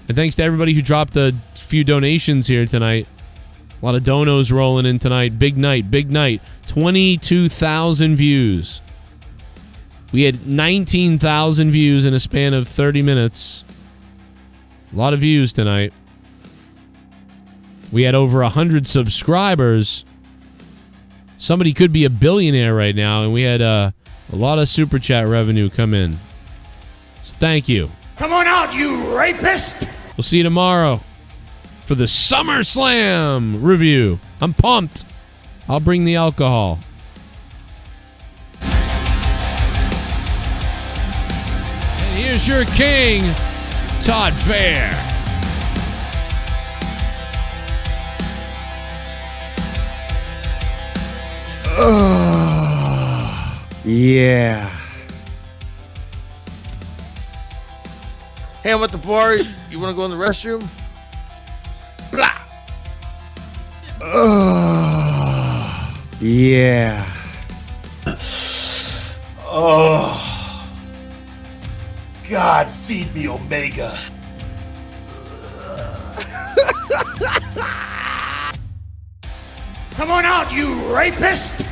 And thanks to everybody who dropped a few donations here tonight. A lot of donos rolling in tonight. Big night, big night. 22,000 views. We had 19,000 views in a span of 30 minutes. A lot of views tonight. We had over 100 subscribers. Somebody could be a billionaire right now, and we had a lot of super chat revenue come in. So thank you. Come on out, you rapist. We'll see you tomorrow for the SummerSlam review. I'm pumped. I'll bring the alcohol. And here's your king, Todd Fair. Yeah. Hey, I'm at the bar. You want to go in the restroom? Blah. Yeah. Oh. God, feed me Omega. Come on out, you rapist.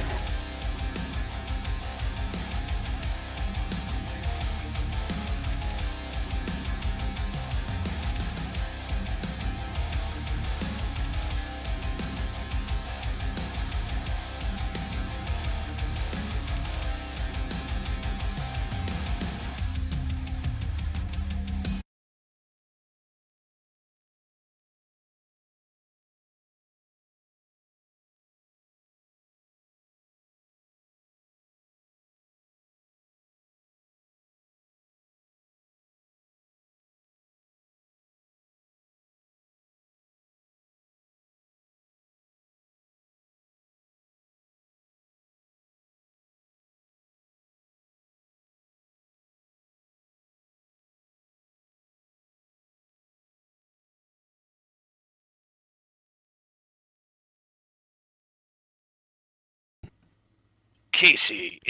Casey.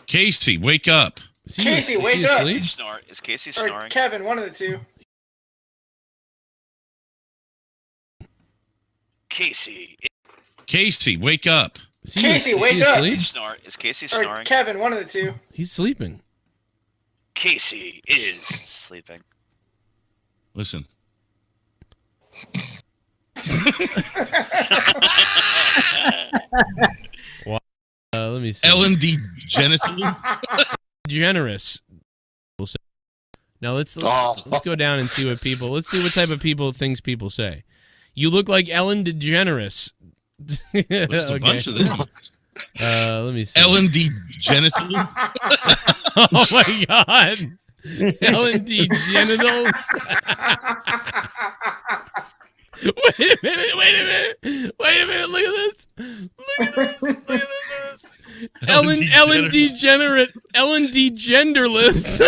Casey, wake up. Casey, wake up. Is Casey Or snoring? Kevin, one of the two. Casey. Casey, wake up. Casey, wake up. Is Casey Or snoring? Kevin, one of the two. He's sleeping. Casey is sleeping. Listen. Let me see. Ellen DeGeneres. Generous. Now let's go down and see what people. Let's see what type of things people say. You look like Ellen DeGeneres. There's a bunch of them. Let me see. Ellen DeGeneres. Oh my God. Ellen DeGenitals. Wait a minute. Look at this. Ellen Degenerate. Ellen Degenderless.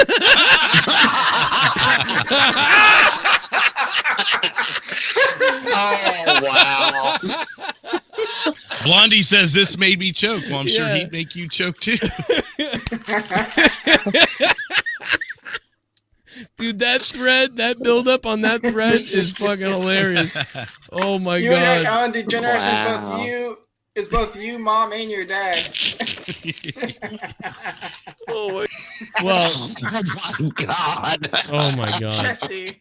Oh, wow. Blondie says this made me choke. Well, I'm sure he'd make you choke too. Dude, that build up on that thread is fucking hilarious. Oh my You God. and Ellen DeGeneres is both you, mom, and your dad. Well, oh my God. Oh my God. Jesse.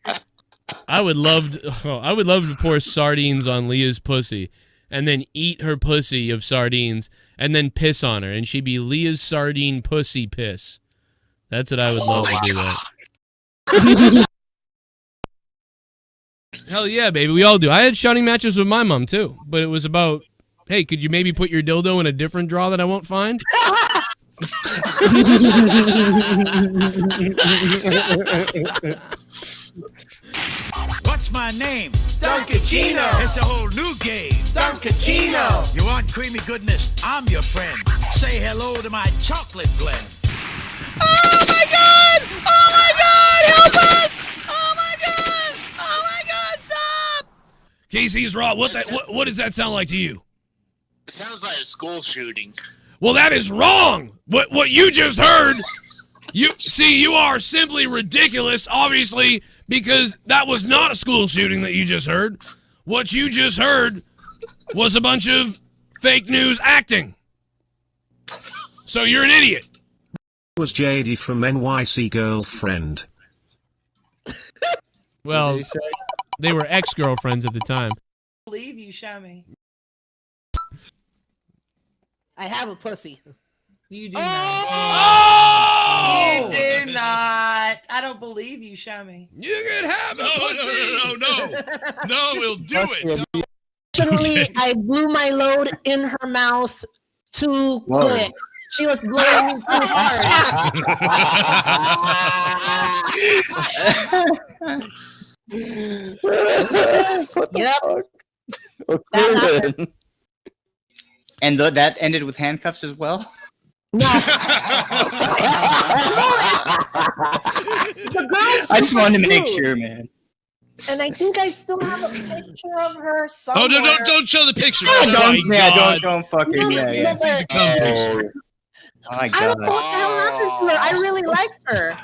I would love to pour sardines on Leah's pussy and then eat her pussy of sardines and then piss on her and she'd be Leah's sardine pussy piss. That's what I would love to do that. Hell yeah, baby. We all do. I had shouting matches with my mom too, but it was about, hey, could you maybe put your dildo in a different drawer that I won't find? What's my name? Duncachino. It's a whole new game. Duncachino. You want creamy goodness? I'm your friend. Say hello to my chocolate blend. Oh my God! Oh my God! Help us! Oh my God! Oh my God! Stop! Casey is raw. What does that sound like to you? It sounds like a school shooting. Well, that is wrong. What you just heard. You are simply ridiculous, obviously, because that was not a school shooting that you just heard. What you just heard was a bunch of fake news acting. So you're an idiot. Was JD from NYC girlfriend. Well, they were ex-girlfriends at the time. Believe you, show me. I have a pussy. You do not. Oh! You do not. I don't believe you, show me. You can have a pussy. No, we'll do it. Actually, I blew my load in her mouth too quick. She was blowing me too hard. Yep. Okay. And that ended with handcuffs as well? No. I just wanted to make sure, man. And I think I still have a picture of her somewhere. Oh, don't show the picture. Don't fucking Oh my Oh my I God. don't know what the hell happened to her. I really liked her.